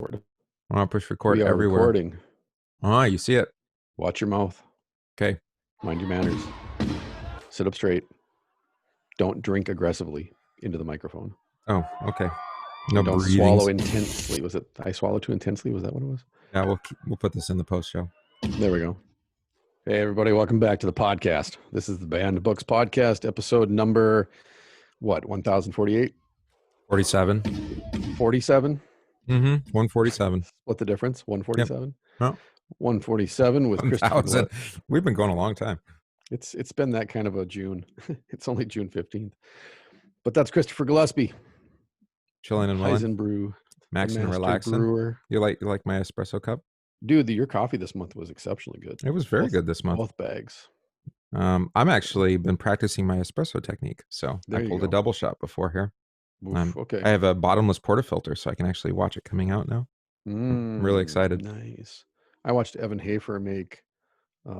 Record. I want to push record We are everywhere. recording. Ah, you see it. Watch your mouth. Okay. Mind your manners. Sit up straight. Don't drink aggressively into the microphone. Oh, okay. No And don't breathing. swallow intensely. Was it I swallowed too intensely? Was that what it was? Yeah, we'll put this in the post show. There we go. Hey, everybody. Welcome back to the podcast. This is the BannedBooks podcast, episode number, 1048? 47. 47? 147. Split the difference? 147? Yep. Oh, 147 with Christopher 1,000. Gillespie. We've been going a long time. It's been that kind of a June. It's only June 15th. But that's Christopher Gillespie. Chilling and willing. Brew. Maxing and relaxing. Brewer. You like my espresso cup? Dude, your coffee this month was exceptionally good. It was very good this month. Both bags. I'm actually been practicing my espresso technique. So I pulled a double shot before here. Okay. I have a bottomless portafilter, so I can actually watch it coming out now. I'm really excited. Nice. I watched Evan Hafer make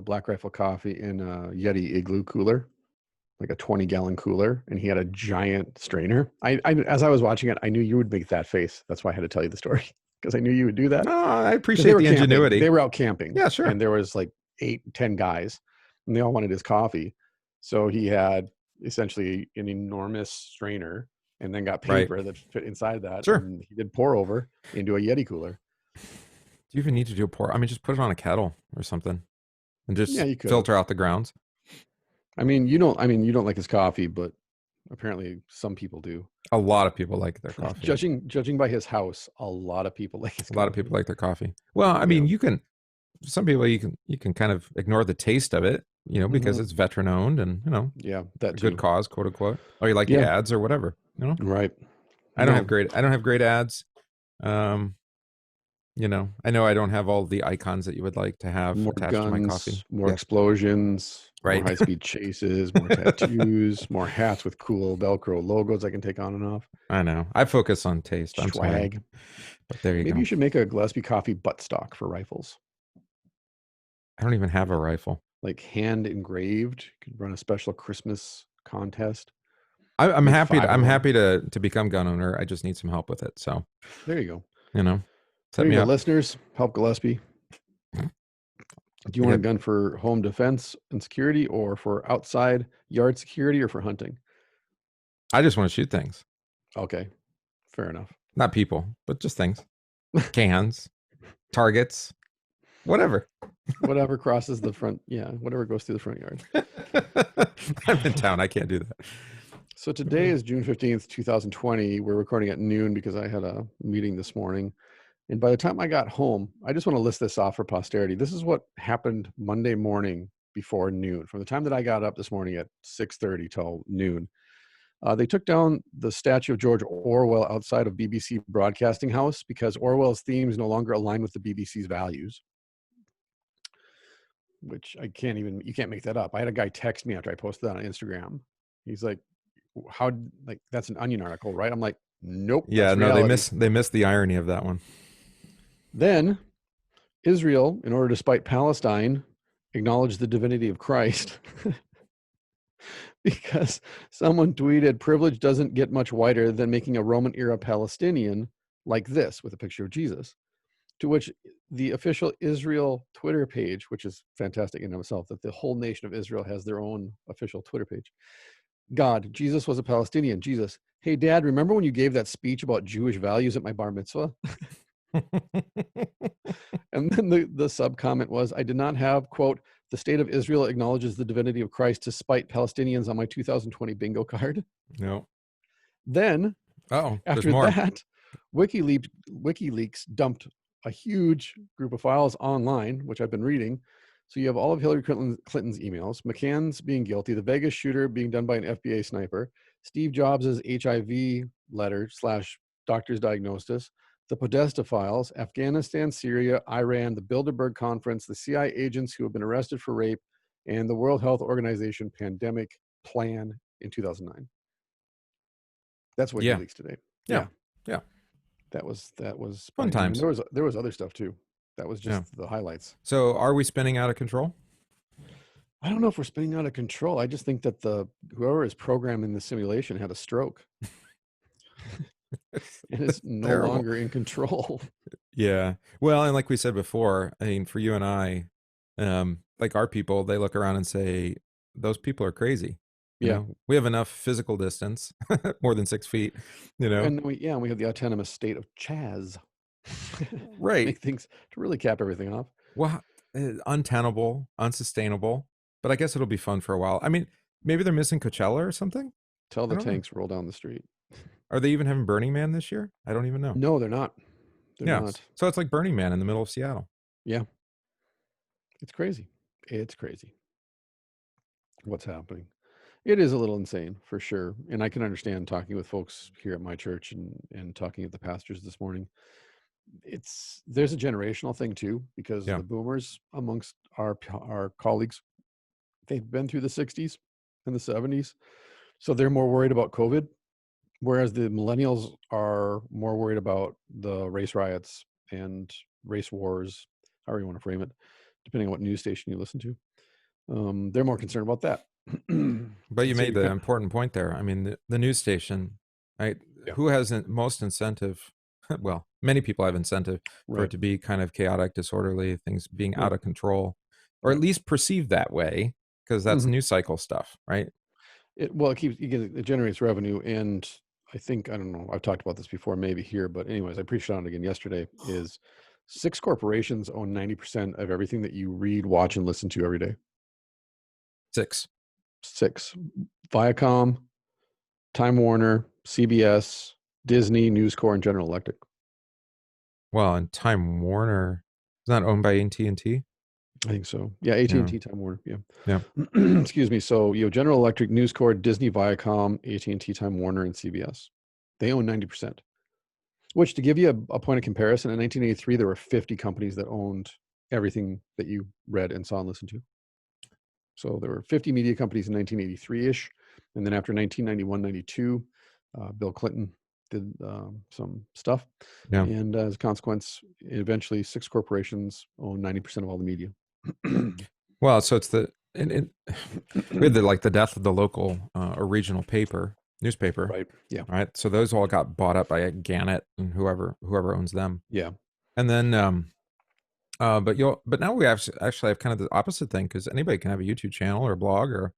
Black Rifle coffee in a Yeti Igloo cooler, like a 20-gallon cooler, and he had a giant strainer. I as I was watching it, I knew you would make that face. That's why I had to tell you the story, because I knew you would do that. No, I appreciate the ingenuity. They were out camping. Yeah, sure. And there was like 8-10 guys, and they all wanted his coffee. So he had essentially an enormous strainer, and then got paper that fit inside that. Sure. And he did pour over into a Yeti cooler. Do you even need to do a pour? I mean, just put it on a kettle or something, and just you could filter out the grounds. I mean, you don't like his coffee, but apparently some people do. A lot of people like their coffee. Judging by his house, a lot of people like his coffee. A lot of people like their coffee. Well, I mean, some people you can kind of ignore the taste of it, because it's veteran owned and that good cause, quote unquote. Or you like the ads or whatever, Right. I don't have great ads. I know I don't have all the icons that you would like to have more attached guns, to my coffee. More explosions, right? More high-speed chases, more tattoos, more hats with cool Velcro logos I can take on and off. I know. I focus on taste. Swag. I'm sorry. But there you go. Maybe you should make a Gillespie Coffee buttstock for rifles. I don't even have a rifle. Like hand engraved. You could run a special Christmas contest. I'm happy to become gun owner. I just need some help with it. So there you go. Set me up. Listeners, help Gillespie. Do you want a gun for home defense and security, or for outside yard security, or for hunting? I just want to shoot things. Okay, fair enough. Not people, but just things. Cans, targets, whatever. Whatever crosses the front. Yeah, whatever goes through the front yard. I'm in town. I can't do that. So today is June 15th, 2020. We're recording at noon because I had a meeting this morning. And by the time I got home, I just want to list this off for posterity. This is what happened Monday morning before noon. From the time that I got up this morning at 6:30 till noon, they took down the statue of George Orwell outside of BBC Broadcasting House because Orwell's themes no longer align with the BBC's values. Which you can't make that up. I had a guy text me after I posted that on Instagram. He's like, that's an Onion article, right? I'm like, nope. Yeah, no, they missed the irony of that one. Then Israel, in order to spite Palestine, acknowledged the divinity of Christ because someone tweeted, privilege doesn't get much whiter than making a Roman era Palestinian like this, with a picture of Jesus. To which the official Israel Twitter page, which is fantastic in itself, that the whole nation of Israel has their own official Twitter page. God, Jesus was a Palestinian. Jesus, hey, Dad, remember when you gave that speech about Jewish values at my bar mitzvah? And then the sub comment was, I did not have, quote, the state of Israel acknowledges the divinity of Christ to spite Palestinians on my 2020 bingo card. No. Then, after that, WikiLeaks dumped a huge group of files online, which I've been reading. So you have all of Hillary Clinton's emails, McCann's being guilty, the Vegas shooter being done by an FBI sniper, Steve Jobs' HIV letter / doctor's diagnosis, the Podesta files, Afghanistan, Syria, Iran, the Bilderberg Conference, the CIA agents who have been arrested for rape, and the World Health Organization pandemic plan in 2009. That's WikiLeaks today. Yeah. That was fun times. There was other stuff too. That was just the highlights. So are we spinning out of control? I don't know if we're spinning out of control. I just think that whoever is programming the simulation had a stroke. And is no longer in control. Yeah. Well, and like we said before, I mean, for you and I, like our people, they look around and say, those people are crazy. Yeah. We have enough physical distance, more than 6 feet, you know? And we have the autonomous state of Chaz to Right. make things, to really cap everything off. Well, untenable, unsustainable, but I guess it'll be fun for a while. I mean, maybe they're missing Coachella or something. Tell I the don't know. tanks roll down the street. Are they even having Burning Man this year? I don't even know. No, they're not. They're Yeah. not. So it's like Burning Man in the middle of Seattle. Yeah. It's crazy. It's crazy what's happening. It is a little insane for sure. And I can understand talking with folks here at my church and talking with the pastors this morning. There's a generational thing too, because Yeah. the boomers amongst our colleagues, they've been through the 60s and the 70s. So they're more worried about COVID, whereas the millennials are more worried about the race riots and race wars, however you want to frame it, depending on what news station you listen to. They're more concerned about that. But you So made the important point there. I mean, the news station, right? Yeah. Who has most incentive? Well, many people have incentive for it to be kind of chaotic, disorderly, things being out of control, or at least perceived that way, because that's news cycle stuff, right? It generates revenue, and I don't know, I've talked about this before, maybe here, but anyways, I preached on it again yesterday. Is 6 corporations own 90% of everything that you read, watch, and listen to every day. 6. 6. Viacom, Time Warner, CBS, Disney, News Corp, and General Electric. Well, and Time Warner is not owned by AT&T. I think so. Yeah, AT&T, Time Warner. Yeah. Yeah. Excuse me. So General Electric, News Corp, Disney, Viacom, AT&T, Time Warner, and CBS. They own 90%. Which, to give you a point of comparison, in 1983 there were 50 companies that owned everything that you read and saw and listened to. So there were 50 media companies in 1983-ish, and then after 1991-92, Bill Clinton did some stuff, and as a consequence, eventually 6 corporations own 90% of all the media. Well, so it's we had the death of the local or regional newspaper, Right. Yeah. right. So those all got bought up by Gannett and whoever owns them. Yeah. And then, but now we actually have kind of the opposite thing, because anybody can have a YouTube channel or a blog or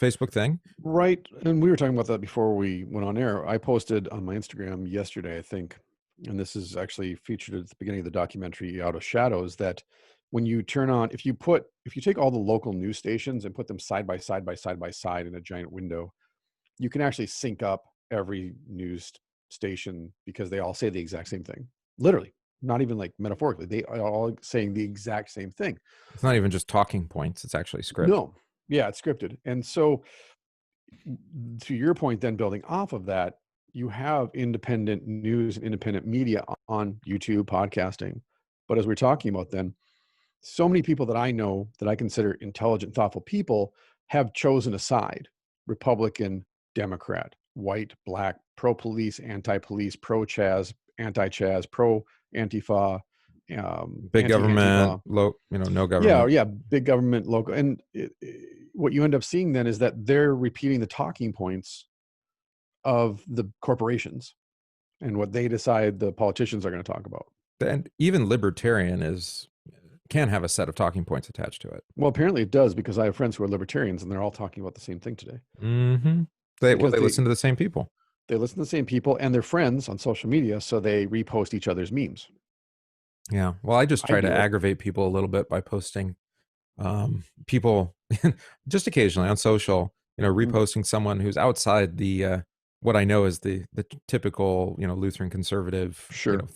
Facebook thing. Right. And we were talking about that before we went on air. I posted on my Instagram yesterday, I think, and this is actually featured at the beginning of the documentary Out of Shadows, that when you turn on, if you take all the local news stations and put them side by side in a giant window, you can actually sync up every news station because they all say the exact same thing. Literally, not even like metaphorically. They are all saying the exact same thing. It's not even just talking points. It's actually scripted. No. Yeah, it's scripted. And so to your point, then building off of that, you have independent news and independent media on YouTube, podcasting. But as we're talking about then, so many people that I know that I consider intelligent, thoughtful people have chosen a side: Republican, Democrat, white, black, pro-police, anti-police, pro-Chaz, anti-Chaz, pro-Antifa, big government, no government. Yeah, big government, local. And what you end up seeing then is that they're repeating the talking points of the corporations and what they decide the politicians are going to talk about. And even libertarian can have a set of talking points attached to it. Well, apparently it does, because I have friends who are libertarians and they're all talking about the same thing today. Mm-hmm. They listen to the same people. They listen to the same people, and they're friends on social media, so they repost each other's memes. Yeah. Well, I just try to aggravate people a little bit by posting people just occasionally on social, reposting someone who's outside the what I know is the typical, Lutheran conservative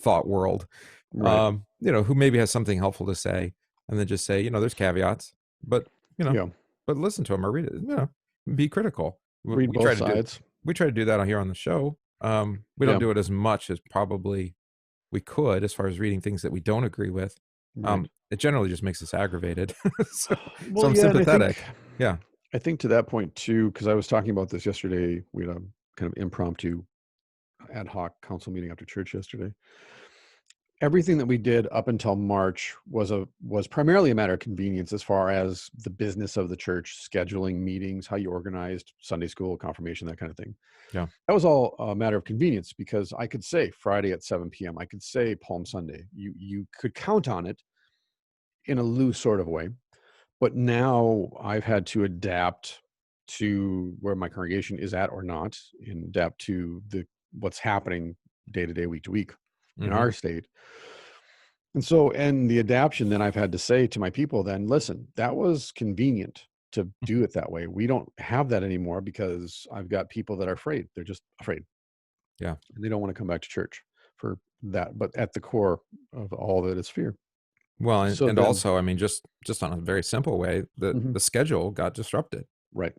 thought world. Right. Who maybe has something helpful to say, and then just say, there's caveats, but but listen to them or read it, be critical. Read both sides. We try to do that here on the show. We don't do it as much as probably we could, as far as reading things that we don't agree with. Right. It generally just makes us aggravated. so I'm sympathetic. I think to that point too, because I was talking about this yesterday. We had a kind of impromptu ad hoc council meeting after church yesterday. everything that we did up until March was primarily a matter of convenience as far as the business of the church, scheduling meetings, how you organized Sunday school, confirmation, that kind of thing. Yeah. That was all a matter of convenience because I could say Friday at 7 p.m. I could say Palm Sunday. You could count on it in a loose sort of way. But now I've had to adapt to where my congregation is at or not, and adapt to what's happening day to day, week to week in our state. And so, and the adaptation then I've had to say to my people, then listen, that was convenient to do it that way. We don't have that anymore because I've got people that are afraid. They're just afraid. Yeah. And they don't want to come back to church for that. But at the core of all of it is fear. Well, and, So and then, also, I mean, just on a very simple way, the schedule got disrupted. Right.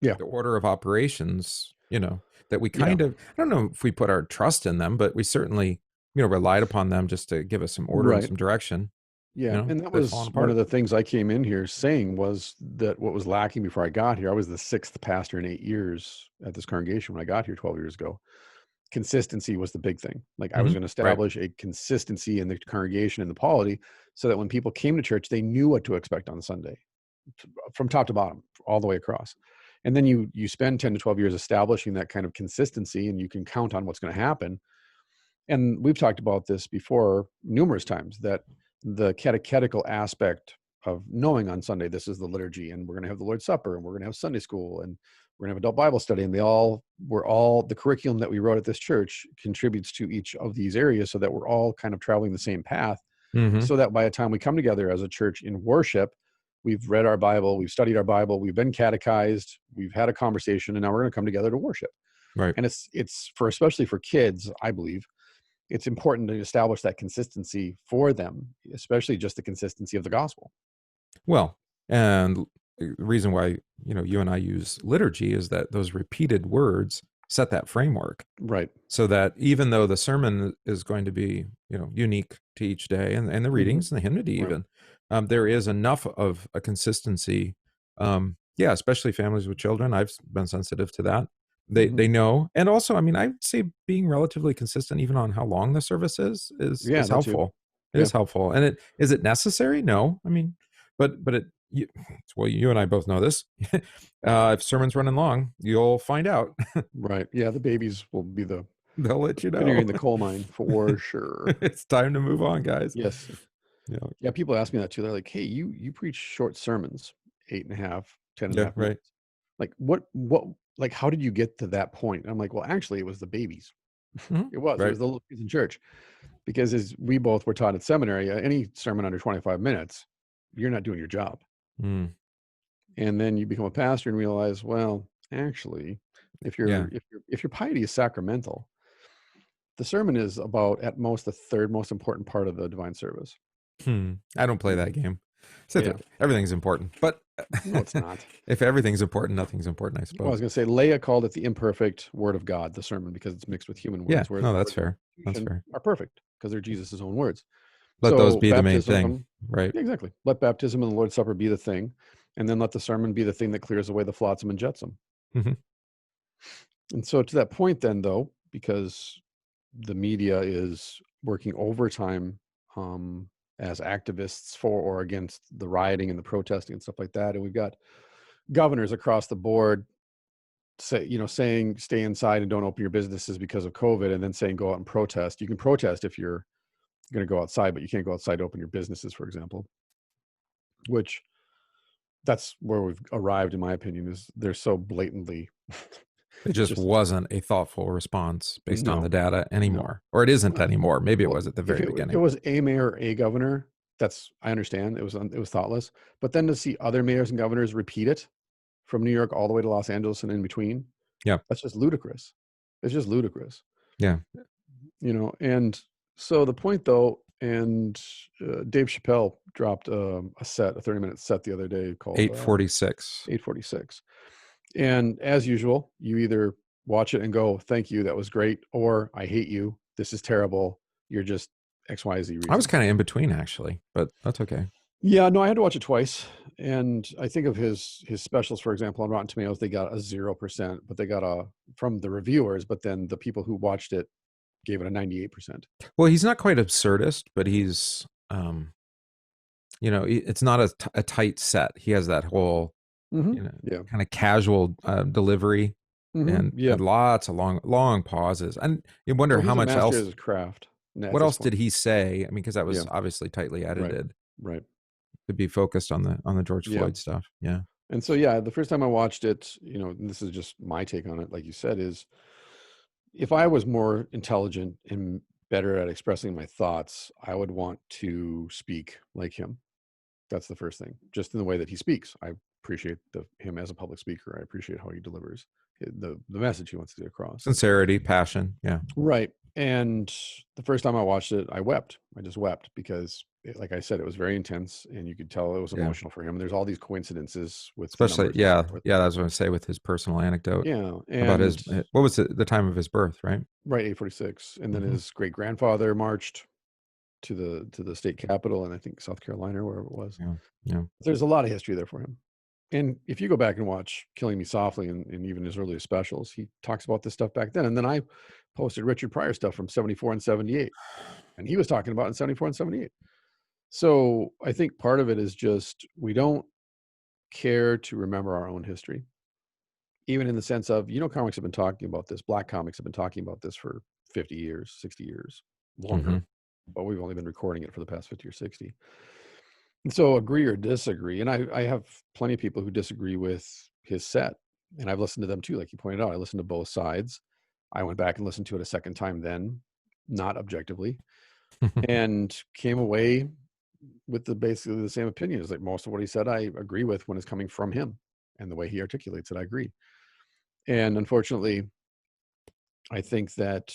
Yeah. The order of operations, that we Yeah. kind of, I don't know if we put our trust in them, but we certainly, relied upon them just to give us some order and Right. some direction. Yeah. And that they've was fallen one apart. of the things I came in here saying was that what was lacking before I got here, I was the 6th pastor in 8 years at this congregation when I got here 12 years ago. Consistency was the big thing. Like I was going to Right. establish a consistency in the congregation and the polity so that when people came to church, they knew what to expect on Sunday from top to bottom, all the way across. And then you spend 10 to 12 years establishing that kind of consistency and you can count on what's going to happen. And we've talked about this before numerous times, that the catechetical aspect of knowing on Sunday, this is the liturgy, and we're going to have the Lord's Supper, and we're going to have Sunday school, and we're going to have adult Bible study, and the curriculum that we wrote at this church contributes to each of these areas so that we're all kind of traveling the same path. So that by the time we come together as a church in worship, we've read our Bible, we've studied our Bible, we've been catechized, we've had a conversation, and now we're going to come together to worship. Right. And it's especially for kids, I believe, it's important to establish that consistency for them, especially just the consistency of the gospel. Well, and the reason why, you and I use liturgy is that those repeated words set that framework. Right. So that even though the sermon is going to be, unique to each day and the readings and the hymnody even, there is enough of a consistency. Especially families with children. I've been sensitive to that. They know. And also, I mean, I would say being relatively consistent even on how long the service is helpful. It is helpful. And is it necessary? No. I mean, but well, you and I both know this. If sermon's running long, you'll find out. Right. Yeah. The babies will be they'll let you know. You're in the coal mine for sure. It's time to move on, guys. Yes. Yeah. People ask me that too. They're like, hey, you preach short sermons, 8.5, 10.5 minutes. Like what, like, how did you get to that point? And I'm like, well, actually it was the babies. It was the little kids in church, because as we both were taught at seminary, any sermon under 25 minutes, you're not doing your job. And then you become a pastor and realize, well, actually, if your piety is sacramental, the sermon is about at most the third most important part of the divine service. I don't play that game. So everything's important, but no, it's not. If everything's important, nothing's important, I suppose. Well, I was going to say, Leah called it the imperfect word of God, the sermon, because it's mixed with human words. Yeah, no, that's fair. That's fair. Are perfect because they're Jesus' own words. Let those be the main thing, right? Yeah, exactly. Let baptism and the Lord's Supper be the thing, and then let the sermon be the thing that clears away the flotsam and jetsam. And so to that point then, though, because the media is working overtime as activists for or against the rioting and the protesting and stuff like that. And we've got governors across the board saying stay inside and don't open your businesses because of COVID, and then saying go out and protest. You can protest if you're going to go outside, but you can't go outside to open your businesses, for example. Which that's where we've arrived, in my opinion, is they're so blatantly it just wasn't a thoughtful response based on the data anymore. Or it isn't anymore. Maybe it was at the very beginning. It was a mayor or a governor. I understand. It was thoughtless. But then to see other mayors and governors repeat it from New York all the way to Los Angeles and in between, that's just ludicrous. It's just ludicrous. Yeah. And so the point, though, and Dave Chapelle dropped a 30-minute set the other day called 846. 846. And as usual, you either watch it and go, thank you, that was great, or I hate you, this is terrible, you're just XYZ reason. I was kind of in between, actually, but that's okay. Yeah, no, I had to watch it twice. And I think of his specials, for example, on Rotten Tomatoes, they got a 0%, but they got from the reviewers, but then the people who watched it gave it a 98%. Well, he's not quite absurdist, but he's, it's not a tight set. He has that whole, Yeah. kind of casual delivery, Yeah. and lots of long pauses. And you wonder Well, how he's a much master at else, his craft at what this else did point. he say? I mean, because that Yeah. was obviously tightly Right. edited Right. to be focused on the George Yeah. Floyd stuff. Yeah. And so, yeah, the first time I watched it, and this is just my take on it, like you said, is if I was more intelligent and better at expressing my thoughts, I would want to speak like him. That's the first thing, just in the way that he speaks. I appreciate him as a public speaker. I appreciate how he delivers the message he wants to get across. Sincerity, passion. Yeah. Right. And the first time I watched it, I wept. I just wept because, like I said, it was very intense, and you could tell it was Yeah. emotional for him. There's all these coincidences with the Especially, numbers. yeah. Yeah. That's what I say with his personal anecdote Yeah. about And what was the time of his birth, right? right, 846. And then Mhm. his great grandfather marched to the state capitol, and I think South Carolina, wherever it was. Yeah. Yeah. There's a lot of history there for him. And if you go back and watch Killing Me Softly and even his earliest specials, he talks about this stuff back then. And then I posted Richard Pryor stuff from 74 and 78. And he was talking about in 74 and 78. So I think part of it is just we don't care to remember our own history, even in the sense of, comics have been talking about this. Black comics have been talking about this for 50 years, 60 years, longer. Mhm. But we've only been recording it for the past 50 or 60. And so agree or disagree. And I have plenty of people who disagree with his set. And I've listened to them too. Like you pointed out, I listened to both sides. I went back and listened to it a second time then, not objectively, and came away with basically the same opinions. Like most of what he said, I agree with when it's coming from him, and the way he articulates it, I agree. And unfortunately, I think that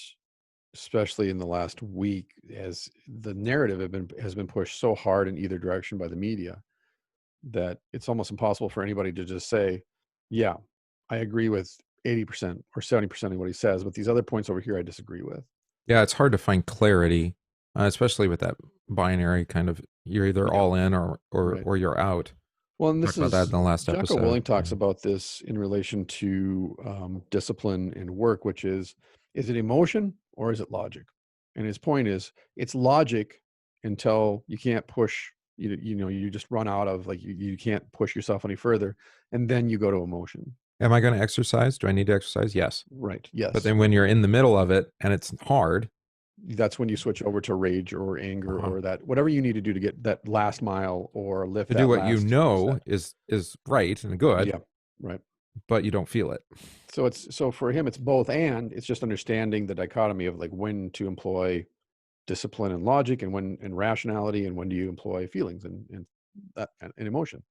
especially in the last week, as the narrative has been pushed so hard in either direction by the media, that it's almost impossible for anybody to just say, yeah, I agree with 80% or 70% of what he says, but these other points over here I disagree with. Yeah, it's hard to find clarity, especially with that binary kind of, you're either all in or Right. or you're out. Well, and Talked this about that is in the last Jocko episode. Willing talks about this in relation to discipline and work, which is it emotion or is it logic? And his point is it's logic until you can't push, you just run out of, like, you can't push yourself any further, and then you go to emotion. Am I going to exercise? Do I need to exercise? Yes. Right. Yes. But then when you're in the middle of it and it's hard, that's when you switch over to rage or anger or that whatever you need to do to get that last mile or lift to that do what last is right and good. Yeah. Right. But you don't feel it. So for him, it's both, and it's just understanding the dichotomy of like when to employ discipline and logic, and when and rationality, and when do you employ feelings and that and emotion.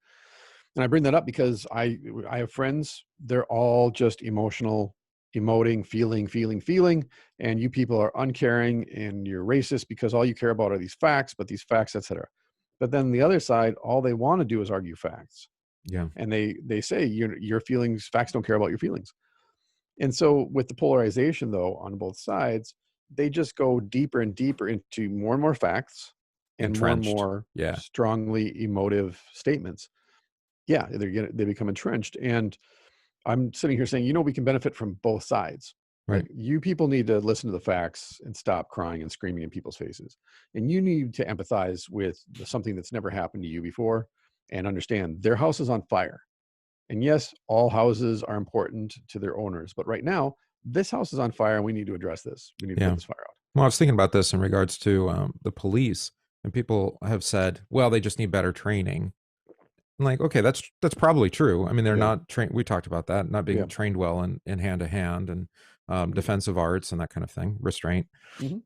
And I bring that up because I have friends, they're all just emotional, emoting, feeling, and you people are uncaring and you're racist because all you care about are these facts, etc. But then the other side, all they want to do is argue facts. Yeah. And they say your feelings, facts don't care about your feelings. And so with the polarization though on both sides, they just go deeper and deeper into more and more facts and Entrenched. more Yeah. strongly emotive statements. Yeah, they become entrenched. And I'm sitting here saying, we can benefit from both sides. Right. Like, you people need to listen to the facts and stop crying and screaming in people's faces. And you need to empathize with something that's never happened to you before and understand their house is on fire. And yes, all houses are important to their owners. But right now, this house is on fire and we need to address this. We need to put this fire out. Well, I was thinking about this in regards to the police, and people have said, well, they just need better training. I'm like, okay, that's probably true. I mean, they're not trained. We talked about that, not being trained well in hand to hand and defensive arts and that kind of thing, restraint,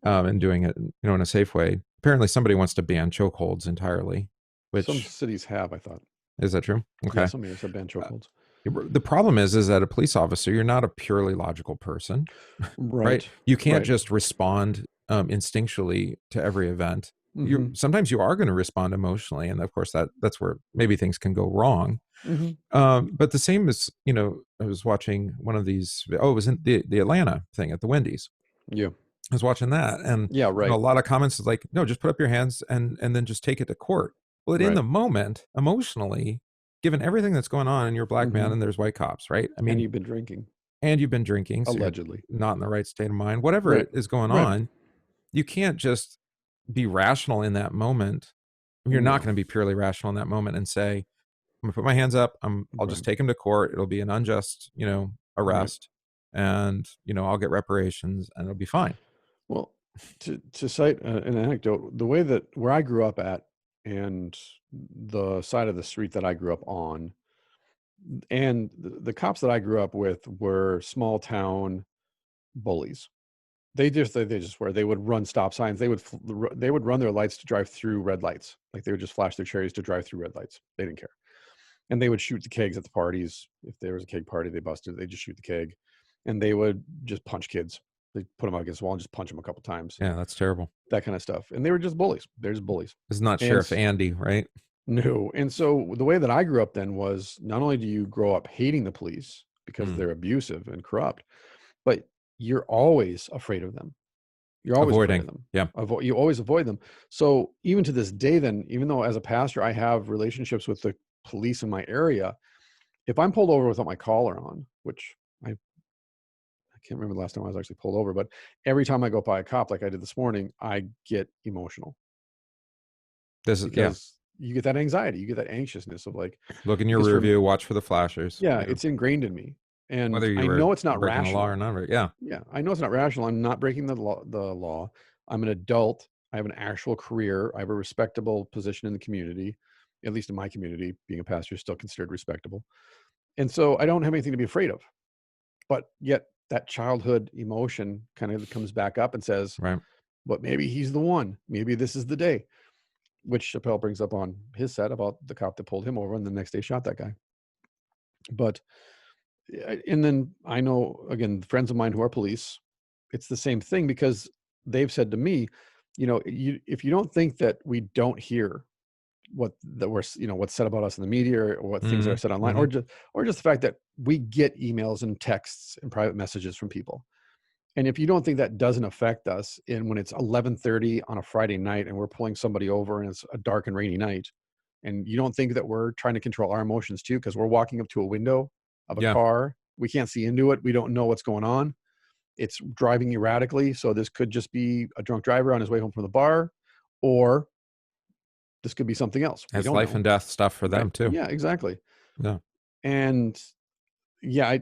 and doing it, in a safe way. Apparently, somebody wants to ban chokeholds entirely. Which some cities have, I thought. Is that true? Okay. Yeah, some areas have banned chokeholds. The problem is that a police officer, you're not a purely logical person, right? You can't just respond instinctually to every event. Sometimes you are going to respond emotionally, and of course that's where maybe things can go wrong. But the same as, I was watching one of these. Oh, it was in the Atlanta thing at the Wendy's. Yeah, I was watching that, and a lot of comments is like, no, just put up your hands and then just take it to court. Well, in the moment, emotionally, given everything that's going on, and you're a black man and there's white cops, right? I mean, and you've been drinking. and you've been drinking, so you're allegedly. not in the right state of mind, whatever Right. is going Right. on, you can't just be rational in that moment. You're not No. going to be purely rational in that moment and say, I'm gonna put my hands up. I'll just Right. take him to court. It'll be an unjust, Right. arrest, and I'll get reparations, and it'll be fine. Well, to cite an anecdote, the way that where I grew up at, and the side of the street that I grew up on, and the cops that I grew up with were small town bullies. They just were. They would run stop signs. They would run their lights to drive through red lights. Like they would just flash their cherries to drive through red lights. They didn't care. And they would shoot the kegs at the parties. If there was a keg party, they busted. They just shoot the keg, and they would just punch kids. They put them against the wall and just punch them a couple times. Yeah, that's terrible. That kind of stuff. And they were just bullies. They're just bullies. It's not And Sheriff Andy, right? no. And so the way that I grew up then was not only do you grow up hating the police because they're abusive and corrupt, but you're always afraid of them. You're always afraid of them. Yeah. You always avoid them. So even to this day, then, even though as a pastor I have relationships with the police in my area, if I'm pulled over without my collar on, which I can't remember the last time I was actually pulled over, but every time I go by a cop like I did this morning, I get emotional because you get that anxiety, you get that anxiousness of like, look in your rear view, watch for the flashers. Yeah, it's ingrained in me. And whether I know it's not breaking rational. the law or not, yeah. Yeah, I know it's not rational. I'm not breaking the law. I'm an adult. I have an actual career. I have a respectable position in the community, at least in my community. Being a pastor is still considered respectable. And so I don't have anything to be afraid of. But yet that childhood emotion kind of comes back up and says, right, but maybe he's the one. Maybe this is the day, which Chapelle brings up on his set about the cop that pulled him over and the next day shot that guy. But, and then I know, again, friends of mine who are police, it's the same thing because they've said to me, if you don't think that we don't hear what's said about us in the media or what things that are said online, or just the fact that we get emails and texts and private messages from people. And if you don't think that doesn't affect us when it's 11:30 on a Friday night and we're pulling somebody over and it's a dark and rainy night, and you don't think that we're trying to control our emotions too, because we're walking up to a window of a car, we can't see into it, we don't know what's going on. It's driving erratically. So this could just be a drunk driver on his way home from the bar, or this could be something else. It's life and death stuff for them too. Yeah, exactly. Yeah. And yeah,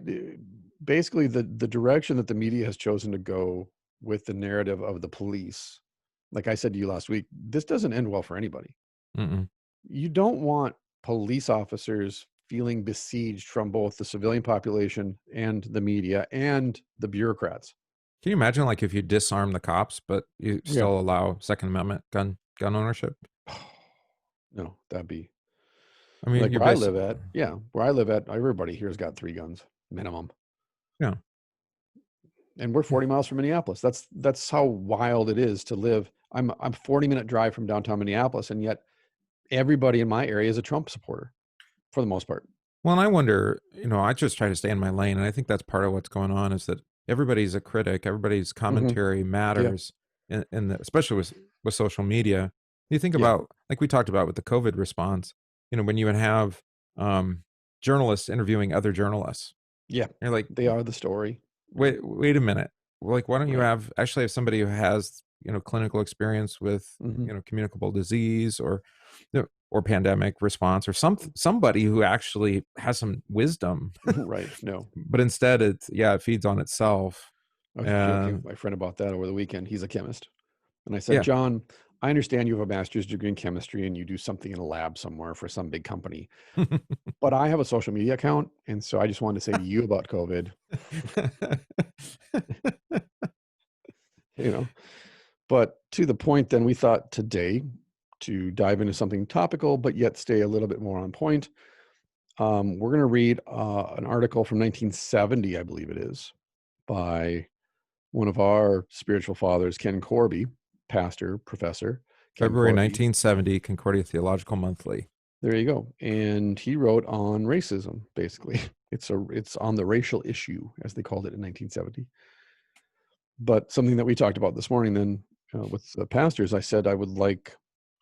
basically the direction that the media has chosen to go with the narrative of the police, like I said to you last week, this doesn't end well for anybody. You don't want police officers feeling besieged from both the civilian population and the media and the bureaucrats. Can you imagine, like, if you disarm the cops, but you still allow Second Amendment gun ownership? No, that'd be. I mean, like where I live at, everybody here's got 3 guns minimum. Yeah. And we're 40 miles from Minneapolis. That's how wild it is to live. I'm 40-minute drive from downtown Minneapolis, and yet everybody in my area is a Trump supporter for the most part. Well, and I wonder, I just try to stay in my lane, and I think that's part of what's going on is that everybody's a critic, everybody's commentary matters, especially with social media. You think about, like we talked about with the COVID response, when you would have journalists interviewing other journalists. Yeah, you're like, they are the story. Wait a minute. Like, why don't you have somebody who has clinical experience with communicable disease or pandemic response, or somebody who actually has some wisdom. Right. No. But instead it feeds on itself. I was joking with my friend about that over the weekend. He's a chemist. And I said, John, I understand you have a master's degree in chemistry and you do something in a lab somewhere for some big company. But I have a social media account. And so I just wanted to say to you about COVID. But to the point, then we thought today to dive into something topical, but yet stay a little bit more on point. We're going to read an article from 1970, I believe it is, by one of our spiritual fathers, Ken Korby, pastor, professor. February 1970, Concordia Theological Monthly. There you go. And he wrote on racism, basically. It's on the racial issue, as they called it in 1970. But something that we talked about this morning then with the pastors, I said I would like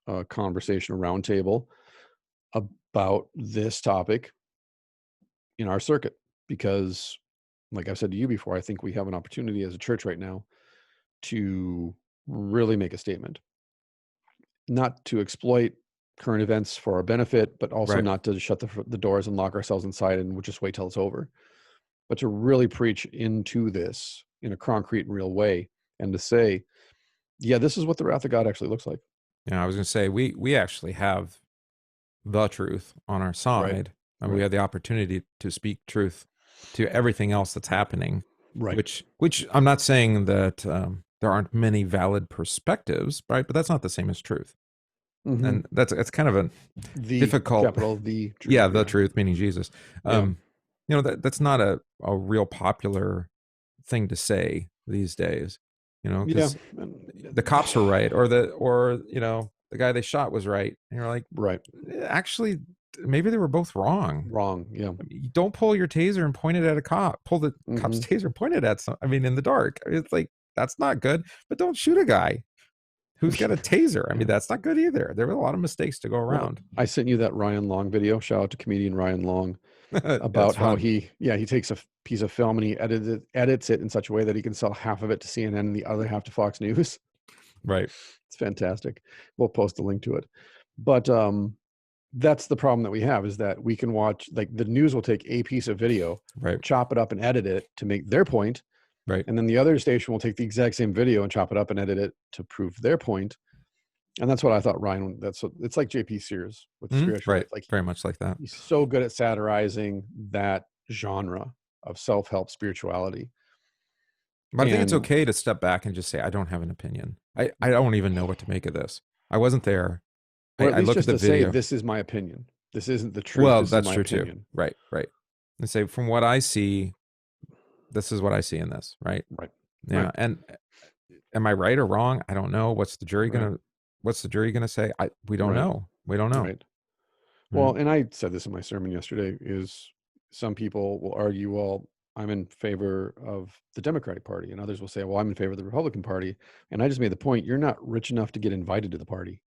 a conversation, a roundtable about this topic in our circuit, because like I've said to you before, I think we have an opportunity as a church right now to really make a statement, not to exploit current events for our benefit, but also not to shut the doors and lock ourselves inside and we'll just wait till it's over, but to really preach into this in a concrete and real way, and to say, yeah, this is what the wrath of God actually looks like. Yeah, I was going to say, we actually have the truth on our side, and we have the opportunity to speak truth to everything else that's happening. Which I'm not saying that there aren't many valid perspectives, right? But that's not the same as truth. Mm-hmm. And that's kind of a difficult. Capital the truth. Yeah, the truth, meaning Jesus. You know, that's not a real popular thing to say these days. You know, because the cops were right, or you know, the guy they shot was right, and you're like, actually, maybe they were both wrong. Yeah. You don't pull your taser and point it at a cop. Pull the cop's taser, point it at some. I mean, in the dark, it's like that's not good. But don't shoot a guy who's got a taser. I mean, that's not good either. There were a lot of mistakes to go around. Well, I sent you that Ryan Long video. Shout out to comedian Ryan Long about how he takes a piece of film and he edits it in such a way that he can sell half of it to CNN and the other half to Fox News. Right. It's fantastic. We'll post a link to it. But that's the problem that we have, is that we can watch, like, the news will take a piece of video, chop it up and edit it to make their point. Right. And then the other station will take the exact same video and chop it up and edit it to prove their point. And that's what I thought Ryan, it's like JP Sears with spiritual. Right. Like, very much like that. He's so good at satirizing that genre of self-help spirituality. But I think it's okay to step back and just say, I don't have an opinion. I don't even know what to make of this. I wasn't there. Or at least just to say, this is my opinion. This isn't the truth. Well, that's true too. Right. And say, from what I see, this is what I see in this. Right. Yeah. And am I right or wrong? I don't know. What's the jury gonna say? We don't know. We don't know. Right. Well, and I said this in my sermon yesterday, is some people will argue, well, I'm in favor of the Democratic Party, and others will say, well, I'm in favor of the Republican Party. And I just made the point, you're not rich enough to get invited to the party.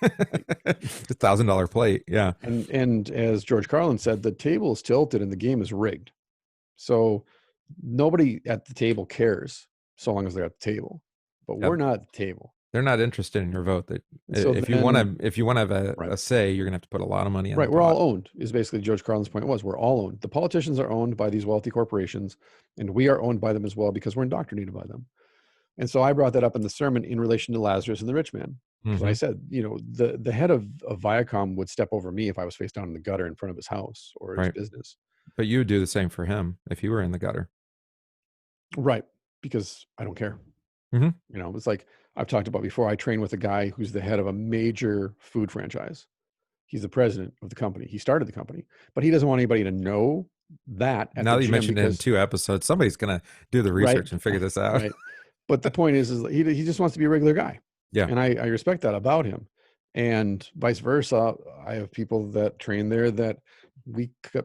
$1,000 plate. Yeah. And as George Carlin said, the table is tilted and the game is rigged. So nobody at the table cares so long as they're at the table, but we're not at the table. They're not interested in your vote. If you want to have a say, you're going to have to put a lot of money in. Right. We're all owned, is basically George Carlin's point was. We're all owned. The politicians are owned by these wealthy corporations, and we are owned by them as well because we're indoctrinated by them. And so I brought that up in the sermon in relation to Lazarus and the rich man. Because I said, you know, the head of Viacom would step over me if I was face down in the gutter in front of his house or his business. But you would do the same for him if you were in the gutter. Right. Because I don't care. You know, it's like I've talked about before. I train with a guy who's the head of a major food franchise. He's the president of the company. He started the company, but he doesn't want anybody to know that. Now that you mentioned it in 2 episodes, somebody's going to do the research and figure this out. Right. But the point is he just wants to be a regular guy. Yeah. And I respect that about him. And vice versa. I have people that train there that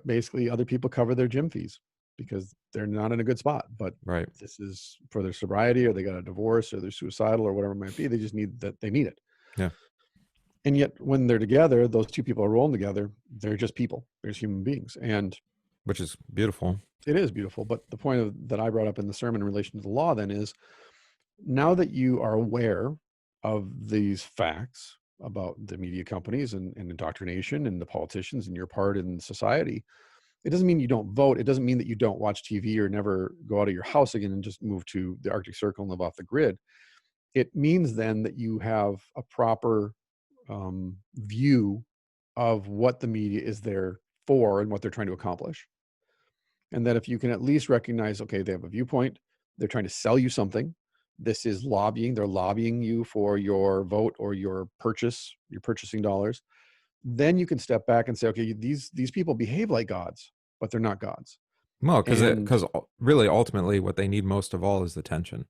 basically other people cover their gym fees because they're not in a good spot, but this is for their sobriety, or they got a divorce, or they're suicidal, or whatever it might be. They just need it. Yeah. And yet when they're together, those two people are rolling together. They're just people. They're just human beings. And which is beautiful. It is beautiful. But the point that I brought up in the sermon in relation to the law then is, now that you are aware of these facts about the media companies and indoctrination and the politicians and your part in society, it doesn't mean you don't vote. It doesn't mean that you don't watch TV or never go out of your house again and just move to the Arctic Circle and live off the grid. It means then that you have a proper view of what the media is there for and what they're trying to accomplish. And that if you can at least recognize, okay, they have a viewpoint, they're trying to sell you something. This is lobbying. They're lobbying you for your vote or your purchasing dollars. Then you can step back and say, okay, these people behave like gods, but they're not gods. Well, because really, ultimately, what they need most of all is attention.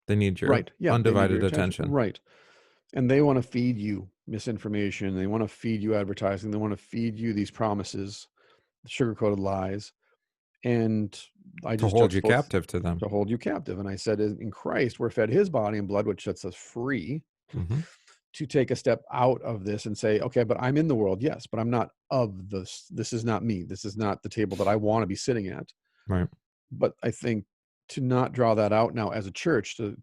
They need your undivided attention. Right. And they want to feed you misinformation. They want to feed you advertising. They want to feed you these promises, sugar-coated lies. And I just to hold you captive to them. To hold you captive. And I said, in Christ, we're fed his body and blood, which sets us free to take a step out of this and say, okay, but I'm in the world, yes, but I'm not of this. This is not me. This is not the table that I want to be sitting at. Right. But I think to not draw that out now as a church, to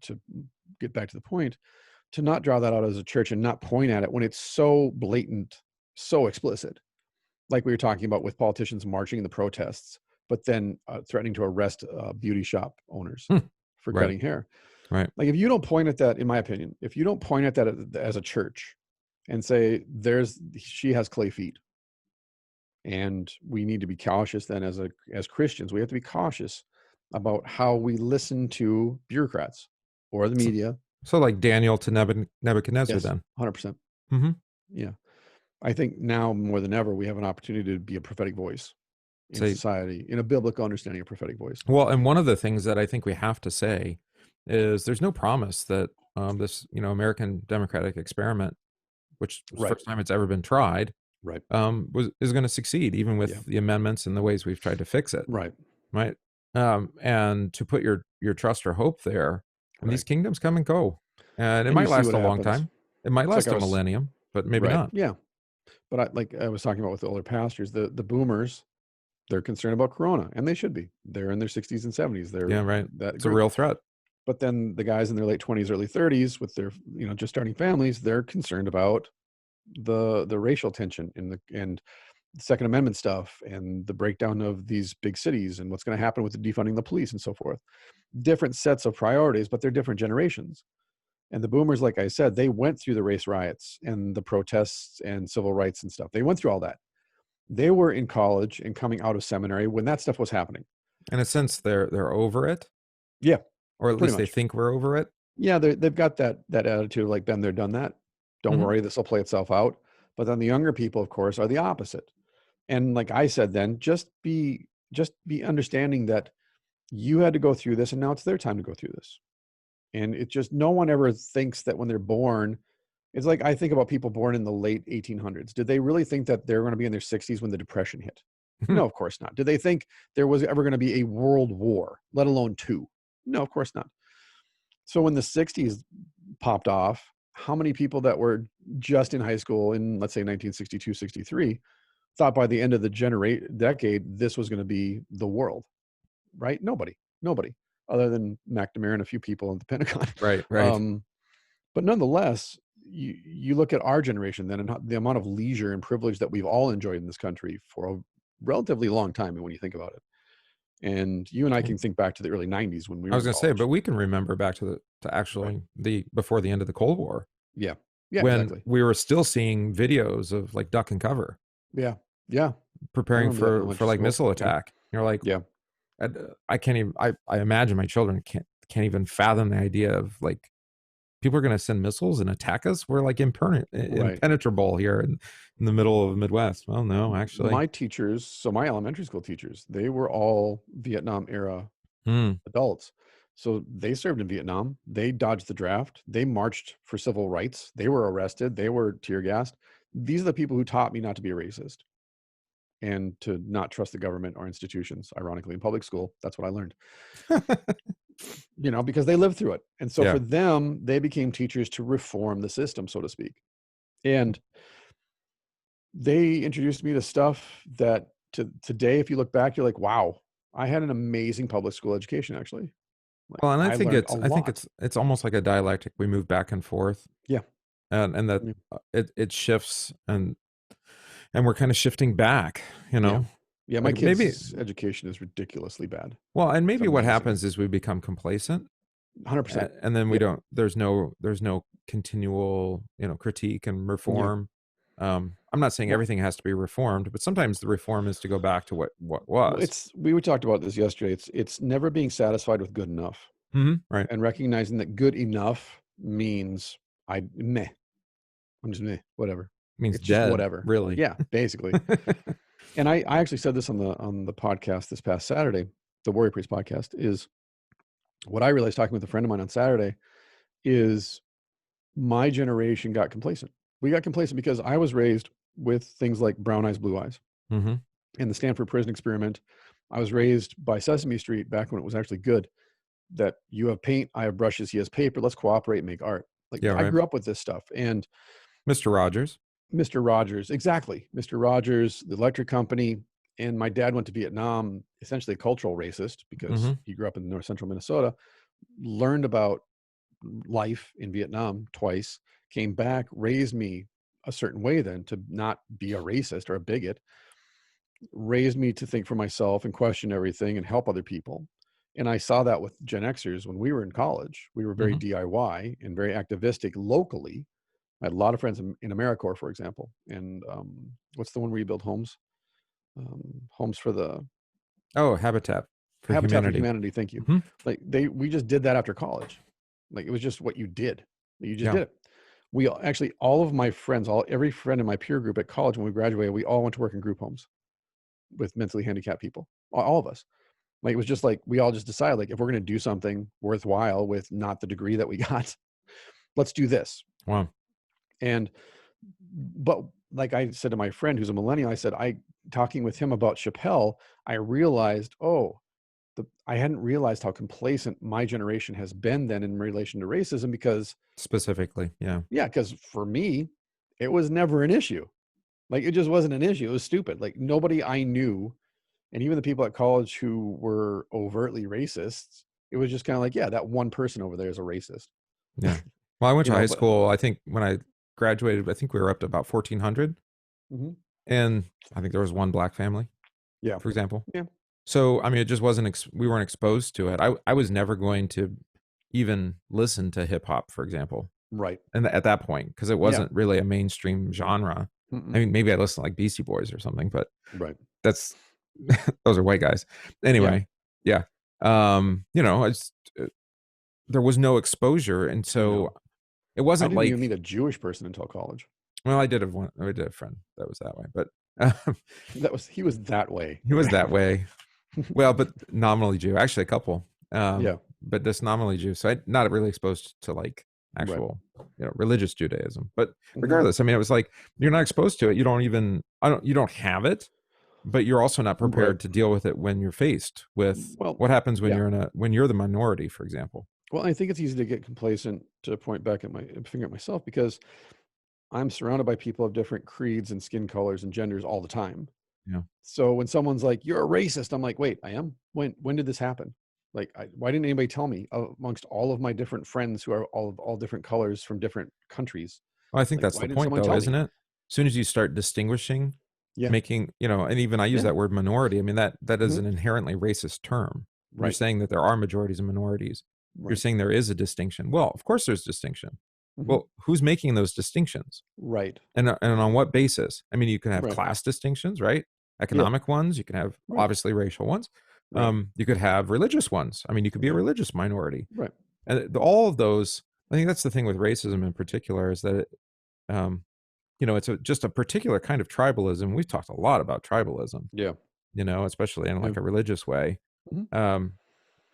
get back to the point, to not draw that out as a church and not point at it when it's so blatant, so explicit, like we were talking about with politicians marching in the protests, but then threatening to arrest beauty shop owners for Right. cutting hair. Right. Like if you don't point at that, in my opinion, if you don't point at that as a church and say, she has clay feet, and we need to be cautious then as Christians, we have to be cautious about how we listen to bureaucrats or the media. So like Daniel to Nebuchadnezzar, Yes, then. 100%. Mm-hmm. Yeah. I think now more than ever, we have an opportunity to be a prophetic voice in society, in a biblical understanding of prophetic voice. Well, and one of the things that I think we have to say is there's no promise that this, American democratic experiment, which is the first time it's ever been tried, is going to succeed, even with the amendments and the ways we've tried to fix it. Right. And to put your trust or hope there, and these kingdoms come and go, and it might last a long time. It might last a millennium, but maybe not. Yeah. But I was talking about with the older pastors, the boomers, they're concerned about Corona, and they should be. They're in their 60s and 70s. It's a real threat. But then the guys in their late 20s, early 30s, with their just starting families, they're concerned about the racial tension and the Second Amendment stuff and the breakdown of these big cities and what's going to happen with the defunding the police and so forth. Different sets of priorities, but they're different generations. And the boomers, like I said, they went through the race riots and the protests and civil rights and stuff. They went through all that. They were in college and coming out of seminary when that stuff was happening. In a sense, they're over it. Yeah. Or at least they think we're over it. Yeah, they've got that attitude like, been there, done that. Don't worry, this will play itself out. But then the younger people, of course, are the opposite. And like I said, then just be understanding that you had to go through this, and now it's their time to go through this. And it just, no one ever thinks that when they're born, it's like I think about people born in the late 1800s. Did they really think that they're going to be in their 60s when the Depression hit? No, of course not. Did they think there was ever going to be a world war, let alone two? No, of course not. So when the 60s popped off, how many people that were just in high school in, let's say, 1962, 63, thought by the end of the decade, this was going to be the world, right? Nobody, other than McNamara and a few people at the Pentagon. Right. But nonetheless, you look at our generation then and the amount of leisure and privilege that we've all enjoyed in this country for a relatively long time when you think about it. And you and I can think back to the early 90s when we were. I was going to say, but we can remember back to before the end of the Cold War. Yeah, when exactly. We were still seeing videos of like duck and cover. Yeah. Preparing for like missile attack. You're like, I can't even. I imagine my children can't fathom the idea of like people are going to send missiles and attack us. We're like impenetrable here in the middle of the Midwest. Well, no, actually, my teachers. So my elementary school teachers, they were all Vietnam era adults. So they served in Vietnam. They dodged the draft. They marched for civil rights. They were arrested. They were tear gassed. These are the people who taught me not to be a racist and to not trust the government or institutions. Ironically, in public school, that's what I learned. Because they lived through it. And so for them, they became teachers to reform the system, so to speak. And they introduced me to stuff that today, if you look back, you're like, wow, I had an amazing public school education, actually. Like, well, and I think it's almost like a dialectic. We move back and forth. Yeah. And that it shifts and we're kind of shifting back, Yeah, my kids' education is ridiculously bad. Well, and maybe what happens is we become complacent. 100%. And then we don't, there's no continual, critique and reform. I'm not saying everything has to be reformed, but sometimes the reform is to go back to what was. We talked about this yesterday. It's never being satisfied with good enough. Right. And recognizing that good enough means I'm just meh, whatever. Means it's dead, just whatever. Really. Yeah, basically. And I actually said this on the podcast this past Saturday, the Warrior Priest podcast, is what I realized talking with a friend of mine on Saturday is my generation got complacent. We got complacent because I was raised with things like Brown Eyes, Blue Eyes and the Stanford Prison Experiment. I was raised by Sesame Street back when it was actually good, that you have paint, I have brushes, he has paper, let's cooperate and make art. I grew up with this stuff. And Mr. Rogers, exactly. Mr. Rogers, the electric company. and my dad went to Vietnam, essentially a cultural racist because he grew up in north central Minnesota, learned about life in Vietnam twice, came back, raised me a certain way then to not be a racist or a bigot, raised me to think for myself and question everything and help other people. And I saw that with Gen Xers when we were in college. We were very DIY and very activistic locally. I had a lot of friends in AmeriCorps, for example. And what's the one where you build homes? Homes for the Habitat for Humanity. Thank you. Like we just did that after college. Like it was just what you did. You just did it. We actually, all of my friends, every friend in my peer group at college when we graduated, we all went to work in group homes with mentally handicapped people. All of us. Like it was just like we all just decided, like, if we're going to do something worthwhile with not the degree that we got, let's do this. Wow. But like I said to my friend who's a millennial, I said, talking with him about Chapelle, I realized, I hadn't realized how complacent my generation has been then in relation to racism, because specifically, because for me, it was never an issue. Like it just wasn't an issue. It was stupid. Like nobody I knew, and even the people at college who were overtly racists, it was just kind of like, that one person over there is a racist. Yeah. Well, I went to high school. I think when I graduated, I think we were up to about 1,400. And I think there was one black family. Yeah. For example. Yeah. So, I mean, it just wasn't, we weren't exposed to it. I was never going to even listen to hip hop, for example. Right. And at that point, because it wasn't really a mainstream genre. I mean, maybe I listened to like Beastie Boys or something, but that's, those are white guys. Anyway. Yeah. There was no exposure. And so it wasn't I didn't even meet a Jewish person until college. Well, I did have a friend that was that way, but he was that way. He was that way. Well, but nominally Jew, actually a couple. But just nominally Jew. So I'm not really exposed to like actual, religious Judaism. But regardless, I mean, it was like, you're not exposed to it. You don't have it, but you're also not prepared to deal with it when you're faced with what happens when when you're the minority, for example. Well, I think it's easy to get complacent, to point back at my finger at myself, because I'm surrounded by people of different creeds and skin colors and genders all the time. Yeah. So when someone's like, "You're a racist," I'm like, "Wait, I am? When did this happen? Like, why didn't anybody tell me amongst all of my different friends who are all different colors from different countries?" Well, I think that's the point, though, isn't it? As soon as you start distinguishing, making, and even I use that word minority. I mean, that is an inherently racist term. You're saying that there are majorities and minorities. You're saying there is a distinction. Well, of course there's distinction. Well, who's making those distinctions? Right. And on what basis? I mean, you can have class distinctions, right? Economic ones. You can have obviously racial ones. You could have religious ones. I mean, you could be a religious minority. Right. And all of those, I think that's the thing with racism in particular, is that it, it's just a particular kind of tribalism. We've talked a lot about tribalism. Yeah. Especially in like a religious way.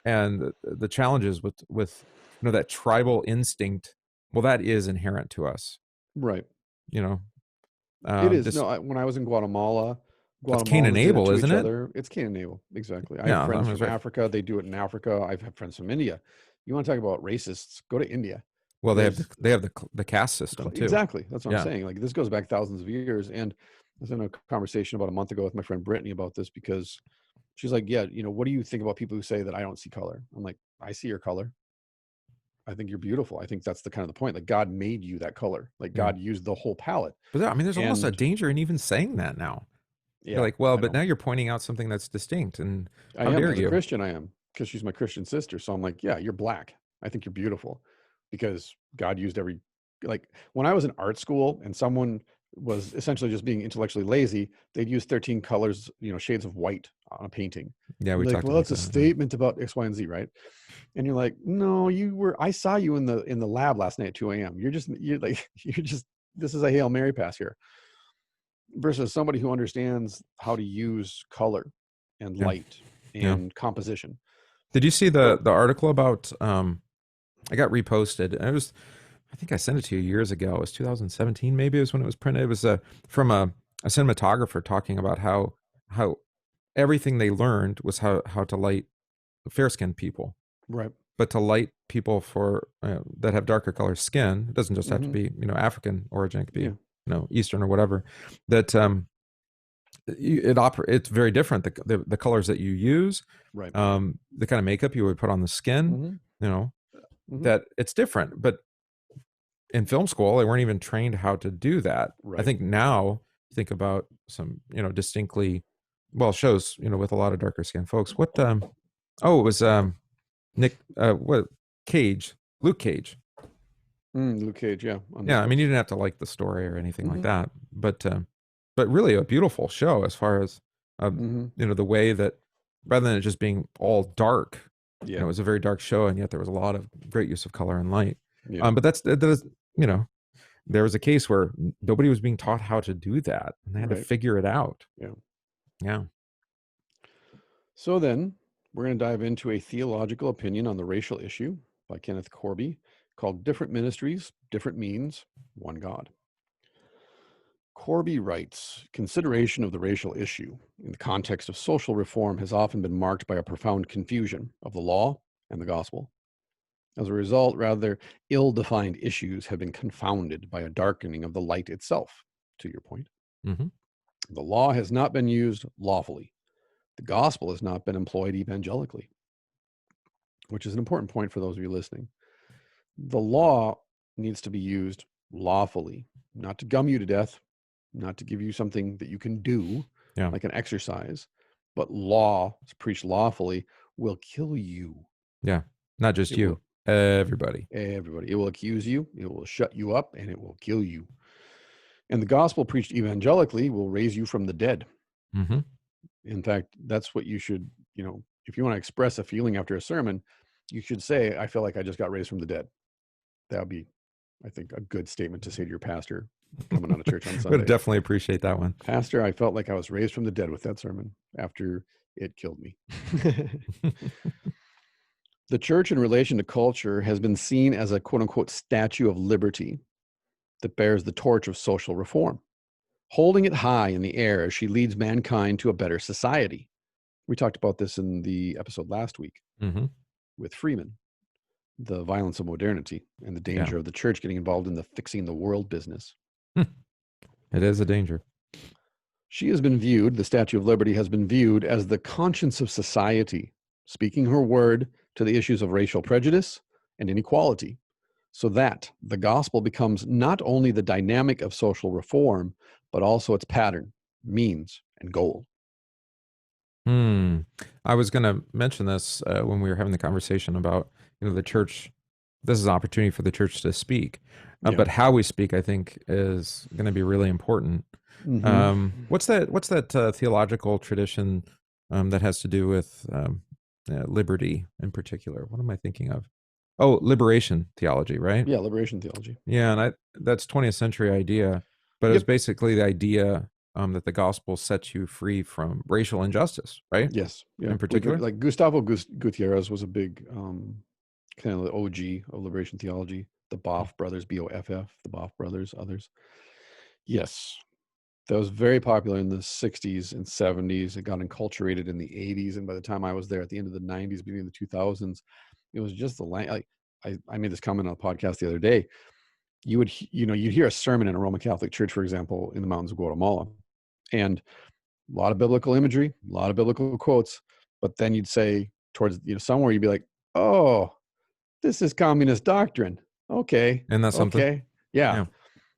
And the challenges with that tribal instinct, well, that is inherent to us. Right. It is. When I was in Guatemala, it's Cain and Abel, isn't it? It's Cain and Abel. Exactly. I have friends from Africa. They do it in Africa. I've had friends from India. You want to talk about racists? Go to India. Well, they have the caste system too. Exactly. That's what I'm saying. Like, this goes back thousands of years. And I was in a conversation about a month ago with my friend Brittany about this, because she's like, what do you think about people who say that I don't see color? I'm like, I see your color. I think you're beautiful. I think that's the kind of the point. Like, God made you that color. Like, God used the whole palette. But I mean, there's almost a danger in even saying that now. You're like, well, but now you're pointing out something that's distinct. And how dare you? As a Christian, I am, because she's my Christian sister. So I'm like, you're black. I think you're beautiful, because God used like when I was in art school and someone was essentially just being intellectually lazy, they'd use 13 colors, shades of white on a painting. Yeah, we talked about that. Well, that's a statement about X, Y, and Z, right? And you're like, no, I saw you in the lab last night at 2 a.m. You're just, this is a Hail Mary pass here. Versus somebody who understands how to use color and light and composition. Did you see the article about, I got reposted, and I think I sent it to you years ago. It was 2017, maybe it was when it was printed. It was from a cinematographer talking about how everything they learned was how to light fair-skinned people. Right. But to light people that have darker colored skin, it doesn't just have to be, African origin. It could be, Eastern or whatever, that it's very different. The colors that you use, right? The kind of makeup you would put on the skin, that it's different. But in film school, they weren't even trained how to do that. Right. I think now, think about some, distinctly, shows, with a lot of darker skinned folks. What, it was Luke Cage. Luke Cage, yeah. Yeah, I mean, you didn't have to like the story or anything like that, but really a beautiful show as far as the way that rather than it just being all dark, it was a very dark show, and yet there was a lot of great use of color and light. But there was a case where nobody was being taught how to do that, and they had to figure it out. Yeah. So then we're going to dive into a theological opinion on the racial issue by Kenneth Korby called Different Ministries, Different Means, One God. Korby writes, consideration of the racial issue in the context of social reform has often been marked by a profound confusion of the law and the gospel. As a result, rather ill-defined issues have been confounded by a darkening of the light itself, to your point. The law has not been used lawfully. The gospel has not been employed evangelically, which is an important point for those of you listening. The law needs to be used lawfully, not to gum you to death, not to give you something that you can do, like an exercise, but law, preached lawfully, will kill you. Yeah, not just you, everybody. Everybody. It will accuse you, it will shut you up, and it will kill you. And the gospel preached evangelically will raise you from the dead. In fact, that's what you should, if you want to express a feeling after a sermon, you should say, I feel like I just got raised from the dead. That would be, I think, a good statement to say to your pastor coming out of church on Sunday. Would definitely appreciate that one. Pastor, I felt like I was raised from the dead with that sermon after it killed me. The church in relation to culture has been seen as a quote unquote statue of liberty that bears the torch of social reform, holding it high in the air as she leads mankind to a better society. We talked about this in the episode last week with Freeman, the violence of modernity and the danger of the church getting involved in the fixing the world business. It is a danger. She has been viewed, the Statue of Liberty has been viewed as the conscience of society, speaking her word to the issues of racial prejudice and inequality, so that the gospel becomes not only the dynamic of social reform, but also its pattern, means, and goal. I was going to mention this when we were having the conversation about, the church. This is an opportunity for the church to speak, but how we speak, I think, is going to be really important. What's that theological tradition that has to do with liberty in particular? What am I thinking of? Oh, liberation theology, right? Yeah, liberation theology. Yeah, and that's 20th century idea, but it was basically the idea that the gospel sets you free from racial injustice, right? Yes, yeah. In particular, like Gustavo Gutierrez was a big kind of the OG of liberation theology. The Boff brothers, BOFF, the Boff brothers, others. Yes, that was very popular in the 60s and 70s. It got enculturated in the 80s, and by the time I was there at the end of the 90s, beginning of the 2000s, it was just the language. I made this comment on a podcast the other day. You'd hear a sermon in a Roman Catholic church, for example, in the mountains of Guatemala, and a lot of biblical imagery, a lot of biblical quotes, but then you'd say towards, somewhere you'd be like, oh, this is communist doctrine. Okay. And that's something. Okay. Yeah.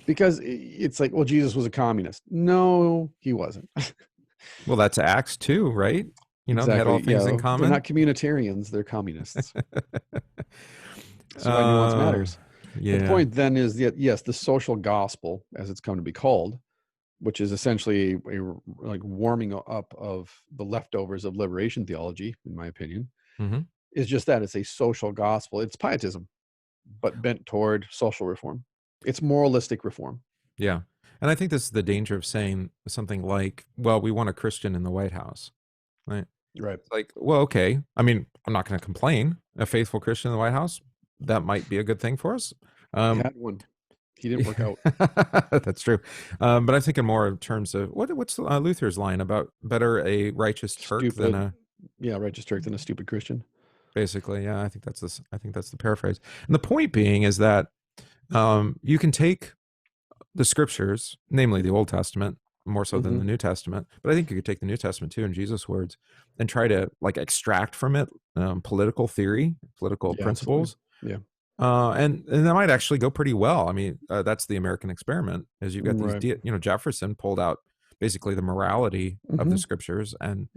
Because it's like, well, Jesus was a communist. No, he wasn't. Well, that's Acts 2, right? Exactly. They had all things in common. They're not communitarians, they're communists. So nuance matters. The point then is that, yes, the social gospel, as it's come to be called, which is essentially a like warming up of the leftovers of liberation theology, in my opinion, is just that. It's a social gospel. It's pietism, but bent toward social reform. It's moralistic reform. Yeah. And I think this is the danger of saying something like, well, we want a Christian in the White House, right? Right. Like, well, okay. I mean, I'm not going to complain. A faithful Christian in the White House, that might be a good thing for us. He had one. He didn't work out. That's true. But I'm thinking more in terms of what's Luther's line about better a righteous Turk than a righteous Turk than a stupid Christian. Basically, yeah. I think that's the paraphrase. And the point being is that you can take the scriptures, namely the Old Testament, more so than the New Testament. But I think you could take the New Testament too, in Jesus' words, and try to like extract from it political theory, political principles. Absolutely. And that might actually go pretty well. I mean, that's the American experiment. Is you've got these, Jefferson pulled out basically the morality of the scriptures and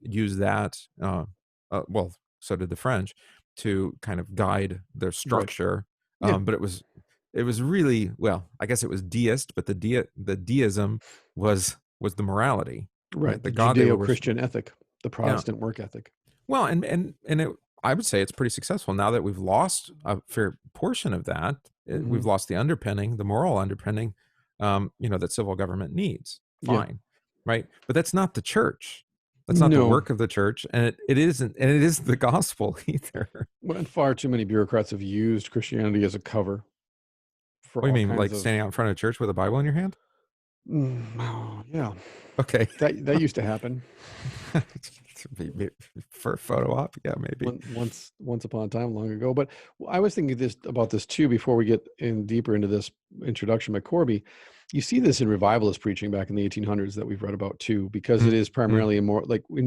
used that. Well, so did the French, to kind of guide their structure. But it was really, well, I guess it was deist, but the deism was the morality, right? The Judeo-Christian ethic, the Protestant work ethic. Well, and it, I would say it's pretty successful now that we've lost a fair portion of that. We've lost the underpinning, the moral underpinning, that civil government needs. Fine, right? But that's not the church. That's not the work of the church, and it isn't, and it isn't the gospel either. Well, far too many bureaucrats have used Christianity as a cover. What do you mean, like standing out in front of a church with a Bible in your hand? Yeah. Okay. That used to happen. For a photo op, yeah, maybe. Once upon a time, long ago. But I was thinking about this too before we get in deeper into this introduction by Korby. You see this in revivalist preaching back in the 1800s that we've read about too, because it is primarily in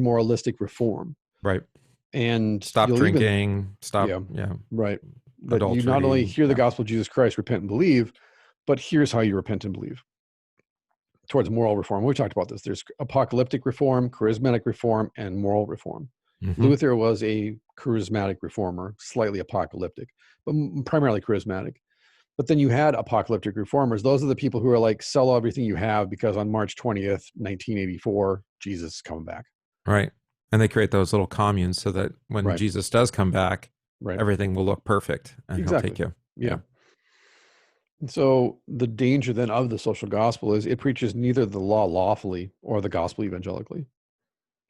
moralistic reform. Right. And stop drinking, right. But you not only hear the gospel of Jesus Christ, repent and believe, but here's how you repent and believe. Towards moral reform. We talked about this. There's apocalyptic reform, charismatic reform, and moral reform. Luther was a charismatic reformer, slightly apocalyptic, but primarily charismatic. But then you had apocalyptic reformers. Those are the people who are like, sell everything you have because on March 20th, 1984, Jesus is coming back. Right. And they create those little communes so that when Jesus does come back, everything will look perfect and he'll take you. Yeah. And so the danger then of the social gospel is it preaches neither the law lawfully or the gospel evangelically.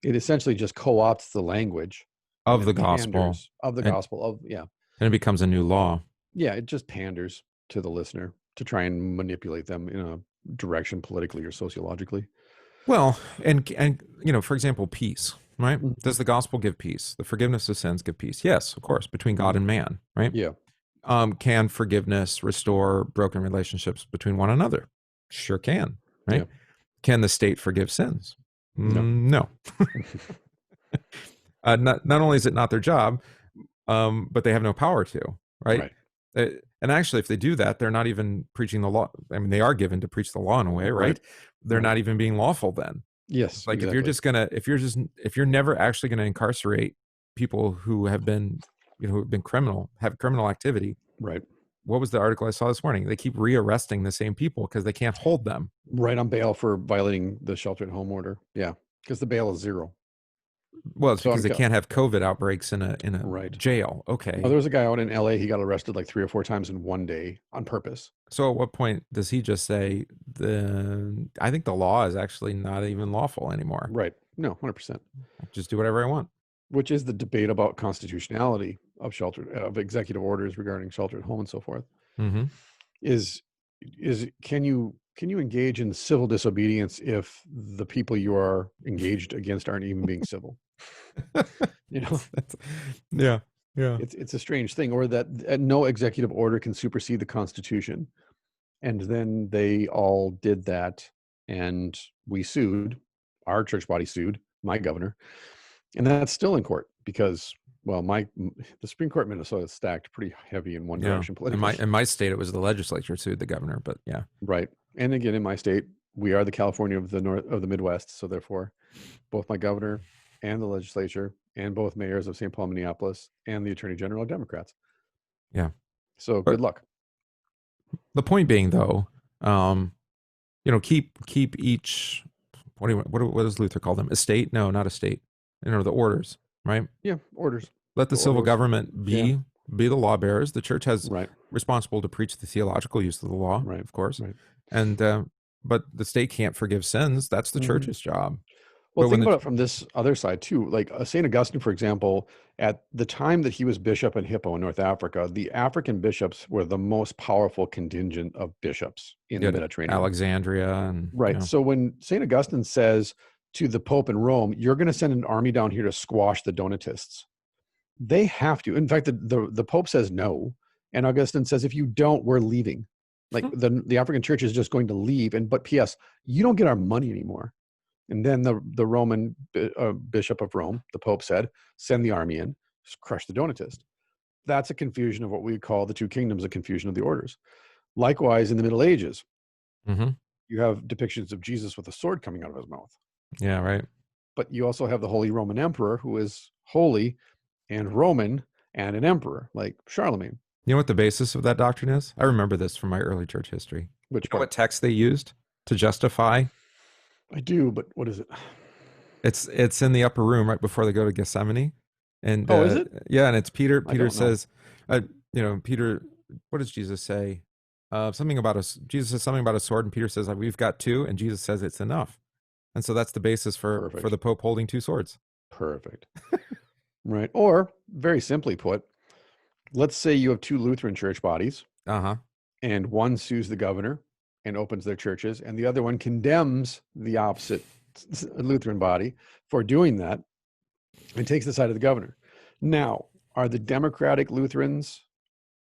It essentially just co-opts the language of the gospel. And it becomes a new law. Yeah, it just panders to the listener to try and manipulate them in a direction politically or sociologically. Well, and for example, peace, right? Does the gospel give peace? The forgiveness of sins give peace? Yes, of course, between God and man, right? Yeah. Can forgiveness restore broken relationships between one another? Sure can, right? Yeah. Can the state forgive sins? No. Not only is it not their job, but they have no power to, right? And actually, if they do that, they're not even preaching the law. I mean, they are given to preach the law in a way, right? They're not even being lawful then. Yes. Like if you're never actually going to incarcerate people who have been have criminal activity. Right. What was the article I saw this morning? They keep rearresting the same people because they can't hold them. Right, on bail for violating the shelter at home order. Yeah, because the bail is zero. Well, it's because they can't have COVID outbreaks in a jail. Okay. Well, there was a guy out in LA. He got arrested like 3 or 4 times in one day on purpose. So at what point does he just say I think the law is actually not even lawful anymore? Right. No, 100%. Just do whatever I want. Which is the debate about constitutionality of executive orders regarding shelter at home and so forth. Is can you engage in civil disobedience if the people you are engaged against aren't even being civil? Yeah. It's a strange thing, or that no executive order can supersede the Constitution. And then they all did that, and we sued. Our church body sued my governor. And that's still in court because, well, the Supreme Court in Minnesota is stacked pretty heavy in one direction politically. In my state, it was the legislature sued the governor, but yeah. Right. And again, in my state, we are the California of the Midwest. So therefore, both my governor and the legislature and both mayors of St. Paul, Minneapolis, and the attorney general are Democrats. Yeah. So good luck. The point being, though, keep each, what does Luther call them? Estate? No, not estate. The orders, right? Yeah, orders. Let the civil government be the law bearers. The church has responsible to preach the theological use of the law, of course. Right. And but the state can't forgive sins. That's the church's job. Well, think about it from this other side too. Like St. Augustine, for example, at the time that he was bishop in Hippo in North Africa, the African bishops were the most powerful contingent of bishops in the Mediterranean. Alexandria. And, So when St. Augustine says to the Pope in Rome, you're going to send an army down here to squash the Donatists, they have to. In fact, the Pope says no. And Augustine says, if you don't, we're leaving. Like the African church is just going to leave. But P.S., you don't get our money anymore. And then the Roman bishop of Rome, the Pope, said, send the army in, crush the Donatists. That's a confusion of what we call the two kingdoms, a confusion of the orders. Likewise, in the Middle Ages, you have depictions of Jesus with a sword coming out of his mouth. Yeah, right. But you also have the Holy Roman Emperor, who is holy and Roman and an emperor, like Charlemagne. You know what the basis of that doctrine is? I remember this from my early church history. Which you know what text they used to justify? I do, but what is it? It's in the upper room right before they go to Gethsemane. And is it? Yeah, and it's Peter. Peter says, Peter, what does Jesus say? Jesus says something about a sword, and Peter says, we've got two, and Jesus says it's enough. And so that's the basis for the Pope holding two swords. Perfect. Right. Or, very simply put, let's say you have two Lutheran church bodies, and one sues the governor and opens their churches, and the other one condemns the opposite Lutheran body for doing that and takes the side of the governor. Now, are the Democratic Lutherans,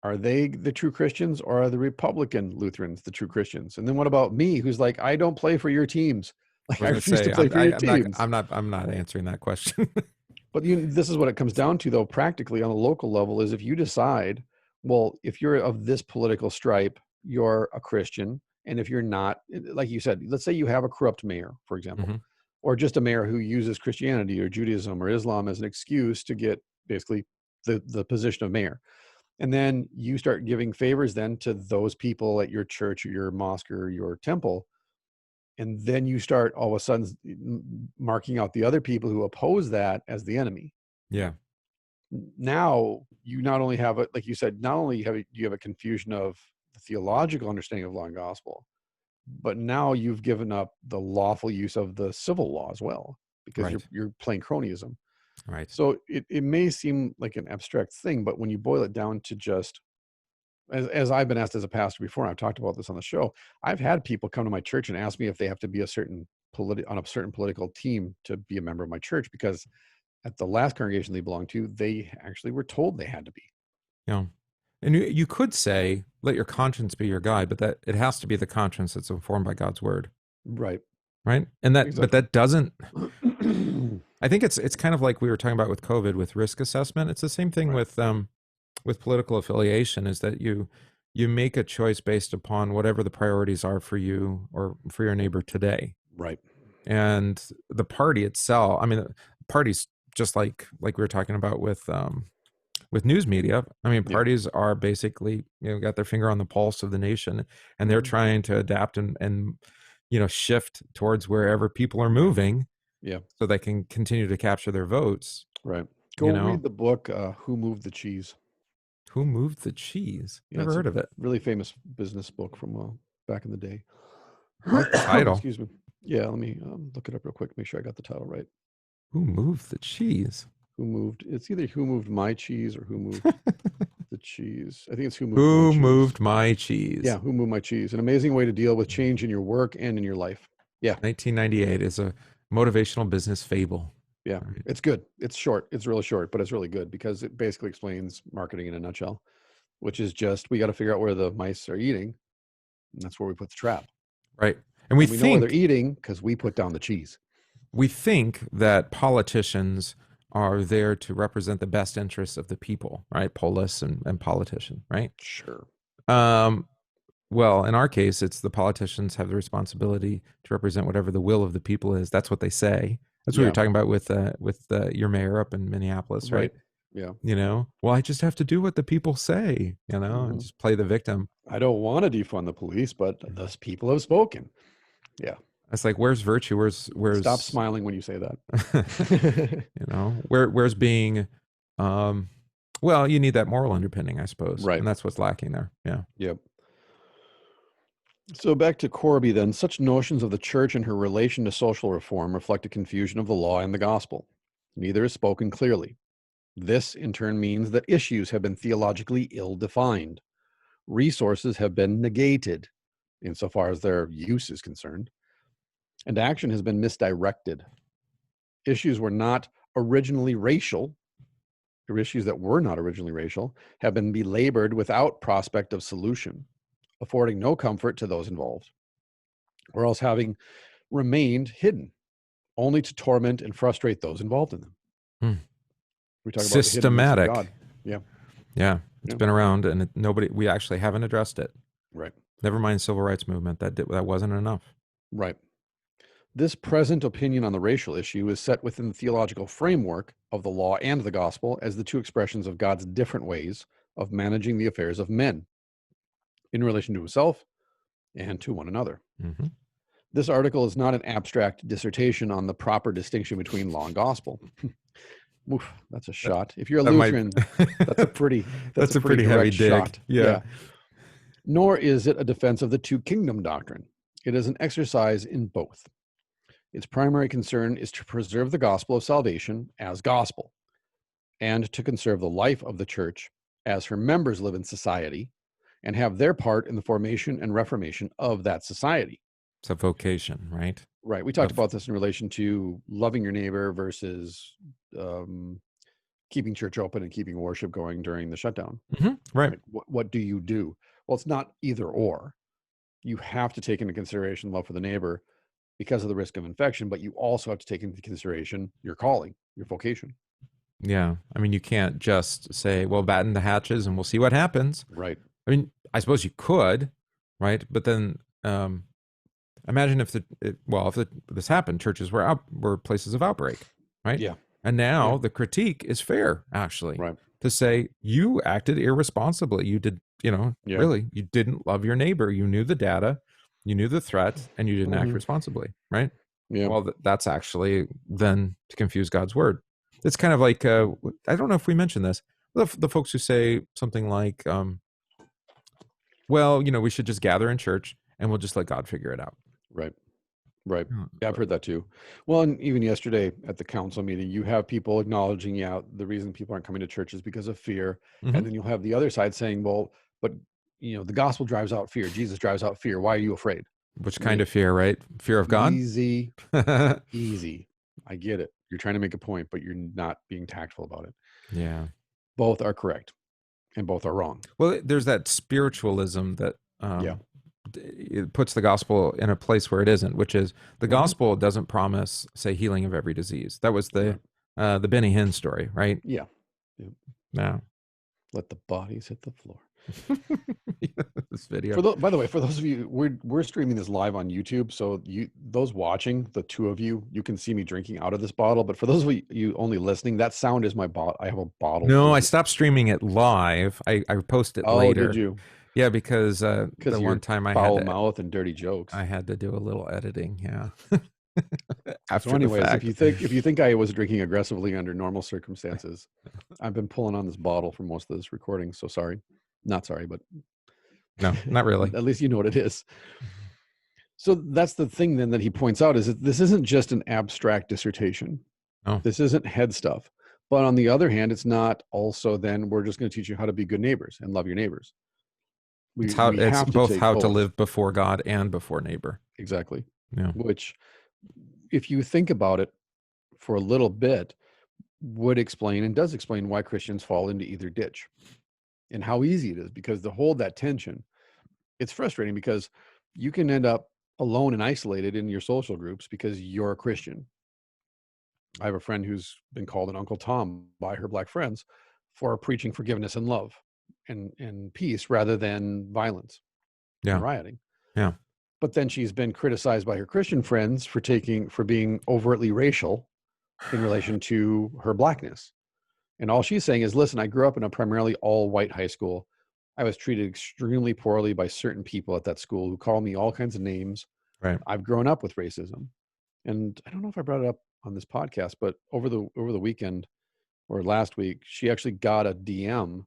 are they the true Christians, or are the Republican Lutherans the true Christians? And then what about me, who's like, I don't play for your teams. Like, I refuse to play for your teams. I'm not answering that question. But this is what it comes down to, though, practically on a local level, is if you decide, well, if you're of this political stripe, you're a Christian. And if you're not, like you said, let's say you have a corrupt mayor, for example, or just a mayor who uses Christianity or Judaism or Islam as an excuse to get basically the position of mayor. And then you start giving favors then to those people at your church or your mosque or your temple. And then you start all of a sudden marking out the other people who oppose that as the enemy. Yeah. Now you not only have like you said, not only do you have a confusion of the theological understanding of law and gospel, but now you've given up the lawful use of the civil law as well, because you're playing cronyism. Right. So it may seem like an abstract thing, but when you boil it down to just, as I've been asked as a pastor before, and I've talked about this on the show, I've had people come to my church and ask me if they have to be on a certain political team to be a member of my church, because at the last congregation they belonged to, they actually were told they had to be. Yeah. And you could say, let your conscience be your guide, but that it has to be the conscience that's informed by God's word. Right. Right. And but that doesn't, I think it's kind of like we were talking about with COVID, with risk assessment. It's the same thing with political affiliation, is that you make a choice based upon whatever the priorities are for you or for your neighbor today. Right. And the party itself, I mean, the parties, just like we were talking about with news media, I mean, parties are basically, got their finger on the pulse of the nation, and they're trying to adapt and shift towards wherever people are moving. Yeah. So they can continue to capture their votes. Right. Go read the book, Who Moved the Cheese? Who Moved the Cheese? Never heard of it. Really famous business book from back in the day. Title. Excuse me. Yeah, let me look it up real quick, make sure I got the title right. Who Moved the Cheese? It's either Who Moved My Cheese or Who Moved the Cheese. I think it's Who Moved My Cheese. Yeah, Who Moved My Cheese. An amazing way to deal with change in your work and in your life. Yeah. 1998 is a motivational business fable. Yeah, right. It's good. It's short. It's really short, but it's really good because it basically explains marketing in a nutshell, which is just, we got to figure out where the mice are eating, and that's where we put the trap. Right. And we know where they're eating because we put down the cheese. We think that politicians are there to represent the best interests of the people, right? Polis and politician, right? Sure. Well, in our case, it's the politicians have the responsibility to represent whatever the will of the people is. That's what they say. That's what we were talking about with your mayor up in Minneapolis, right? Yeah. Well, I just have to do what the people say, and just play the victim. I don't want to defund the police, but those people have spoken. Yeah. It's like, where's virtue? Where's Stop smiling when you say that. Where's being, well, you need that moral underpinning, I suppose. Right. And that's what's lacking there. Yeah. Yep. So back to Korby then, such notions of the church and her relation to social reform reflect a confusion of the law and the gospel. Neither is spoken clearly. This, in turn, means that issues have been theologically ill-defined. Resources have been negated, insofar as their use is concerned, and action has been misdirected. Issues were not originally racial, or issues that were not originally racial, have been belabored without prospect of solution. affording no comfort to those involved, or else having remained hidden, only to torment and frustrate those involved in them. We talk about systematic. The hidden God. Yeah. It's been around, and we actually haven't addressed it. Right. Never mind civil rights movement. That wasn't enough. Right. This present opinion on the racial issue is set within the theological framework of the law and the gospel as the two expressions of God's different ways of managing the affairs of men in relation to himself and to one another. Mm-hmm. This article is not an abstract dissertation on the proper distinction between law and gospel. Oof, that's a shot. If you're a Lutheran, that's a pretty heavy dig. Shot. Yeah. Nor is it a defense of the two kingdom doctrine. It is an exercise in both. Its primary concern is to preserve the gospel of salvation as gospel, and to conserve the life of the church as her members live in society and have their part in the formation and reformation of that society. It's a vocation, right? Right. We talked about this in relation to loving your neighbor versus keeping church open and keeping worship going during the shutdown. Mm-hmm. Right. What do you do? Well, it's not either or. You have to take into consideration love for the neighbor because of the risk of infection, but you also have to take into consideration your calling, your vocation. Yeah. I mean, you can't just say, well, batten the hatches and we'll see what happens. Right. I mean, I suppose you could, right? But then imagine if this happened, churches were places of outbreak, right? Yeah. And now the critique is fair, actually, right, to say you acted irresponsibly. You did, really, you didn't love your neighbor. You knew the data, you knew the threat, and you didn't act responsibly, right? Yeah. Well, that's actually then to confuse God's word. It's kind of like, I don't know if we mentioned this, the folks who say something like, well, we should just gather in church and we'll just let God figure it out. Right. Right. Yeah, I've heard that too. Well, and even yesterday at the council meeting, you have people acknowledging, the reason people aren't coming to church is because of fear. Mm-hmm. And then you'll have the other side saying, well, but the gospel drives out fear. Jesus drives out fear. Why are you afraid? Which kind of fear, right? Fear of God? Easy. I get it. You're trying to make a point, but you're not being tactful about it. Yeah. Both are correct and both are wrong. Well, there's that spiritualism that it puts the gospel in a place where it isn't, which is the gospel doesn't promise, say, healing of every disease. That was the Benny Hinn story, right? Yeah. No. Let the bodies hit the floor. This video. By the way, for those of you, we're streaming this live on YouTube, so those watching, the two of you can see me drinking out of this bottle. But for those of you only listening, that sound is my bottle. I have a bottle. No, I stopped streaming it live. I post it later. Oh, did you? Yeah, because the one time I had foul mouth and dirty jokes. I had to do a little editing. Yeah. So anyways, if you think I was drinking aggressively under normal circumstances, I've been pulling on this bottle for most of this recording. So sorry, not sorry, but no, not really. At least you know what it is. So that's the thing then that he points out is that this isn't just an abstract dissertation. Oh. This isn't head stuff. But on the other hand, it's not also then we're just going to teach you how to be good neighbors and love your neighbors. It's both how to live before God and before neighbor. Exactly. Yeah. Which, if you think about it for a little bit, would explain and does explain why Christians fall into either ditch and how easy it is, because to hold that tension, it's frustrating because you can end up alone and isolated in your social groups because you're a Christian. I have a friend who's been called an Uncle Tom by her black friends for preaching forgiveness and love and peace rather than violence and rioting. Yeah. But then she's been criticized by her Christian friends for being overtly racial in relation to her blackness. And all she's saying is, listen, I grew up in a primarily all white high school. I was treated extremely poorly by certain people at that school who call me all kinds of names. Right. I've grown up with racism. And I don't know if I brought it up on this podcast, but over the weekend or last week, she actually got a DM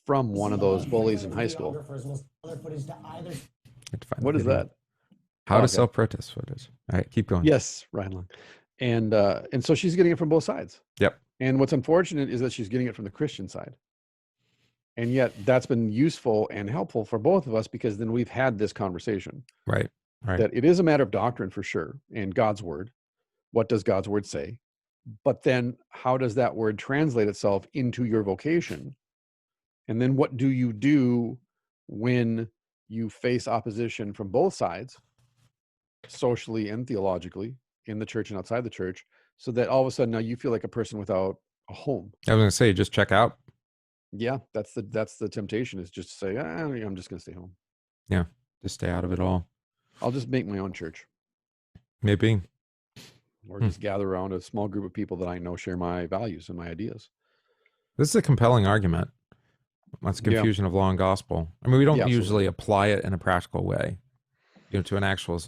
from one of those bullies in high school. What is that? How to sell protest footage. All right, keep going. Yes, Ryan Long. And so she's getting it from both sides. Yep. And what's unfortunate is that she's getting it from the Christian side. And yet that's been useful and helpful for both of us because then we've had this conversation. Right. That it is a matter of doctrine for sure and God's word. What does God's word say? But then how does that word translate itself into your vocation? And then what do you do when you face opposition from both sides, socially and theologically, in the church and outside the church, so that all of a sudden now you feel like a person without a home. I was going to say, just check out. Yeah, that's the temptation, is just to say, I'm just going to stay home. Yeah, just stay out of it all. I'll just make my own church. Maybe. Or just gather around a small group of people that I know share my values and my ideas. This is a compelling argument. That's confusion of law and gospel. I mean, we don't usually apply it in a practical way, to an actual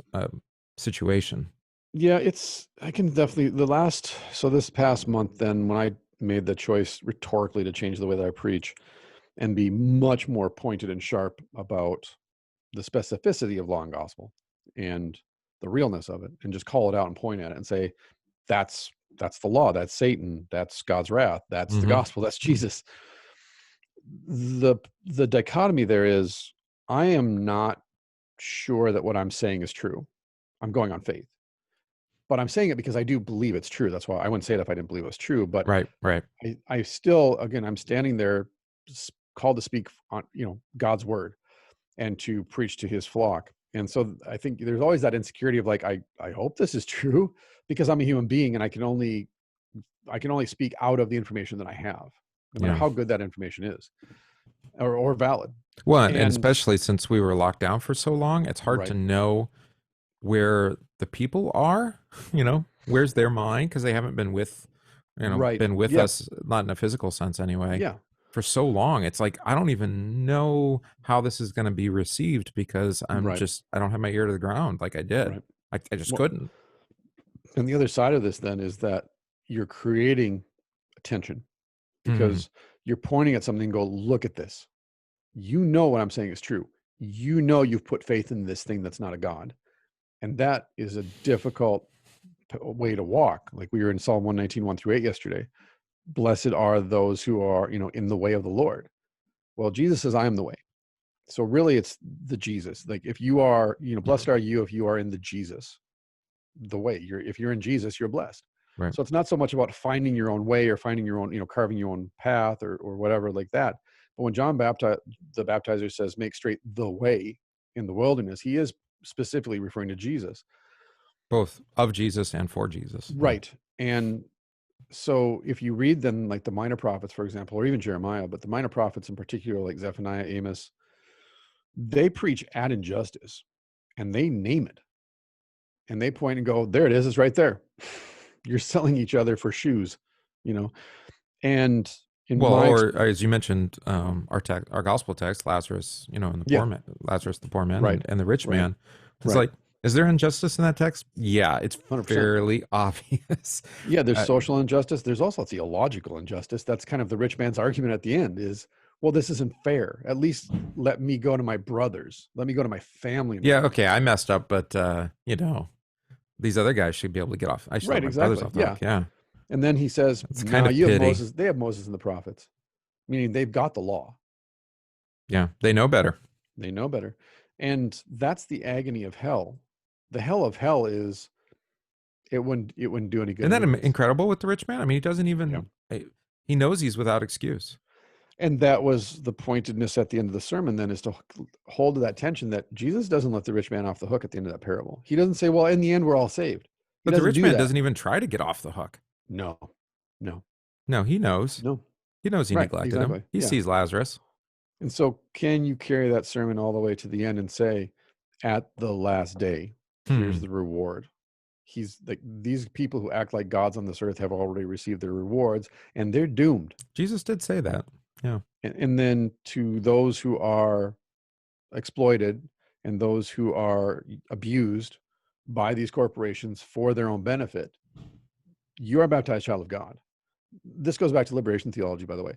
situation. Yeah, I can definitely, this past month then, when I made the choice rhetorically to change the way that I preach and be much more pointed and sharp about the specificity of law and gospel and the realness of it, and just call it out and point at it and say, that's the law, that's Satan, that's God's wrath, that's the gospel, that's Jesus. The dichotomy there is, I am not sure that what I'm saying is true. I'm going on faith, but I'm saying it because I do believe it's true. That's why I wouldn't say it if I didn't believe it was true. But right. I still, again, I'm standing there called to speak on, God's word and to preach to his flock. And so I think there's always that insecurity of like, I hope this is true, because I'm a human being and I can only speak out of the information that I have, no matter how good that information is or valid. Well, and especially since we were locked down for so long, it's hard to know where the people are, where's their mind, because they haven't been with, been with us, not in a physical sense anyway, for so long. It's like, I don't even know how this is going to be received, because I don't have my ear to the ground like I did. I just couldn't. And the other side of this then is that you're creating attention, because you're pointing at something and go, look at this. What I'm saying is true. You've put faith in this thing that's not a God. And that is a difficult way to walk. Like we were in Psalm 119, 1-8 yesterday. Blessed are those who are, in the way of the Lord. Well, Jesus says, I am the way. So really it's the Jesus. Like if you are, blessed are you if you are in the Jesus, the way. If you're in Jesus, you're blessed. Right. So it's not so much about finding your own way or finding your own, carving your own path or whatever like that. But when John the baptizer says, make straight the way in the wilderness, he is specifically referring to Jesus. Both of Jesus and for Jesus. Right. And so if you read them, like the minor prophets, for example, or even Jeremiah, but the minor prophets in particular, like Zephaniah, Amos, they preach at injustice and they name it. And they point and go, there it is, it's right there. You're selling each other for shoes, and or as you mentioned, our gospel text, Lazarus, and the poor man, Lazarus, the poor man, and the rich man. It's like, is there injustice in that text? Yeah, it's 100%. Fairly obvious. Yeah, there's social injustice. There's also theological injustice. That's kind of the rich man's argument at the end is, well, this isn't fair. At least let me go to my brothers. Let me go to my family. Yeah, okay, I messed up, but these other guys should be able to get off. I should let my brothers off the hook. Yeah. And then he says, it's kind of have Moses. They have Moses and the prophets, meaning they've got the law. Yeah, they know better. They know better. And that's the agony of hell. The hell of hell is it wouldn't do any good. Isn't that incredible with the rich man? I mean, he doesn't even, he knows he's without excuse. And that was the pointedness at the end of the sermon then, is to hold to that tension that Jesus doesn't let the rich man off the hook at the end of that parable. He doesn't say, well, in the end, we're all saved. But the rich man doesn't even try to get off the hook. No, he knows. No. He knows he neglected him. He sees Lazarus. And so can you carry that sermon all the way to the end and say, at the last day, here's the reward? He's like, these people who act like gods on this earth have already received their rewards and they're doomed. Jesus did say that. Yeah. And then to those who are exploited and those who are abused by these corporations for their own benefit, you are a baptized child of God. This goes back to liberation theology, by the way.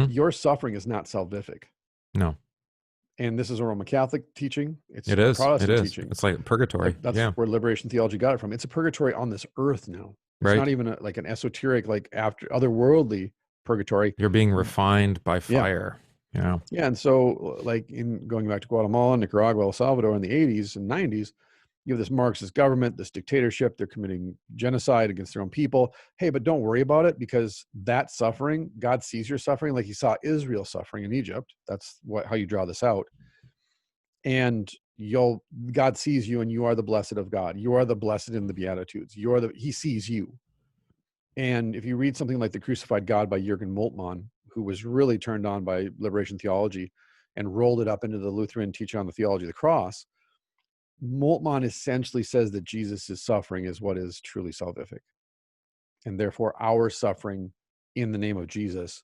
Your suffering is not salvific. No. And this is a Roman Catholic teaching. It is. Teaching. It's like purgatory. That's where liberation theology got it from. It's a purgatory on this earth now. It's not even like an esoteric, like after otherworldly purgatory. You're being refined by fire. Yeah. And so like in going back to Guatemala, Nicaragua, El Salvador in the 80s and 90s, you have this Marxist government, this dictatorship, they're committing genocide against their own people. Hey, but don't worry about it, because that suffering, God sees your suffering like he saw Israel suffering in Egypt. That's how you draw this out. and God sees you, and you are the blessed of God. You are the blessed in the Beatitudes. He sees you. And if you read something like The Crucified God by Jürgen Moltmann, who was really turned on by liberation theology and rolled it up into the Lutheran teaching on the theology of the cross, Moltmann essentially says that Jesus' suffering is what is truly salvific. And therefore, our suffering in the name of Jesus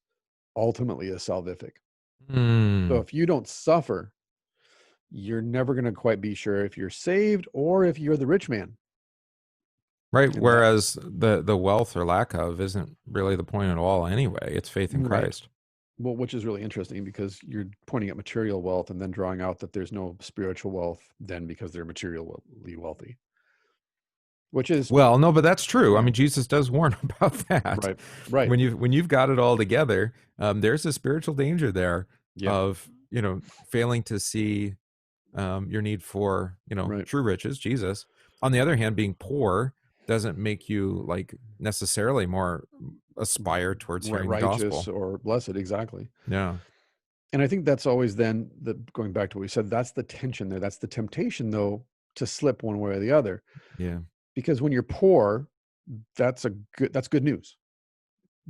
ultimately is salvific. So if you don't suffer, you're never going to quite be sure if you're saved or if you're the rich man. Right. And whereas the wealth or lack of isn't really the point at all anyway. It's faith in Christ. Well, which is really interesting because you're pointing at material wealth and then drawing out that there's no spiritual wealth then because they're materially wealthy. Which is no, but that's true. I mean, Jesus does warn about that. Right. When you've got it all together, there's a spiritual danger there of failing to see your need for true riches, Jesus. On the other hand, being poor doesn't make you like necessarily more aspire towards hearing the gospel or blessed. Exactly. Yeah. And I think that's always then going back to what we said, that's the tension there. That's the temptation though, to slip one way or the other. Yeah. Because when you're poor, that's good news.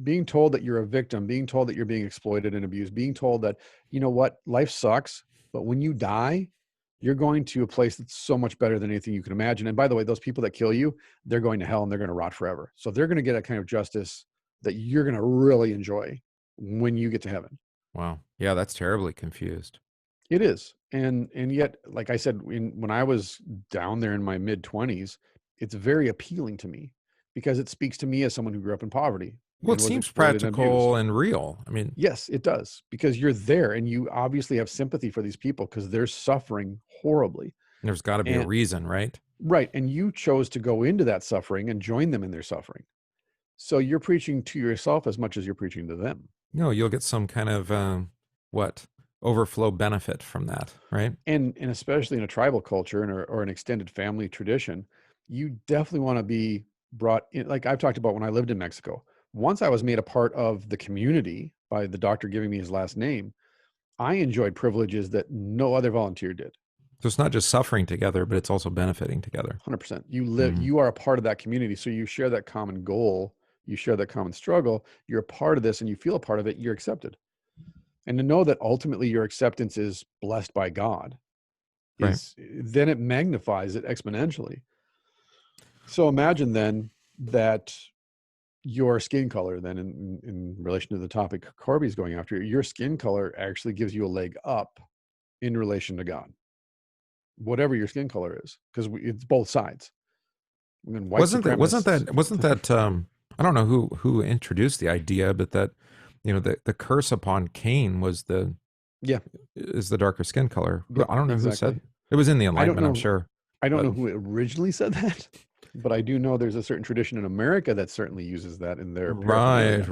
Being told that you're a victim, being told that you're being exploited and abused, being told that, you know what, life sucks, but when you die, you're going to a place that's so much better than anything you can imagine. And by the way, those people that kill you, they're going to hell and they're going to rot forever. So they're going to get a kind of justice that you're going to really enjoy when you get to heaven. Wow. Yeah, that's terribly confused. It is. And yet, like I said, when I was down there in my mid-20s, it's very appealing to me because it speaks to me as someone who grew up in poverty. Well, it seems practical and real. I mean, yes, it does, because you're there and you obviously have sympathy for these people because they're suffering horribly. There's got to be a reason, right? Right. And you chose to go into that suffering and join them in their suffering. So you're preaching to yourself as much as you're preaching to them. No, you'll get some kind of overflow benefit from that, right? And especially in a tribal culture or an extended family tradition, you definitely want to be brought in. Like I've talked about when I lived in Mexico, once I was made a part of the community by the doctor giving me his last name, I enjoyed privileges that no other volunteer did. So it's not just suffering together, but it's also benefiting together. 100%. You are a part of that community. So you share that common goal, you share that common struggle, you're a part of this and you feel a part of it, you're accepted. And to know that ultimately your acceptance is blessed by God then it magnifies it exponentially. So imagine then that your skin color then in relation to the topic Korby is going after, your skin color actually gives you a leg up in relation to God, whatever your skin color is, because it's both sides. I mean, wasn't that I don't know who introduced the idea, but that the curse upon Cain was the darker skin color. I don't know who said it was in the Enlightenment. I'm sure. I don't know who originally said that, but I do know there's a certain tradition in America that certainly uses that in their right.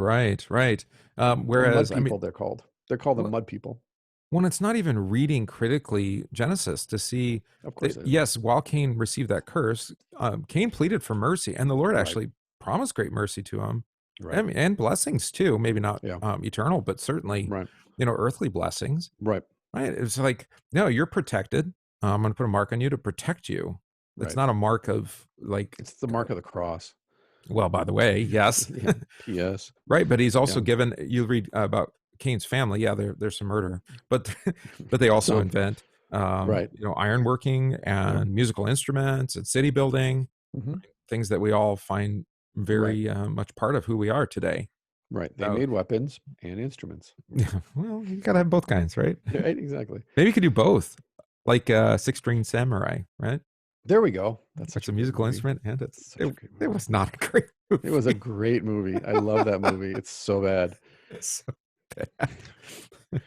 Whereas mud people, they're called the mud people. When it's not even reading critically Genesis to see, of course, yes, while Cain received that curse, Cain pleaded for mercy, and the Lord actually promised great mercy to him, and blessings too. Maybe not eternal, but certainly, earthly blessings. Right. It's like, no, you're protected. I'm going to put a mark on you to protect you. It's not a mark of it's the mark of the cross. Well, by the way, yes. P.S. Right, but he's also given. You read about Cain's family. Yeah, there's some murder, but they also invent ironworking and musical instruments and city building, things that we all find very much part of who we are today. Right. They made weapons and instruments. Yeah. Well, you gotta have both kinds, right? Right. Exactly. Maybe you could do both, like Six String Samurai, right? There we go. That's a musical instrument, and it was not a great movie. It was a great movie. I love that movie. It's so bad. It's so bad.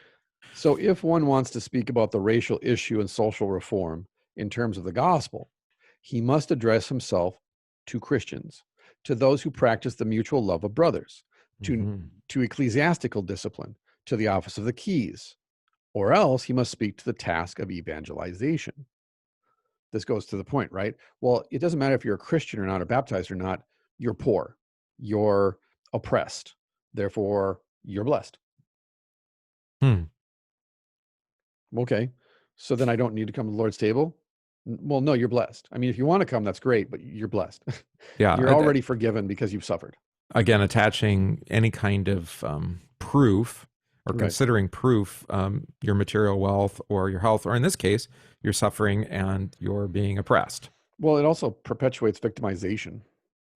So if one wants to speak about the racial issue and social reform in terms of the gospel, he must address himself to Christians, to those who practice the mutual love of brothers, to ecclesiastical discipline, to the office of the keys, or else he must speak to the task of evangelization. This goes to the point, right? Well, it doesn't matter if you're a Christian or not, or baptized or not, you're poor, you're oppressed, therefore you're blessed. Okay. so then I don't need to come to the Lord's table. Well, no, you're blessed. I mean, if you want to come, that's great, but you're blessed. Yeah. You're already forgiven because you've suffered. Again, attaching any kind of proof or Right. considering proof, your material wealth or your health, or in this case, your suffering and your being oppressed. Well, it also perpetuates victimization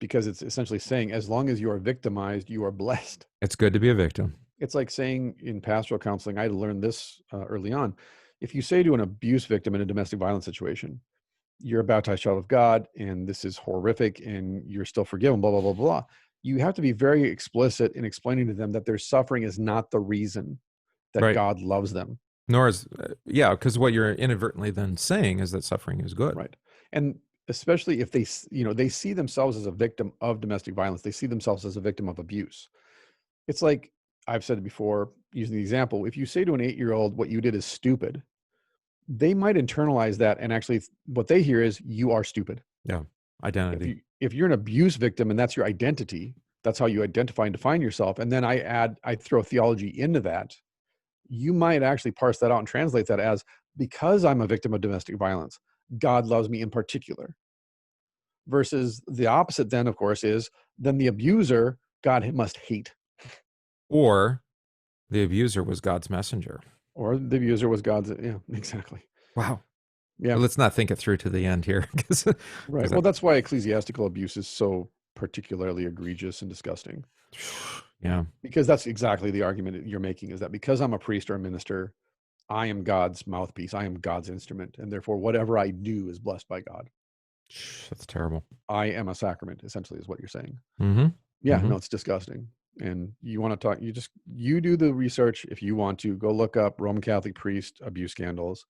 because it's essentially saying, as long as you are victimized, you are blessed. It's good to be a victim. It's like saying in pastoral counseling, I learned this early on. If you say to an abuse victim in a domestic violence situation, you're a baptized child of God and this is horrific and you're still forgiven, blah, blah, blah, blah. You have to be very explicit in explaining to them that their suffering is not the reason that Right. God loves them. Nor is, because what you're inadvertently then saying is that suffering is good. Right. And especially if they, they see themselves as a victim of domestic violence, they see themselves as a victim of abuse. It's like, I've said it before, using the example, if you say to an 8-year-old, what you did is stupid, they might internalize that. And actually what they hear is you are stupid. Yeah. Identity. If you're an abuse victim and that's your identity, that's how you identify and define yourself. And then I throw theology into that. You might actually parse that out and translate that as, because I'm a victim of domestic violence, God loves me in particular. Versus the opposite then, of course, is then the abuser, God must hate. Or the abuser was God's messenger. Or the abuser was God's, yeah, exactly. Wow. Yeah. Well, let's not think it through to the end here. Right. Well, that's why ecclesiastical abuse is so particularly egregious and disgusting. Yeah. Because that's exactly the argument you're making, is that because I'm a priest or a minister, I am God's mouthpiece. I am God's instrument. And therefore, whatever I do is blessed by God. That's terrible. I am a sacrament, essentially, is what you're saying. Mm-hmm. Yeah, no, it's disgusting. And you want to talk, you do the research if you want to. Go look up Roman Catholic priest abuse scandals.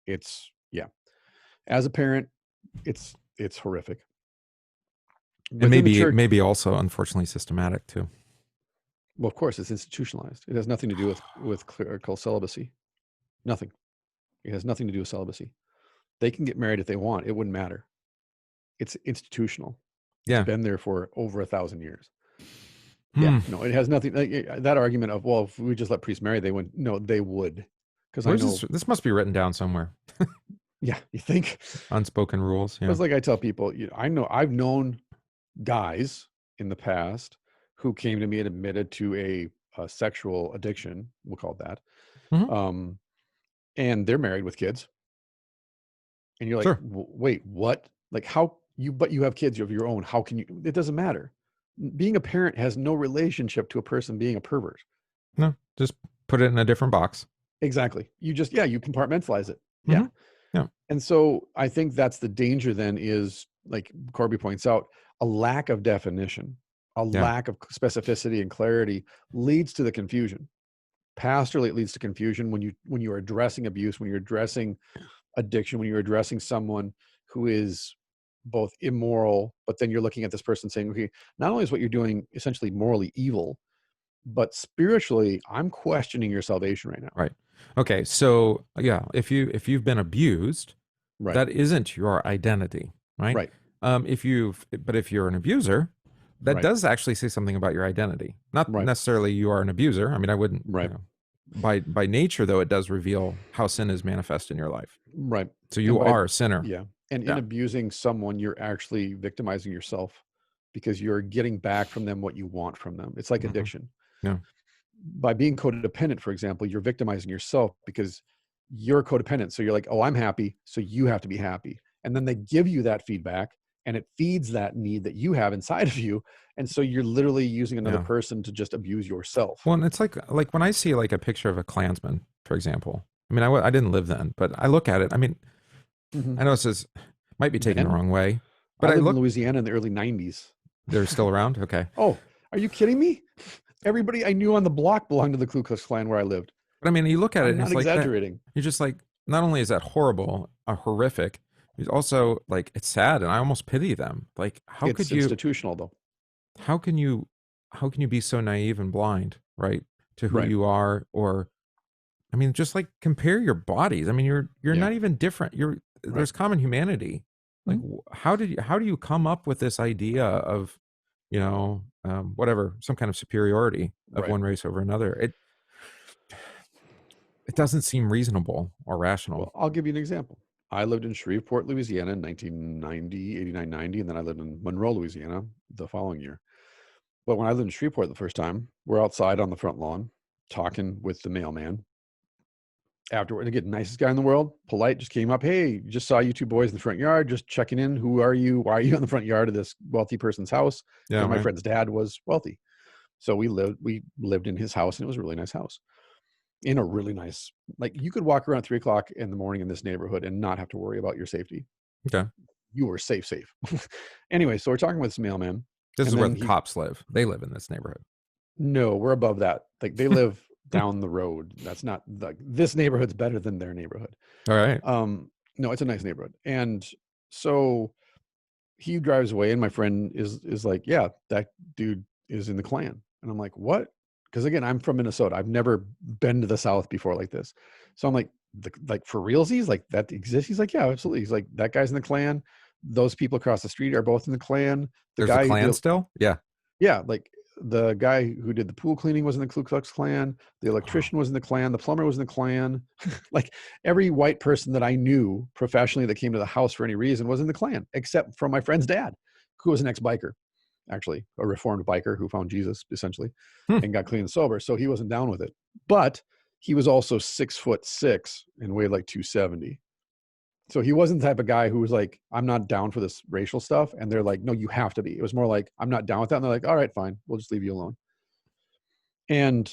It's, yeah. As a parent, it's horrific. And maybe also, unfortunately, systematic too. Well, of course, it's institutionalized. It has nothing to do with clerical celibacy. Nothing. It has nothing to do with celibacy. They can get married if they want. It wouldn't matter. It's institutional. It's been there for over 1,000 years. Yeah, no, it has nothing. That argument of, well, if we just let priests marry, they wouldn't. No, they would. Because I know this must be written down somewhere. Yeah, you think? Unspoken rules. Yeah. Because like I tell people, I've known guys in the past who came to me and admitted to a sexual addiction, we'll call it that. Mm-hmm. And they're married with kids. And you're like, sure. Wait, what? Like but you have kids of your own. How can you, it doesn't matter. Being a parent has no relationship to a person being a pervert. No, just put it in a different box. Exactly. You just, you compartmentalize it. Mm-hmm. Yeah. Yeah. And so I think that's the danger then, is, like Korby points out, a lack of definition, lack of specificity and clarity leads to the confusion. Pastorally, it leads to confusion when you are addressing abuse, when you're addressing addiction, when you're addressing someone who is both immoral, but then you're looking at this person saying, okay, not only is what you're doing essentially morally evil, but spiritually, I'm questioning your salvation right now. Right. Okay. So yeah, if you've been abused, that isn't your identity, right? Right. If you're an abuser, that does actually say something about your identity. Not necessarily you are an abuser. I mean, I wouldn't. Right. By nature, though, it does reveal how sin is manifest in your life. Right. So you are a sinner. Yeah. And in abusing someone, you're actually victimizing yourself, because you're getting back from them what you want from them. It's like addiction. Yeah. By being codependent, for example, you're victimizing yourself because you're codependent. So you're like, oh, I'm happy, so you have to be happy. And then they give you that feedback, and it feeds that need that you have inside of you. And so you're literally using another person to just abuse yourself. Well, and it's like when I see like a picture of a Klansman, for example. I mean, I didn't live then, but I look at it. I mean, I know this might be taken the wrong way, but I lived in Louisiana in the early 90s. They're still around? Okay. Oh, are you kidding me? Everybody I knew on the block belonged to the Ku Klux Klan where I lived. But I mean, you look at it, and I'm it's not exaggerating. Like you're just like, not only is that horrible, horrific, it's also like, it's sad, and I almost pity them. Like, It's institutional, though. How can you be so naive and blind, right, to who you are? Or, I mean, just like compare your bodies. I mean, you're not even different. There's common humanity. Like, how do you come up with this idea of, whatever, some kind of superiority of one race over another? It doesn't seem reasonable or rational. Well, I'll give you an example. I lived in Shreveport, Louisiana in 1990, 89, 90, and then I lived in Monroe, Louisiana the following year. But when I lived in Shreveport the first time, we're outside on the front lawn talking with the mailman. Afterward, again, nicest guy in the world, polite, just came up. Hey, just saw you two boys in the front yard, just checking in. Who are you? Why are you in the front yard of this wealthy person's house? Yeah, My friend's dad was wealthy. So we lived in his house, and it was a really nice house. In a really nice, like you could walk around 3 o'clock in the morning in this neighborhood and not have to worry about your safety. Okay. You were safe. Anyway, so we're talking with this mailman. This is where the cops live. They live in this neighborhood. No, we're above that. Like they live down the road. That's not like this neighborhood's better than their neighborhood. All right. No, it's a nice neighborhood. And so he drives away and my friend is like, yeah, that dude is in the Klan. And I'm like, what? Because again, I'm from Minnesota. I've never been to the South before like this. So I'm like, like for realsies, like that exists? He's like, yeah, absolutely. He's like, that guy's in the Klan. Those people across the street are both in the Klan. There's a Klan still? Yeah. Yeah. Like the guy who did the pool cleaning was in the Ku Klux Klan. The electrician was in the Klan. The plumber was in the Klan. Like every white person that I knew professionally that came to the house for any reason was in the Klan, except for my friend's dad, who was an ex-biker. Actually, a reformed biker who found Jesus essentially and got clean and sober. So he wasn't down with it, but he was also 6'6" and weighed like 270. So he wasn't the type of guy who was like, I'm not down for this racial stuff. And they're like, no, you have to be. It was more like, I'm not down with that. And they're like, all right, fine. We'll just leave you alone. And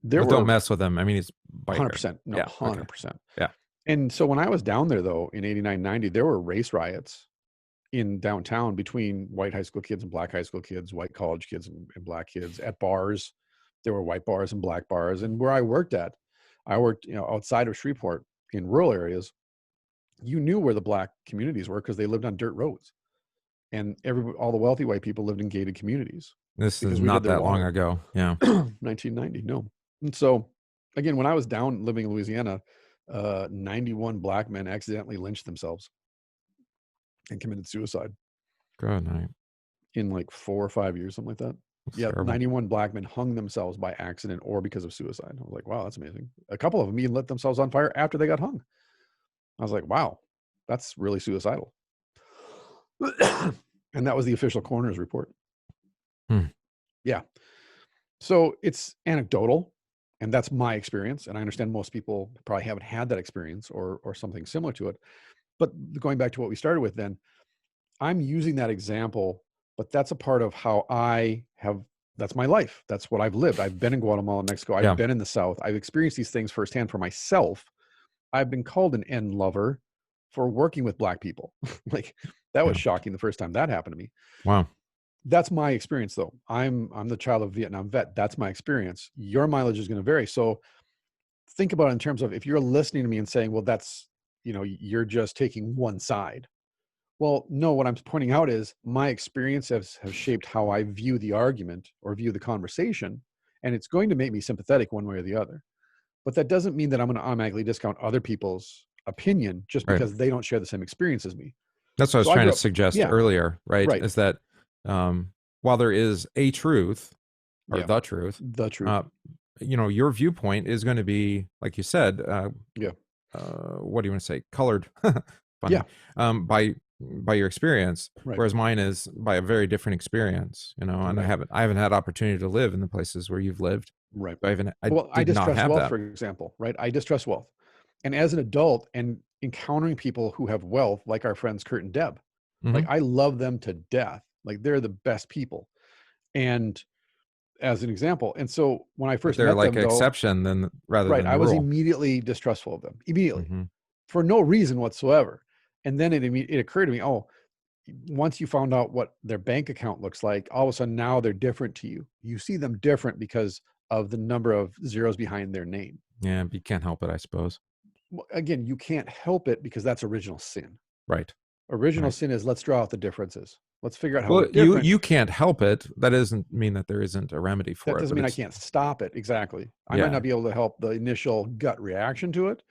don't mess with him. I mean, he's biker. 100%. No, yeah, 100%. Okay. Yeah. And so when I was down there though, in 89, 90, there were race riots in downtown between white high school kids and black high school kids, white college kids and black kids at bars. There were white bars and black bars. And where I worked, outside of Shreveport in rural areas, you knew where the black communities were because they lived on dirt roads, and all the wealthy white people lived in gated communities. This is not that long ago. Yeah. 1990. No. And so again, when I was down living in Louisiana, 91 black men accidentally lynched themselves and committed suicide. Good night. In like 4 or 5 years, something like that. That's terrible. 91 black men hung themselves by accident or because of suicide. I was like, wow, that's amazing. A couple of them even lit themselves on fire after they got hung. I was like, wow, that's really suicidal. And that was the official coroner's report. Yeah. So it's anecdotal, and that's my experience. And I understand most people probably haven't had that experience or something similar to it. But going back to what we started with then, I'm using that example, but that's a part of how that's my life. That's what I've lived. I've been in Guatemala, Mexico. I've been in the South. I've experienced these things firsthand for myself. I've been called an end lover for working with black people. Like that was shocking the first time that happened to me. Wow. That's my experience though. I'm the child of a Vietnam vet. That's my experience. Your mileage is going to vary. So think about it in terms of if you're listening to me and saying, well, that's, you're just taking one side. Well, no, what I'm pointing out is my experience has shaped how I view the argument or view the conversation. And it's going to make me sympathetic one way or the other. But that doesn't mean that I'm going to automatically discount other people's opinion just because they don't share the same experience as me. That's what I was trying to suggest earlier, right? Is that while there is a truth or the truth, your viewpoint is going to be, like you said, what do you want to say? Colored, funny, by your experience, whereas mine is by a very different experience, and I haven't had opportunity to live in the places where you've lived. Right. I distrust wealth, for example, right? I distrust wealth. And as an adult and encountering people who have wealth, like our friends Kurt and Deb, like I love them to death. Like they're the best people. And as an example. And so when I first met them, like exception then rather than I was immediately distrustful of them, immediately, for no reason whatsoever. And then it occurred to me, once you found out what their bank account looks like, all of a sudden now they're different to you. You see them different because of the number of zeros behind their name. Yeah, but you can't help it, I suppose. Well, again, you can't help it because that's original sin. Right. Original sin is let's draw out the differences. Let's figure out how you can't help it. That doesn't mean that there isn't a remedy for it. That doesn't mean I can't stop it. Exactly. I might not be able to help the initial gut reaction to it,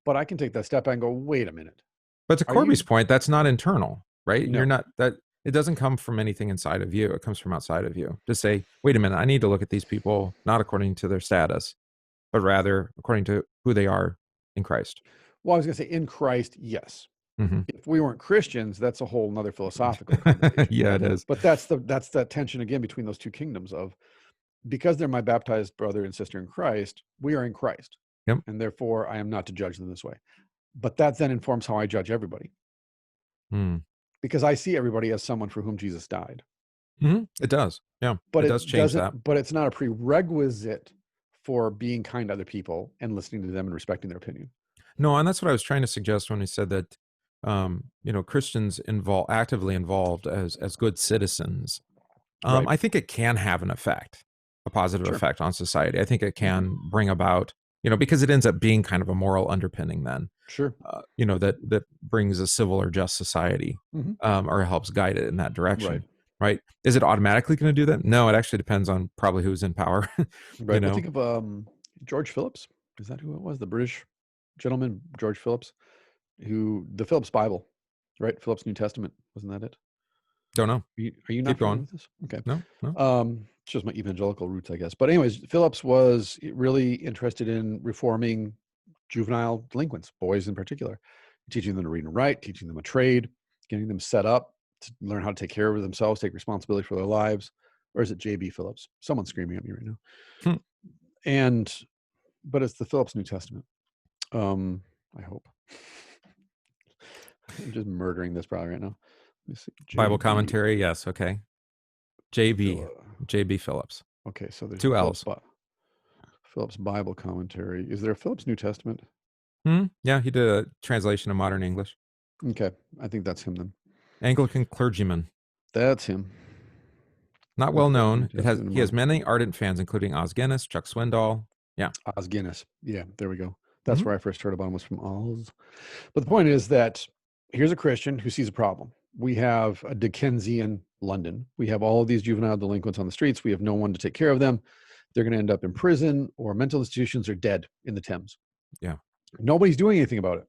but I can take that step back and go, wait a minute. But to Korby's point, that's not internal, right? No. You're not that. It doesn't come from anything inside of you. It comes from outside of you. To say, wait a minute, I need to look at these people not according to their status, but rather according to who they are in Christ. Well, I was going to say in Christ, yes. Mm-hmm. If we weren't Christians, that's a whole nother philosophical conversation. Yeah, it is. But that's that tension again between those two kingdoms of, because they're my baptized brother and sister in Christ, we are in Christ. Yep. And therefore I am not to judge them this way. But that then informs how I judge everybody. Because I see everybody as someone for whom Jesus died. Mm-hmm. It does. Yeah. But it does change that. But it's not a prerequisite for being kind to other people and listening to them and respecting their opinion. No, and that's what I was trying to suggest when we said that, Christians actively involved as good citizens. Right. I think it can have an effect, a positive effect on society. I think it can bring about, because it ends up being kind of a moral underpinning then. Sure. That brings a civil or just society, or helps guide it in that direction. Right? Is it automatically going to do that? No, it actually depends on probably who's in power. Right. Well, think of George Phillips. Is that who it was? The British gentleman, George Phillips, the Phillips Bible, right? Phillips New Testament. Wasn't that it? Don't know. Are you not familiar with this? Okay. No. Just my evangelical roots, I guess. But anyways, Phillips was really interested in reforming juvenile delinquents, boys in particular, teaching them to read and write, teaching them a trade, getting them set up to learn how to take care of themselves, take responsibility for their lives. Or is it J.B. Phillips? Someone's screaming at me right now. But it's the Phillips New Testament. I hope. I'm just murdering this probably right now. Let me see. Bible commentary, yes, okay. J.B. Phillips. Okay, so there's 2 L's. Phillips Bible commentary. Is there a Phillips New Testament? Yeah, he did a translation of modern English. Okay, I think that's him then. Anglican clergyman. That's him. Not well known. He has many ardent fans, including Os Guinness, Chuck Swindoll. Yeah. Os Guinness. Yeah, there we go. That's where I first heard about him, was from Oz. But the point is that here's a Christian who sees a problem. We have a Dickensian London. We have all of these juvenile delinquents on the streets. We have no one to take care of them. They're going to end up in prison or mental institutions or dead in the Thames. Yeah. Nobody's doing anything about it.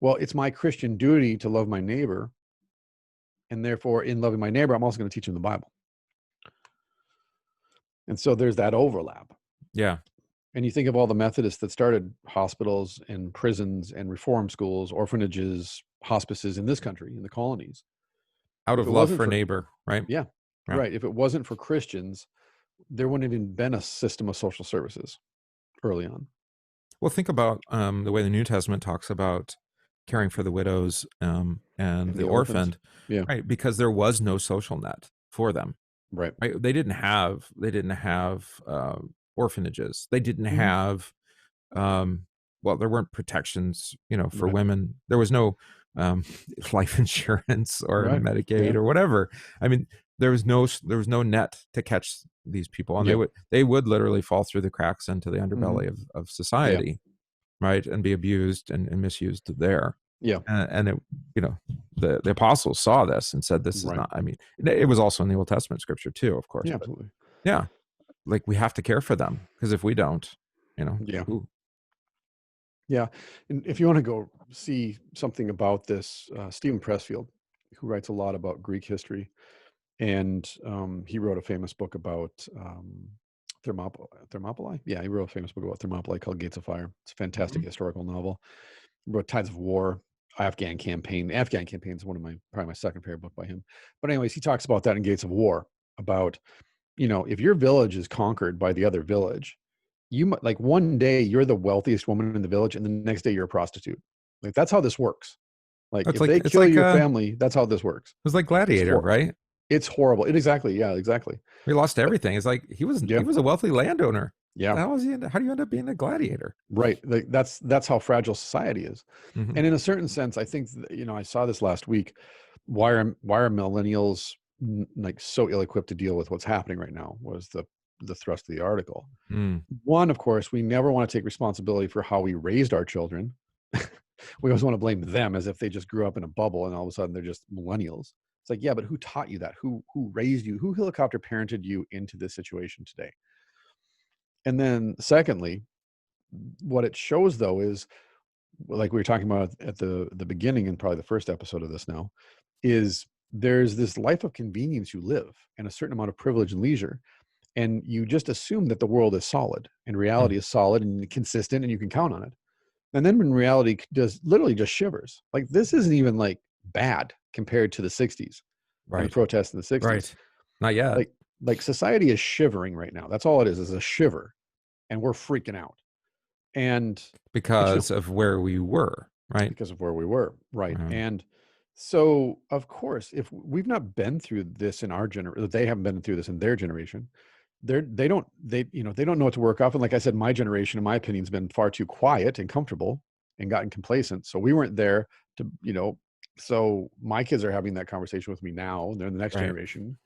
Well, it's my Christian duty to love my neighbor. And therefore, in loving my neighbor, I'm also going to teach him the Bible. And so there's that overlap. Yeah. And you think of all the Methodists that started hospitals and prisons and reform schools, orphanages, hospices in this country, in the colonies. Out of love for neighbor, right? Yeah, right. If it wasn't for Christians, there wouldn't have even been a system of social services early on. Well, think about the way the New Testament talks about caring for the widows and the orphaned, right? Because there was no social net for them, right? They didn't have orphanages. They didn't have, there weren't protections, for women. There was no life insurance or Medicaid or whatever. I mean, there was no net to catch these people, and they would literally fall through the cracks into the underbelly of society, right, and be abused and misused there. Yeah, and it, the apostles saw this and said, "This is not." I mean, it was also in the Old Testament scripture too, of course. Yeah, absolutely. Yeah, like we have to care for them, because if we don't, Ooh. Yeah, and if you want to go see something about this, Stephen Pressfield, who writes a lot about Greek history, and he wrote a famous book about Thermopylae. Yeah, he wrote a famous book about Thermopylae called Gates of Fire. It's a fantastic historical novel. He wrote Tides of War, Afghan Campaign. The Afghan Campaign is probably my second favorite book by him. But anyways, he talks about that in Gates of War, about, if your village is conquered by the other village, you might, like, one day you're the wealthiest woman in the village and the next day you're a prostitute. Like, that's how this works. Like, if they kill your family, that's how this works. It was like Gladiator, right? It's horrible. Exactly. We lost everything. It's like he was a wealthy landowner. Yeah. How do you end up being a gladiator? Right. Like, that's how fragile society is. And in a certain sense, I think, I saw this last week. Why are millennials like so ill-equipped to deal with what's happening right now, was the thrust of the article. One, of course, we never want to take responsibility for how we raised our children. We always want to blame them, as if they just grew up in a bubble and all of a sudden they're just millennials. It's like, yeah, but who taught you that? Who raised you? Who helicopter parented you into this situation today? And then secondly, what it shows, though, is, like we were talking about at the beginning, and probably the first episode of this now, is there's this life of convenience you live, and a certain amount of privilege and leisure. And you just assume that the world is solid and reality is solid and consistent and you can count on it. And then when reality does literally just shivers, like this isn't even like bad compared to the 60s and the protests in the 60s. Right. Not yet. Like society is shivering right now. That's all it is a shiver. And we're freaking out. And because of where we were, right? Because of where we were, right. And so, of course, if we've not been through this in our generation, they haven't been through this in their generation, they don't know what to work off. And like I said, my generation, in my opinion, has been far too quiet and comfortable and gotten complacent. So we weren't there to, so my kids are having that conversation with me now. They're in the next generation.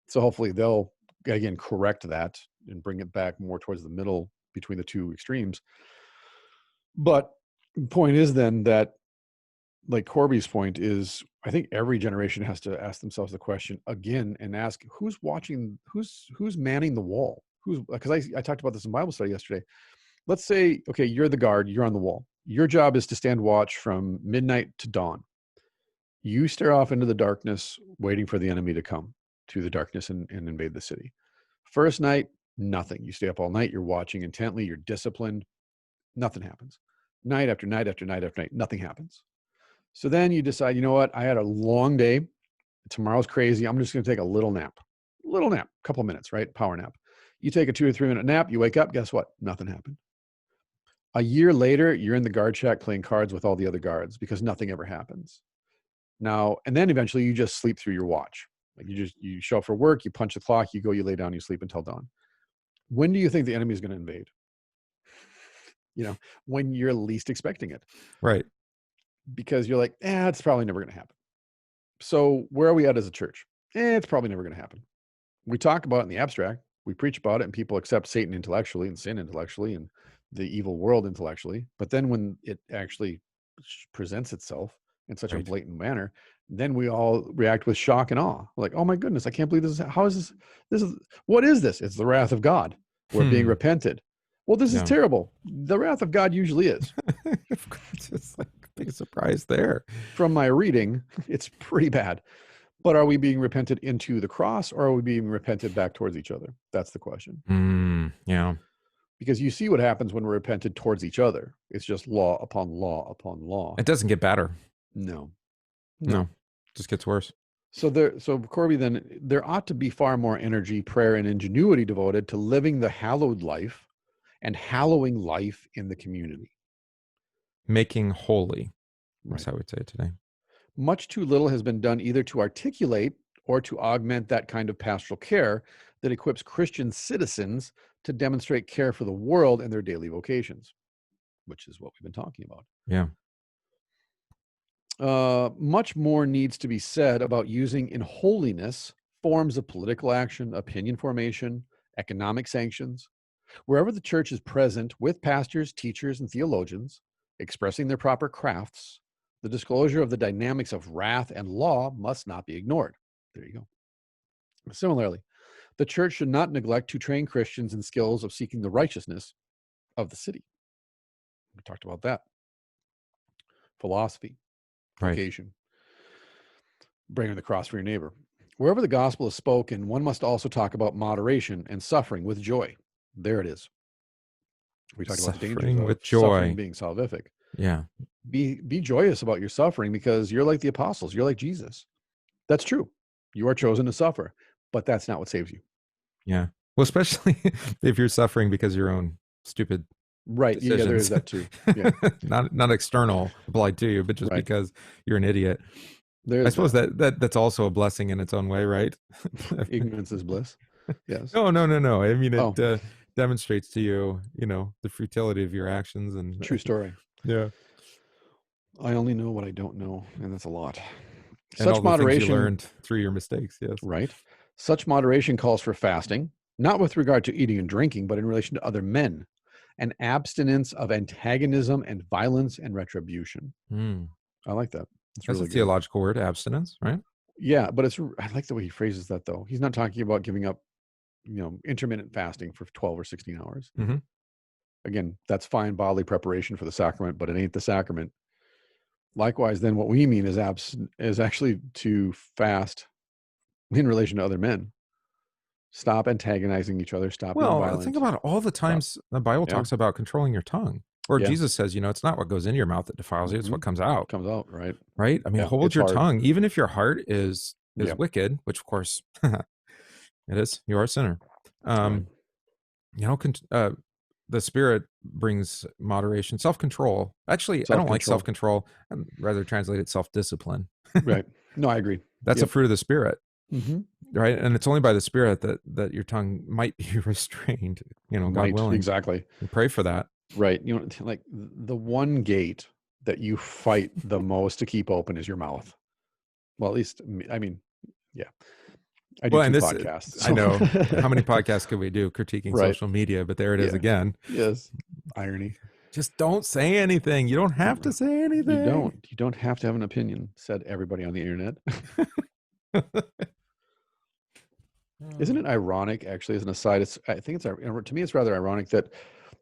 So hopefully they'll, again, correct that and bring it back more towards the middle between the two extremes. But the point is then that, like Korby's point is, I think every generation has to ask themselves the question again and ask who's watching, who's manning the wall, because I talked about this in Bible study yesterday. Let's say, okay, you're the guard, you're on the wall. Your job is to stand watch from midnight to dawn. You stare off into the darkness, waiting for the enemy to come to the darkness and invade the city. First night, nothing. You stay up all night, you're watching intently, you're disciplined, nothing happens. Night after night after night after night, nothing happens. So then you decide, you know what? I had a long day. Tomorrow's crazy. I'm just going to take a little nap, couple minutes, right? Power nap. You take a 2 or 3 minute nap. You wake up. Guess what? Nothing happened. A year later, you're in the guard shack playing cards with all the other guards because nothing ever happens. Now, and then eventually you just sleep through your watch. Like you show up for work, you punch the clock, you go, you lay down, you sleep until dawn. When do you think the enemy is going to invade? When you're least expecting it. Right. Because you're like, it's probably never going to happen. So where are we at as a church? It's probably never going to happen. We talk about it in the abstract. We preach about it and people accept Satan intellectually and sin intellectually and the evil world intellectually. But then when it actually presents itself in such a blatant manner, then we all react with shock and awe. Like, oh my goodness, I can't believe this. How is this? What is this? It's the wrath of God. We're being repented. Well, this is terrible. The wrath of God usually is. Of course, it's like a big surprise there. From my reading, it's pretty bad. But are we being repented into the cross or are we being repented back towards each other? That's the question. Yeah. Because you see what happens when we're repented towards each other. It's just law upon law upon law. It doesn't get better. No. It just gets worse. So Korby, then there ought to be far more energy, prayer, and ingenuity devoted to living the hallowed life and hallowing life in the community. Making holy. That's how I would say it today. Much too little has been done either to articulate or to augment that kind of pastoral care that equips Christian citizens to demonstrate care for the world in their daily vocations, which is what we've been talking about. Yeah. Much more needs to be said about using in holiness forms of political action, opinion formation, economic sanctions. Wherever the church is present with pastors, teachers, and theologians, expressing their proper crafts, the disclosure of the dynamics of wrath and law must not be ignored. There you go. Similarly, the church should not neglect to train Christians in skills of seeking the righteousness of the city. We talked about that. Philosophy, vocation, bringing the cross for your neighbor. Wherever the gospel is spoken, one must also talk about moderation and suffering with joy. There it is. We talked about the dangers of suffering being salvific. Yeah. Be joyous about your suffering because you're like the apostles. You're like Jesus. That's true. You are chosen to suffer, but that's not what saves you. Yeah. Well, especially if you're suffering because of your own stupid decisions. Yeah, there is that too. Yeah. not external applied to you, but just because you're an idiot. I suppose that's also a blessing in its own way, right? Ignorance is bliss. Yes. No. I mean, it demonstrates to you, the futility of your actions and true story. Yeah. I only know what I don't know, and that's a lot. And such all the moderation things you learned through your mistakes. Yes. Right. Such moderation calls for fasting, not with regard to eating and drinking, but in relation to other men, an abstinence of antagonism and violence and retribution. I like that. That's really a theological word, abstinence, right? Yeah, but I like the way he phrases that, though. He's not talking about giving up, intermittent fasting for 12 or 16 hours. Mm-hmm. Again, that's fine bodily preparation for the sacrament, but it ain't the sacrament. Likewise, then what we mean is actually to fast in relation to other men. Stop antagonizing each other. Stop being violent. Think about all the times the Bible talks about controlling your tongue. Or Jesus says, it's not what goes into your mouth that defiles you, it's what comes out. Comes out, right? Right? I mean, hold your tongue, even if your heart is wicked, which of course it is. You are a sinner. The Spirit brings moderation, self-control. Actually, I don't like self-control. I'd rather translate it self-discipline. Right. No, I agree. That's a fruit of the Spirit. Right. And it's only by the Spirit that your tongue might be restrained, God willing. Exactly. We pray for that. Right. Like the one gate that you fight the most to keep open is your mouth. Well, at least, I mean, yeah. I do 2 podcasts. So. I know. How many podcasts could we do critiquing social media? But there it is again. Yes. Irony. Just don't say anything. You don't have to say anything. You don't have to have an opinion, said everybody on the internet. Isn't it ironic, actually, as an aside? To me, it's rather ironic that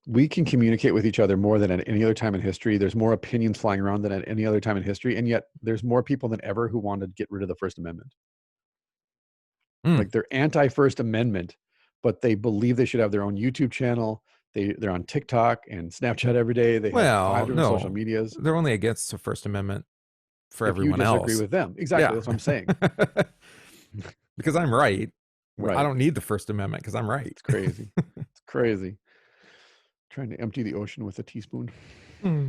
we can communicate with each other more than at any other time in history. There's more opinions flying around than at any other time in history. And yet there's more people than ever who want to get rid of the First Amendment. Like they're anti-First Amendment, but they believe they should have their own YouTube channel. They're on TikTok and Snapchat every day. They have 5 different social medias. They're only against the First Amendment for everyone else. You disagree with them. Exactly. That's what I'm saying. Because I'm right. Right. I don't need the First Amendment because I'm right. It's crazy. It's crazy. Trying to empty the ocean with a teaspoon.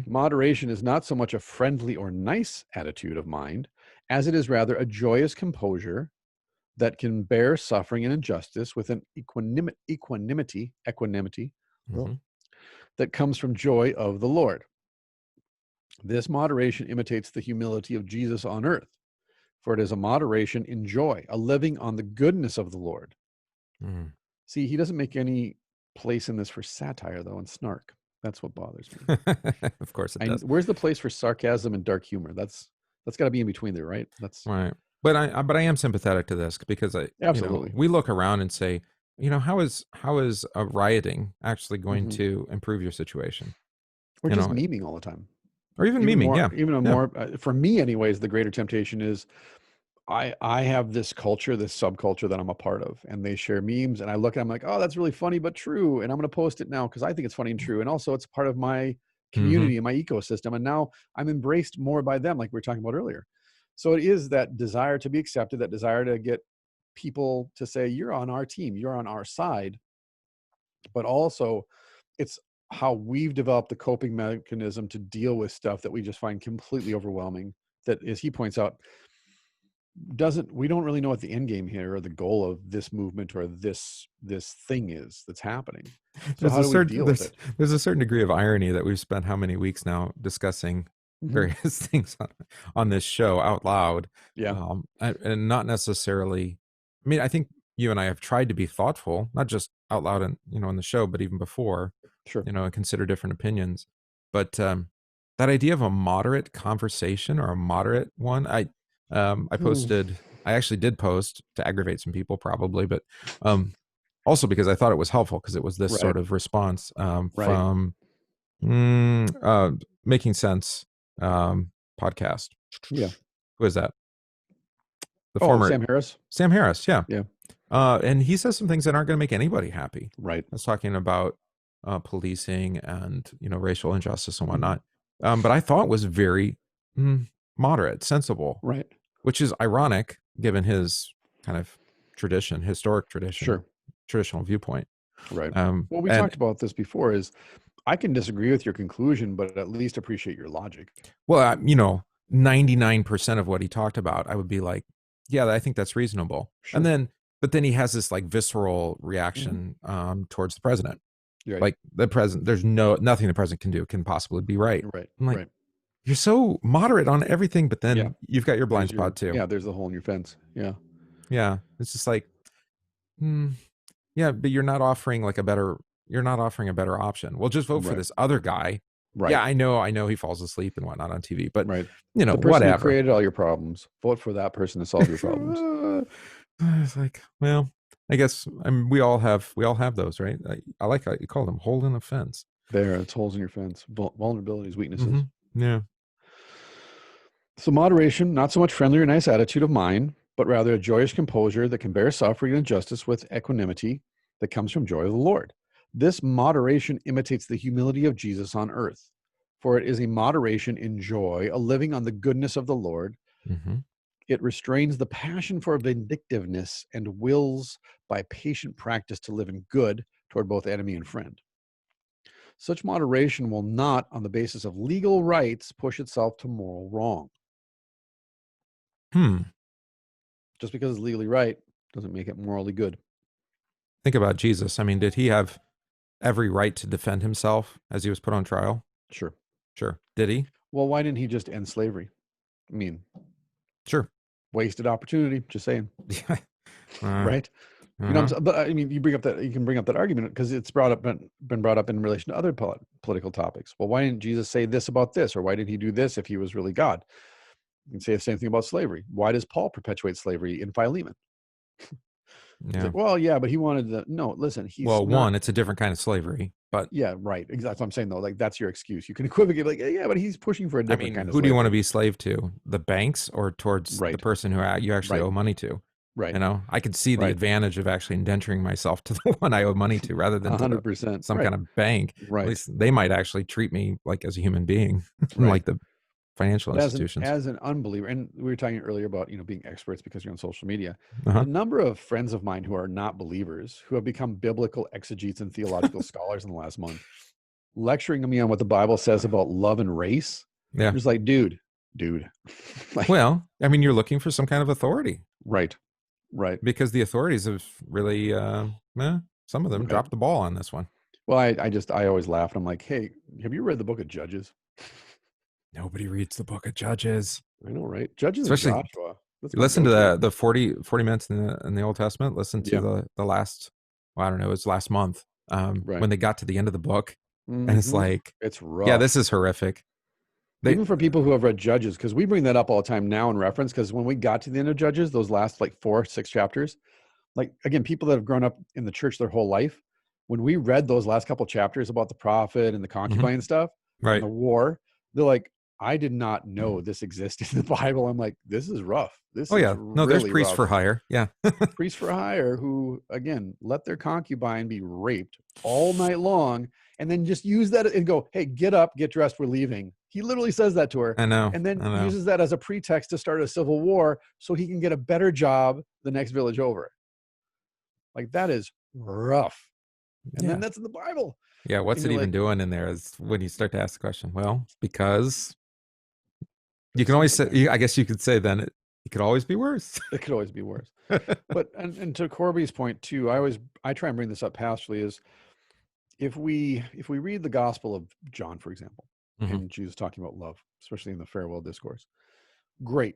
Moderation is not so much a friendly or nice attitude of mind as it is rather a joyous composure that can bear suffering and injustice with an equanimity that comes from joy of the Lord. This moderation imitates the humility of Jesus on earth, for it is a moderation in joy, a living on the goodness of the Lord. See, he doesn't make any place in this for satire, though, and snark. That's what bothers me. Of course it does. Where's the place for sarcasm and dark humor? That's got to be in between there, right? That's right. But I am sympathetic to this because absolutely we look around and say, how is rioting actually going to improve your situation? Or just memeing all the time, or even memeing. More for me, anyways. The greater temptation is I have this culture, this subculture that I'm a part of, and they share memes, and I look and I'm like, oh, that's really funny but true, and I'm going to post it now because I think it's funny and true, and also it's part of my community and my ecosystem, and now I'm embraced more by them, like we were talking about earlier. So it is that desire to be accepted, that desire to get people to say, you're on our team, you're on our side, but also it's how we've developed the coping mechanism to deal with stuff that we just find completely overwhelming, that, as he points out, we don't really know what the end game here or the goal of this movement or this thing is that's happening. So how do we deal with it? There's a certain degree of irony that we've spent how many weeks now discussing various things on this show out loud. And not necessarily, I mean, I think you and I have tried to be thoughtful, not just out loud and on the show, but even before, and consider different opinions. But that idea of a moderate conversation or a moderate one, I posted, I actually did post to aggravate some people probably, but also because I thought it was helpful because it was this sort of response from Making Sense podcast. Yeah. Who is that? The former Sam Harris. Sam Harris. Yeah. Yeah. And he says some things that aren't going to make anybody happy. Right. I was talking about policing and, racial injustice and whatnot. But I thought was very moderate, sensible. Right. Which is ironic given his kind of historic tradition, traditional viewpoint. Right. Well, we talked about this before, is I can disagree with your conclusion, but at least appreciate your logic. Well, 99% of what he talked about, I would be like, yeah, I think that's reasonable. Sure. But then he has this like visceral reaction towards the president. Right. Like the president, there's nothing the president can do can possibly be right. Right. I'm like, right. You're so moderate on everything, but then you've got your blind spot too. Yeah, there's a hole in your fence. Yeah. Yeah. It's just like, yeah, but you're not offering a better option. Well, just vote for this other guy. Right. Yeah, I know he falls asleep and whatnot on TV, but the person whatever. who created all your problems, vote for that person to solve your problems. It's like, well, I guess we all have those, right? I like how you call them hole in a fence. There, it's holes in your fence, vulnerabilities, weaknesses. Yeah. So moderation, not so much friendly or nice attitude of mind, but rather a joyous composure that can bear suffering and injustice with equanimity that comes from joy of the Lord. This moderation imitates the humility of Jesus on earth, for it is a moderation in joy, a living on the goodness of the Lord. Mm-hmm. It restrains the passion for vindictiveness and wills by patient practice to live in good toward both enemy and friend. Such moderation will not, on the basis of legal rights, push itself to moral wrong. Just because it's legally right doesn't make it morally good. Think about Jesus. I mean, did he have every right to defend himself as he was put on trial? Sure. Did he? Well, why didn't he just end slavery? I mean, sure. Wasted opportunity. Just saying. Right. Uh-huh. But I mean, you can bring up that argument because it's been brought up in relation to other political topics. Well, why didn't Jesus say this about this, or why did he do this if he was really God? You can say the same thing about slavery. Why does Paul perpetuate slavery in Philemon? He's like, well, yeah, but he wanted to. No, listen, it's a different kind of slavery, but yeah, right. Exactly. That's what I'm saying, though. Like, that's your excuse. You can equivocate, like, yeah, but he's pushing for a different kind of. Who do you want to be slave to? The banks or towards the person who you actually owe money to? Right. I could see the advantage of actually indenturing myself to the one I owe money to rather than 100% some kind of bank. Right. At least they might actually treat me like as a human being, like the financial institutions. As an unbeliever, and we were talking earlier about being experts because you're on social media. The number of friends of mine who are not believers who have become biblical exegetes and theological scholars in the last month, lecturing me on what the Bible says about love and race. Yeah, I'm just like, dude. Like, well, I mean, you're looking for some kind of authority, right? Because the authorities have really, some of them dropped the ball on this one. Well, I always laugh. I'm like, hey, have you read the book of Judges? Nobody reads the book of Judges. I know, right? Judges, especially and Joshua. Listen to the 40 minutes in the Old Testament. Listen to the last, well, I don't know, it was last month when they got to the end of the book. And it's like, it's rough. Yeah, this is horrific. Even for people who have read Judges, because we bring that up all the time now in reference, because when we got to the end of Judges, those last like 4-6 chapters, like, again, people that have grown up in the church their whole life, when we read those last couple chapters about the prophet and the concubine and stuff, and the war, they're like, I did not know this existed in the Bible. I'm like, this is rough. This is no, there's priests for hire. Yeah. Priests for hire who, again, let their concubine be raped all night long and then just use that and go, hey, get up, get dressed, we're leaving. He literally says that to her. I know. And then uses that as a pretext to start a civil war so he can get a better job the next village over. Like, that is rough. And then that's in the Bible. Yeah, what's it even doing in there is when you start to ask the question. Well, because you can always say, I guess you could say then it could always be worse. It could always be worse. But and to Korby's point too, I try and bring this up pastorally is if we read the Gospel of John, for example, and Jesus talking about love, especially in the farewell discourse, great.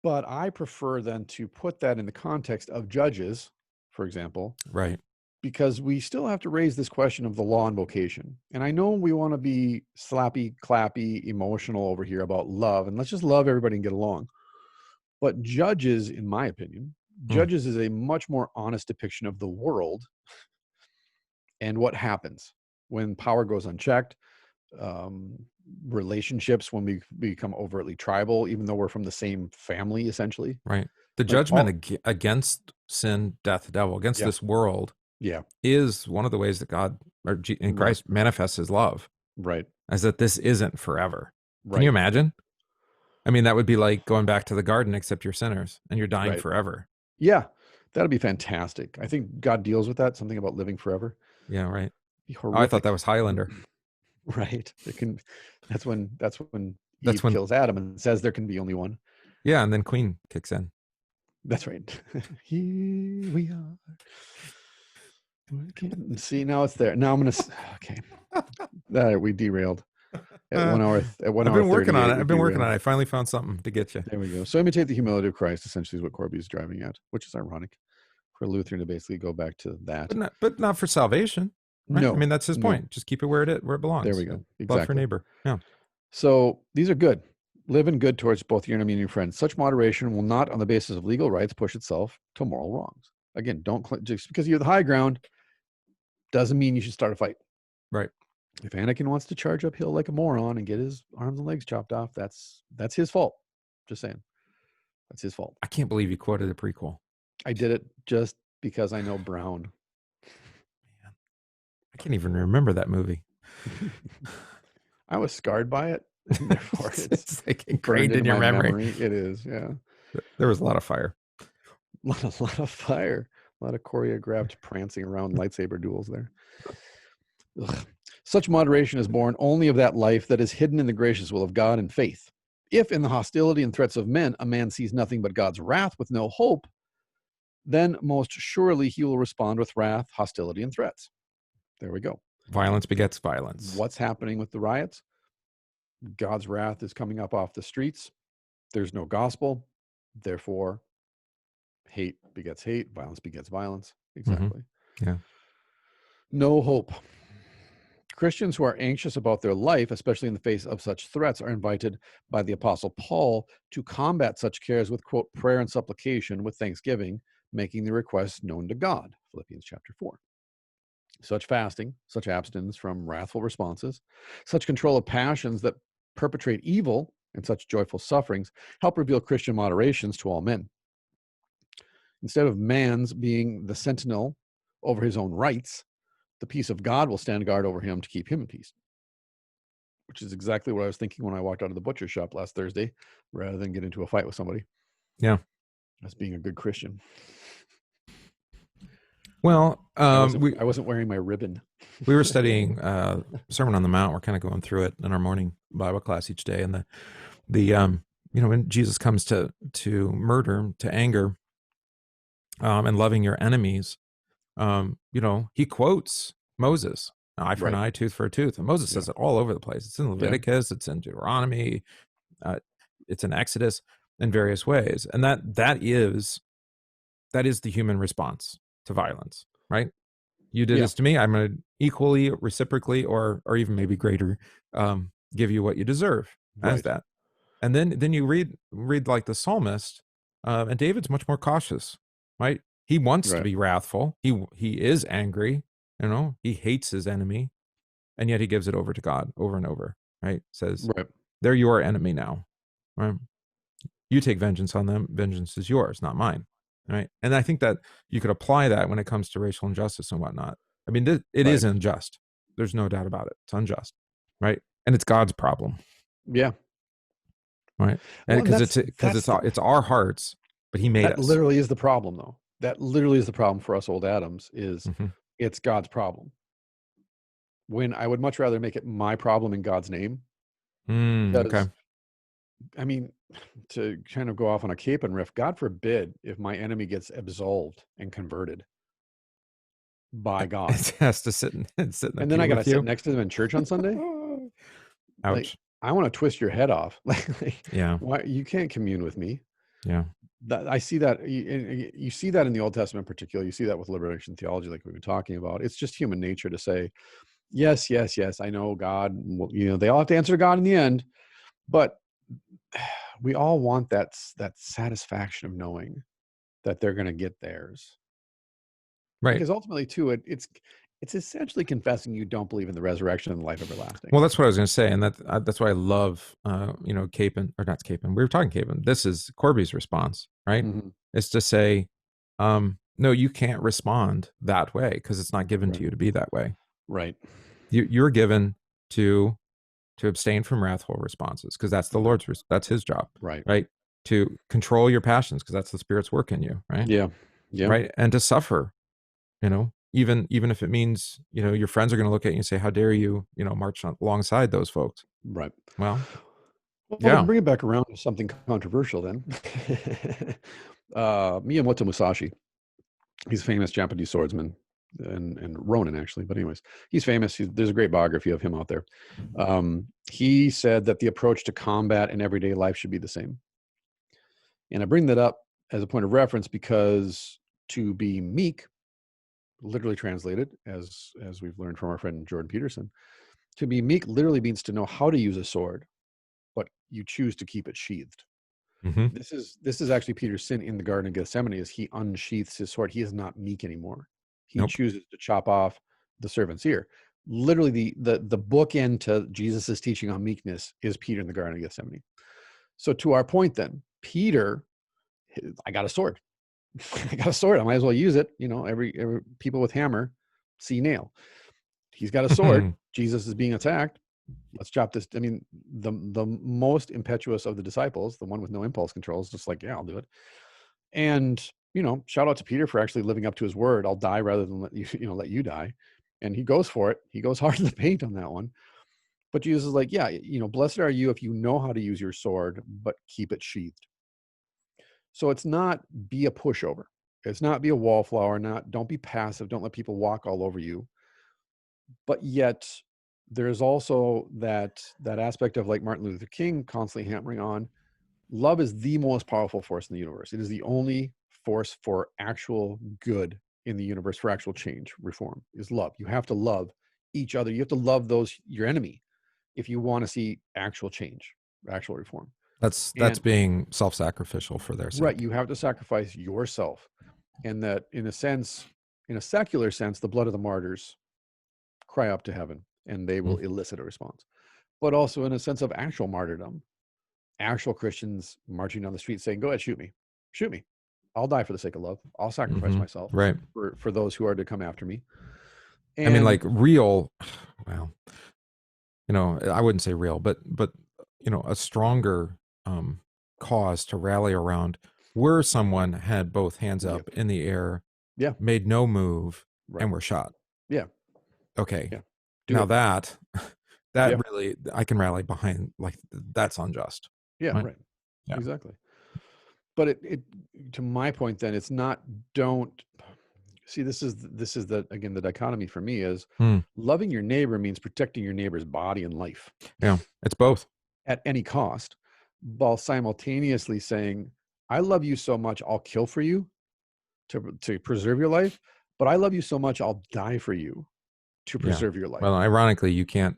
But I prefer then to put that in the context of Judges, for example, right? Because we still have to raise this question of the law and vocation. And I know we want to be slappy, clappy, emotional over here about love, and let's just love everybody and get along. But Judges, in my opinion, Judges is a much more honest depiction of the world and what happens when power goes unchecked, relationships when we become overtly tribal, even though we're from the same family, essentially. Right. The judgment against sin, death, the devil, against this world is one of the ways that God in Christ manifests his love. Right. As that this isn't forever. Can you imagine? I mean, that would be like going back to the garden, except you're sinners and you're dying forever. Yeah. That'd be fantastic. I think God deals with that, something about living forever. Yeah, right. I thought that was Highlander. Right. That's when Eve kills Adam and says there can be only one. Yeah, and then Queen kicks in. That's right. Here we are. See, now it's there. Now I'm gonna. Okay, we derailed. At 1 hour. I've been working on it. I finally found something to get you. There we go. So imitate the humility of Christ. Essentially, is what Korby is driving at, which is ironic for a Lutheran to basically go back to that. But not for salvation. Right? No, I mean that's his point. Just keep it where it belongs. There we go. Exactly. Love for neighbor. Yeah. So these are good. Live in good towards both your enemy and your friends. Such moderation will not, on the basis of legal rights, push itself to moral wrongs. Again, just because you have the high ground doesn't mean you should start a fight. Right. If Anakin wants to charge uphill like a moron and get his arms and legs chopped off, that's his fault. Just saying. That's his fault. I can't believe you quoted a prequel. I did it just because I know Brown. Man, I can't even remember that movie. I was scarred by it. Therefore, it's like ingrained in your memory. It is, yeah. There was a lot of fire. A lot of fire. A lot of choreographed prancing around lightsaber duels there. Ugh. Such moderation is born only of that life that is hidden in the gracious will of God and faith. If in the hostility and threats of men, a man sees nothing but God's wrath with no hope, then most surely he will respond with wrath, hostility, and threats. There we go. Violence begets violence. What's happening with the riots? God's wrath is coming up off the streets. There's no gospel. Therefore, hate begets hate. Violence begets violence. Exactly. Mm-hmm. Yeah. No hope. Christians who are anxious about their life, especially in the face of such threats, are invited by the Apostle Paul to combat such cares with, quote, prayer and supplication with thanksgiving, making the requests known to God. Philippians chapter 4. Such fasting, such abstinence from wrathful responses, such control of passions that perpetrate evil, and such joyful sufferings help reveal Christian moderations to all men. Instead of man's being the sentinel over his own rights, the peace of God will stand guard over him to keep him in peace. Which is exactly what I was thinking when I walked out of the butcher shop last Thursday, rather than get into a fight with somebody. Yeah. As being a good Christian. Well, I wasn't wearing my ribbon. We were studying Sermon on the Mount. We're kind of going through it in our morning Bible class each day. And when Jesus comes to murder, to anger, and loving your enemies, he quotes Moses, eye for an eye, tooth for a tooth. And Moses says it all over the place. It's in Leviticus, it's in Deuteronomy, it's in Exodus, in various ways. And that is the human response to violence, right? You did this to me, I'm going to equally, reciprocally, or even maybe greater, give you what you deserve as that. And then you read like the psalmist, and David's much more cautious, right? He wants to be wrathful. He is angry, he hates his enemy, and yet he gives it over to God over and over, right? Says, they're your enemy now, right? You take vengeance on them. Vengeance is yours, not mine. Right. And I think that you could apply that when it comes to racial injustice and whatnot. I mean, it is unjust. There's no doubt about it. It's unjust. Right. And it's God's problem. Yeah. Right. And because it's our hearts, but he made us. That literally is the problem, though. That literally is the problem for us old Adams is it's God's problem. When I would much rather make it my problem in God's name. Okay. I mean, to kind of go off on a Capon riff, God forbid if my enemy gets absolved and converted by God. It has to sit in and then I got to sit next to them in church on Sunday. Ouch. Like, I want to twist your head off. Yeah. Why you can't commune with me? Yeah. I see that. You see that in the Old Testament in particular. You see that with liberation theology, like we've been talking about. It's just human nature to say, yes, I know God. They all have to answer to God in the end, but we all want that satisfaction of knowing that they're going to get theirs. Right. Because ultimately, too, it's essentially confessing you don't believe in the resurrection and the life everlasting. Well, that's what I was going to say. And that's why I love, Capon, or not Capon. We were talking Capon. This is Korby's response, right? Mm-hmm. It's to say, no, you can't respond that way because it's not given to you to be that way. Right. You're given to abstain from wrathful responses because that's the Lord's, that's his job. Right. To control your passions because that's the Spirit's work in you. Right. Yeah. Right. And to suffer, even if it means, your friends are going to look at you and say, how dare you, march alongside those folks. Right. Well, bring it back around to something controversial then. Miyamoto Musashi, he's a famous Japanese swordsman and Ronin actually, but anyways, he's famous. There's a great biography of him out there. He said that the approach to combat in everyday life should be the same. And I bring that up as a point of reference because to be meek, literally translated, as we've learned from our friend Jordan Peterson, to be meek literally means to know how to use a sword, but you choose to keep it sheathed. Mm-hmm. This is actually Peter's sin in the Garden of Gethsemane, is he unsheaths his sword. He is not meek anymore. He chooses to chop off the servant's ear. Literally, the bookend to Jesus' teaching on meekness is Peter in the Garden of Gethsemane. So to our point then, Peter I got a sword. I got a sword. I might as well use it. Every people with hammer see nail. He's got a sword. Jesus is being attacked. Let's chop this. I mean, the most impetuous of the disciples, the one with no impulse control, is just like, yeah, I'll do it. And shout out to Peter for actually living up to his word. I'll die rather than let you die. And he goes for it. He goes hard in the paint on that one. But Jesus is like, yeah, blessed are you if you know how to use your sword, but keep it sheathed. So it's not be a pushover. It's not be a wallflower. Don't be passive. Don't let people walk all over you. But yet there's also that aspect of, like Martin Luther King constantly hammering on, love is the most powerful force in the universe. It is the only force for actual good in the universe, for actual change, reform, is love. You have to love each other. You have to love your enemy if you want to see actual change, actual reform. That's being self-sacrificial for their sake. Right. You have to sacrifice yourself. And that, in a sense, in a secular sense, the blood of the martyrs cry up to heaven and they will elicit a response. But also in a sense of actual martyrdom, actual Christians marching down the street saying, go ahead, shoot me. Shoot me. I'll die for the sake of love. I'll sacrifice myself for those who are to come after me. And, I mean, like real, well, I wouldn't say real, but a stronger cause to rally around where someone had both hands up in the air, made no move, and were shot. Yeah. Okay. Yeah. Now that really, I can rally behind, like, that's unjust. Yeah. Right. Yeah. Exactly. But it to my point, then, it's not, don't see, this is again, the dichotomy for me is loving your neighbor means protecting your neighbor's body and life. Yeah. It's both. At any cost, while simultaneously saying, I love you so much, I'll kill for you to preserve your life, but I love you so much, I'll die for you to preserve your life. Well, ironically, you can't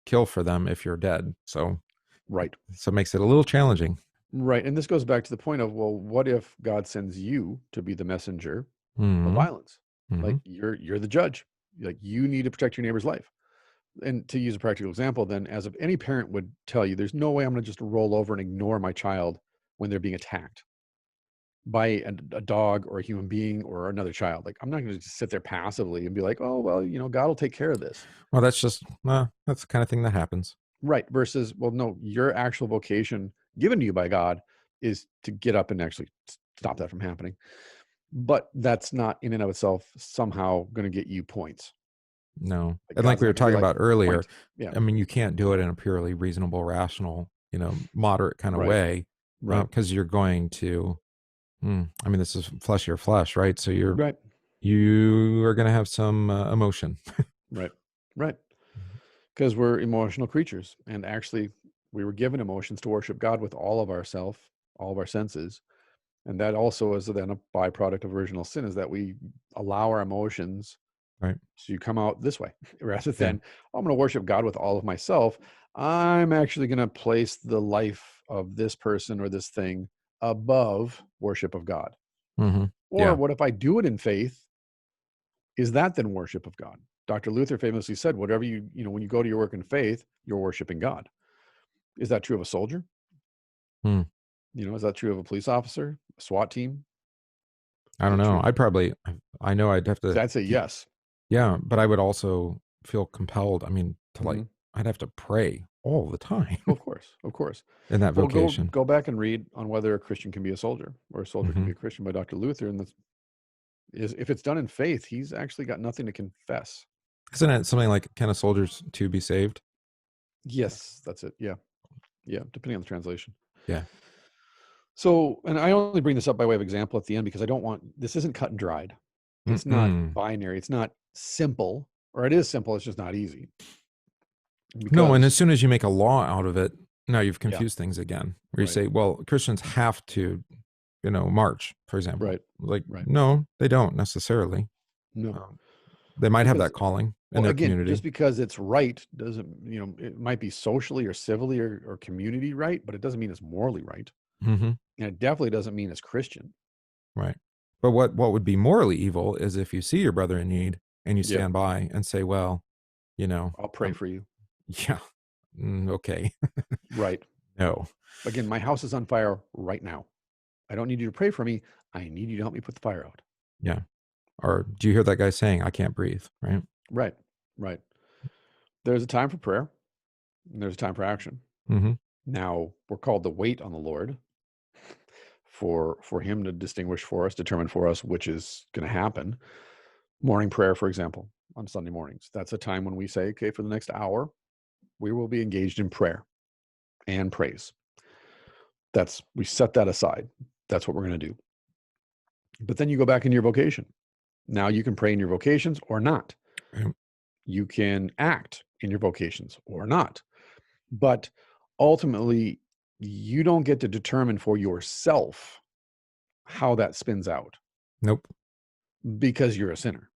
kill for them if you're dead. So, so it makes it a little challenging. Right. And this goes back to the point of, well, what if God sends you to be the messenger of violence? Like, you're the judge. Like, you need to protect your neighbor's life. And to use a practical example, then, as if any parent would tell you, there's no way I'm going to just roll over and ignore my child when they're being attacked by a dog or a human being or another child. Like, I'm not going to just sit there passively and be like, oh, well, God will take care of this. Well, that's just, that's the kind of thing that happens. Right. Versus, well, no, your actual vocation given to you by God is to get up and actually stop that from happening. But that's not in and of itself somehow going to get you points. No. And like we were talking about earlier, I mean, you can't do it in a purely reasonable, rational, moderate kind of way, because you're going to, I mean, this is flesh your flesh, right? So you are going to have some emotion. Right. Because we're emotional creatures, and actually we were given emotions to worship God with all of ourself, all of our senses. And that also is then a byproduct of original sin, is that we allow our emotions to come out this way, rather than, I'm going to worship God with all of myself. I'm actually going to place the life of this person or this thing above worship of God. Or what if I do it in faith? Is that then worship of God? Dr. Luther famously said, whatever when you go to your work in faith, you're worshiping God. Is that true of a soldier? Is that true of a police officer, a SWAT team? I don't know. I know I'd have to. I'd say yes. Yeah, but I would also feel compelled. I mean, to I'd have to pray all the time. Of course. In that vocation. Go back and read on whether a Christian can be a soldier or a soldier can be a Christian by Dr. Luther. And if it's done in faith, he's actually got nothing to confess. Isn't it something like, can a soldier to be saved? Yes, that's it. Yeah. Depending on the translation. Yeah. So, and I only bring this up by way of example at the end, because this isn't cut and dried. It's not binary. It's not simple, or it is simple. It's just not easy. No. And as soon as you make a law out of it, now you've confused things again, where you say, well, Christians have to, march, for example. No, they don't necessarily. No. They might have that calling in their community. Just because it's right doesn't, it might be socially or civilly or community right, but it doesn't mean it's morally right. And it definitely doesn't mean it's Christian. Right. But what would be morally evil is if you see your brother in need and you stand by and say, well, I'll pray for you. Yeah. Okay. Right. No. Again, my house is on fire right now. I don't need you to pray for me. I need you to help me put the fire out. Yeah. Or do you hear that guy saying, I can't breathe, right? Right. Right. There's a time for prayer and there's a time for action. Mm-hmm. Now we're called to wait on the Lord for him to distinguish for us, determine for us which is going to happen. Morning prayer, for example, on Sunday mornings. That's a time when we say, okay, for the next hour, we will be engaged in prayer and praise. We set that aside. That's what we're going to do. But then you go back into your vocation. Now you can pray in your vocations or not. Right. You can act in your vocations or not. But ultimately, you don't get to determine for yourself how that spins out. Nope. Because you're a sinner.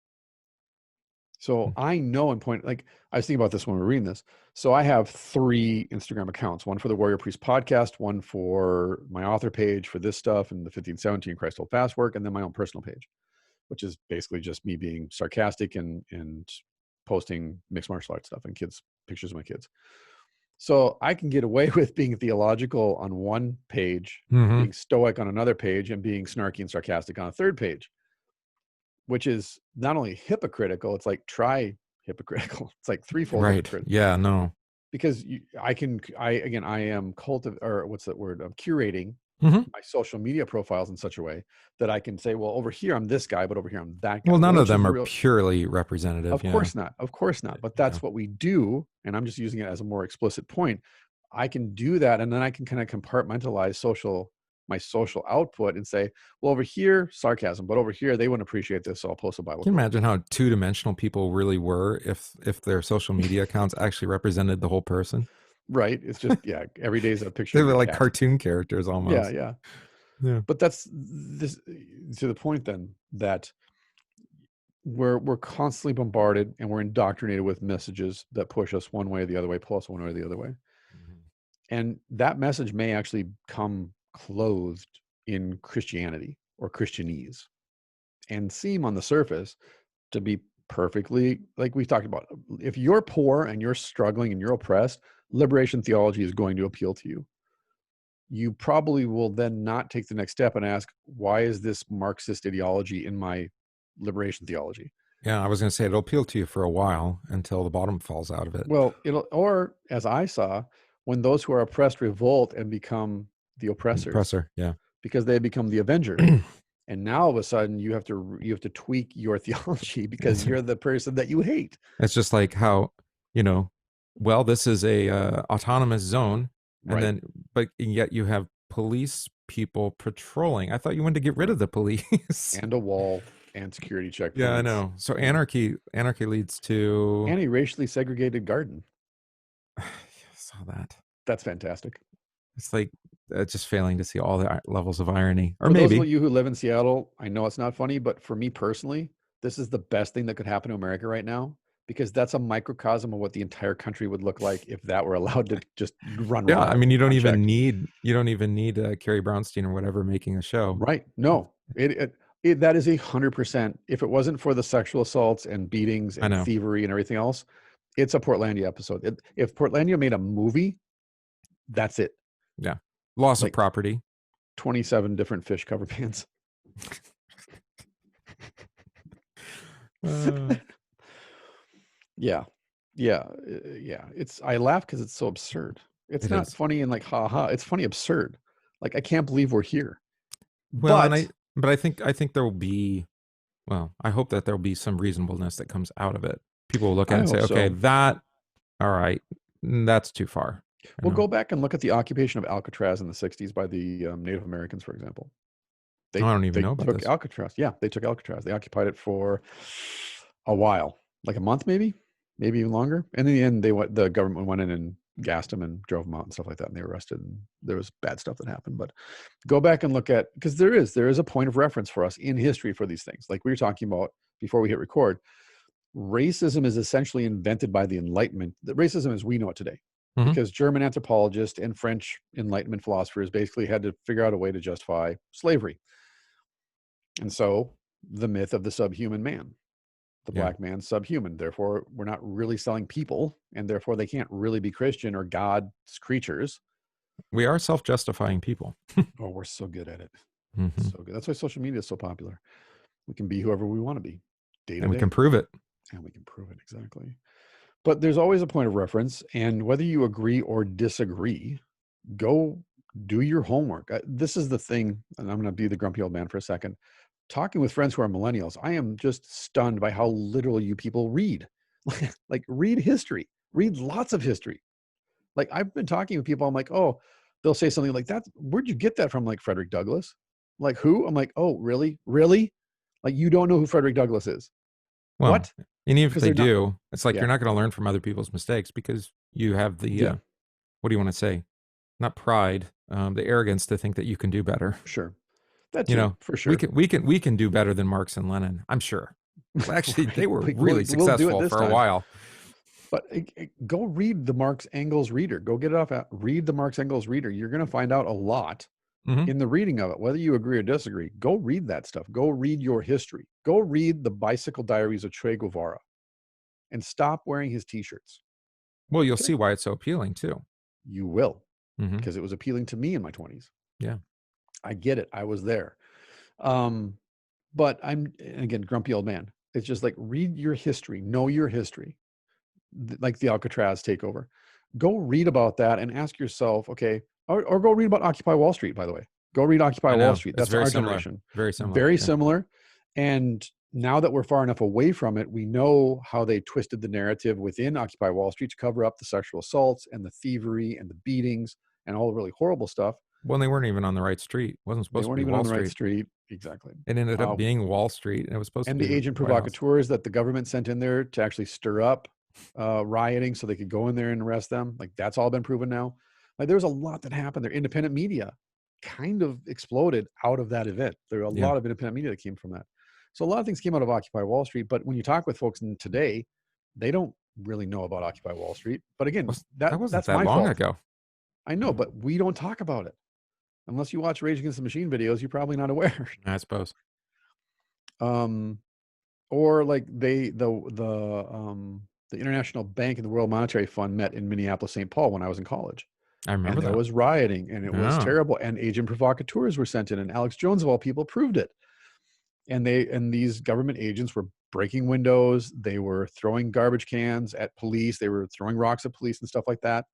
So I know and point, like I was thinking about this when we were reading this. So I have 3 Instagram accounts, one for the Warrior Priest podcast, one for my author page for this stuff and the 1517 Christ Hold Fast work, and then my own personal page, which is basically just me being sarcastic and posting mixed martial arts stuff and pictures of my kids. So I can get away with being theological on one page, being stoic on another page, and being snarky and sarcastic on a third page, which is not only hypocritical, it's like hypocritical. It's like threefold hypocritical. Yeah, no. Because I am I'm curating my social media profiles in such a way that I can say, well, over here I'm this guy, but over here I'm that guy. Well, none of them are purely representative. Of course not. Of course not. But that's what we do. And I'm just using it as a more explicit point. I can do that. And then I can kind of compartmentalize my social output and say, well, over here, sarcasm, but over here, they wouldn't appreciate this. So I'll post a Bible. Can you imagine how 2-dimensional people really were if their social media accounts actually represented the whole person? Right. It's just, every day is a picture. They were like cartoon characters almost. Yeah. But that's this to the point then that we're constantly bombarded and we're indoctrinated with messages that push us one way or the other way, pull us one way or the other way. And that message may actually come clothed in Christianity or Christianese and seem on the surface to be perfectly, like we talked about. If you're poor and you're struggling and you're oppressed, liberation theology is going to appeal to you. You probably will then not take the next step and ask, why is this Marxist ideology in my liberation theology? Yeah, I was going to say it'll appeal to you for a while until the bottom falls out of it. Well, or as I saw, when those who are oppressed revolt and become the oppressor, yeah, because they become the avenger. And now all of a sudden you have to tweak your theology because you're the person that you hate. It's just like how, well, this is a autonomous zone, and but yet you have police people patrolling. I thought you wanted to get rid of the police and a wall and security checkpoints. Yeah, I know. So anarchy leads to racially segregated garden. I saw that. That's fantastic. It's like just failing to see all the levels of irony. Or for maybe those of you who live in Seattle, I know it's not funny, but for me personally, this is the best thing that could happen to America right now, because that's a microcosm of what the entire country would look like if that were allowed to just run. Yeah, I mean, you don't even need Carrie Brownstein or whatever making a show. Right? No, that is 100%. If it wasn't for the sexual assaults and beatings and thievery and everything else, it's a Portlandia episode. If Portlandia made a movie, that's it. Yeah. Loss of property. 27 different fish cover bands. Yeah. I laugh because it's so absurd. It's not funny and like, ha. It's funny, absurd. Like, I can't believe we're here. Well, but I think there will be, well, I hope that there will be some reasonableness that comes out of it. People will look at it and say, okay, all right, that's too far. We'll go back and look at the occupation of Alcatraz in the 60s by the Native Americans, for example. I don't even know about this. Alcatraz. Yeah, they took Alcatraz. They occupied it for a while, like a month, maybe even longer. And in the end, the government went in and gassed them and drove them out and stuff like that, and they were arrested. And there was bad stuff that happened. But go back and look at, because there is a point of reference for us in history for these things. Like we were talking about before we hit record, racism is essentially invented by the Enlightenment. Racism as we know it today. Because German anthropologists and French Enlightenment philosophers basically had to figure out a way to justify slavery. And so the myth of the subhuman man, the black man subhuman. Therefore, we're not really selling people, and therefore they can't really be Christian or God's creatures. We are self-justifying people. Oh, we're so good at it. Mm-hmm. So good. That's why social media is so popular. We can be whoever we want to be, day to day. And we can prove it. And we can prove it, exactly. But there's always a point of reference, and whether you agree or disagree, go do your homework. This is the thing, and I'm going to be the grumpy old man for a second. Talking with friends who are millennials, I am just stunned by how little you people read. Like, read history, read lots of history. Like, I've been talking with people, I'm like, oh, they'll say something like that. Where'd you get that from? Like, Frederick Douglass? Like, who? I'm like, oh, really? Really? Like, you don't know who Frederick Douglass is? Well, What? and even if Because they they're not. do, it's like Yeah. you're not going to learn from other people's mistakes because you have the, Yeah. what do you want to say? Not pride, the arrogance to think that you can do better. Sure. That You too, know, for sure. we can do better than Marx and Lenin, I'm sure. Well, actually, Right. they were Like, really we'll do it successful this for a time. while. But go read the Marx Engels Reader. Go get it off. Read the Marx Engels Reader. You're going to find out a lot in the reading of it, whether you agree or disagree. Go read that stuff. Go read your history. Go read the Bicycle Diaries of Che Guevara, and stop wearing his T-shirts. Well, you'll see why it's so appealing too. You will, Mm-hmm. because it was appealing to me in my 20s. Yeah. I get it. I was there. But I'm, again, grumpy old man. It's just like, read your history, know your history, like the Alcatraz takeover. Go read about that and ask yourself, okay, or go read about Occupy Wall Street, by the way. Go read Occupy Wall Street. It's That's very our similar. generation. Very similar. Very similar. And now that we're far enough away from it, we know how they twisted the narrative within Occupy Wall Street to cover up the sexual assaults and the thievery and the beatings and all the really horrible stuff. Well, they weren't even on the right street. It wasn't supposed to be Wall Street. Right street. Exactly. It ended up being Wall Street, and it was supposed to be the agent provocateurs that the government sent in there to actually stir up rioting so they could go in there and arrest them. Like, that's all been proven now. Like, there's a lot that happened there. Independent media kind of exploded out of that event. There are a lot of independent media that came from that. So a lot of things came out of Occupy Wall Street. But when you talk with folks today, they don't really know about Occupy Wall Street. But again, that wasn't that's that my long fault. ago. I know, but we don't talk about it. Unless you watch Rage Against the Machine videos, you're probably not aware. I suppose. Or like the International Bank and the World Monetary Fund met in Minneapolis, St. Paul when I was in college. I remember and there was rioting, and it was terrible. And agent provocateurs were sent in, and Alex Jones of all people proved it. And these government agents were breaking windows. They were throwing garbage cans at police. They were throwing rocks at police and stuff like that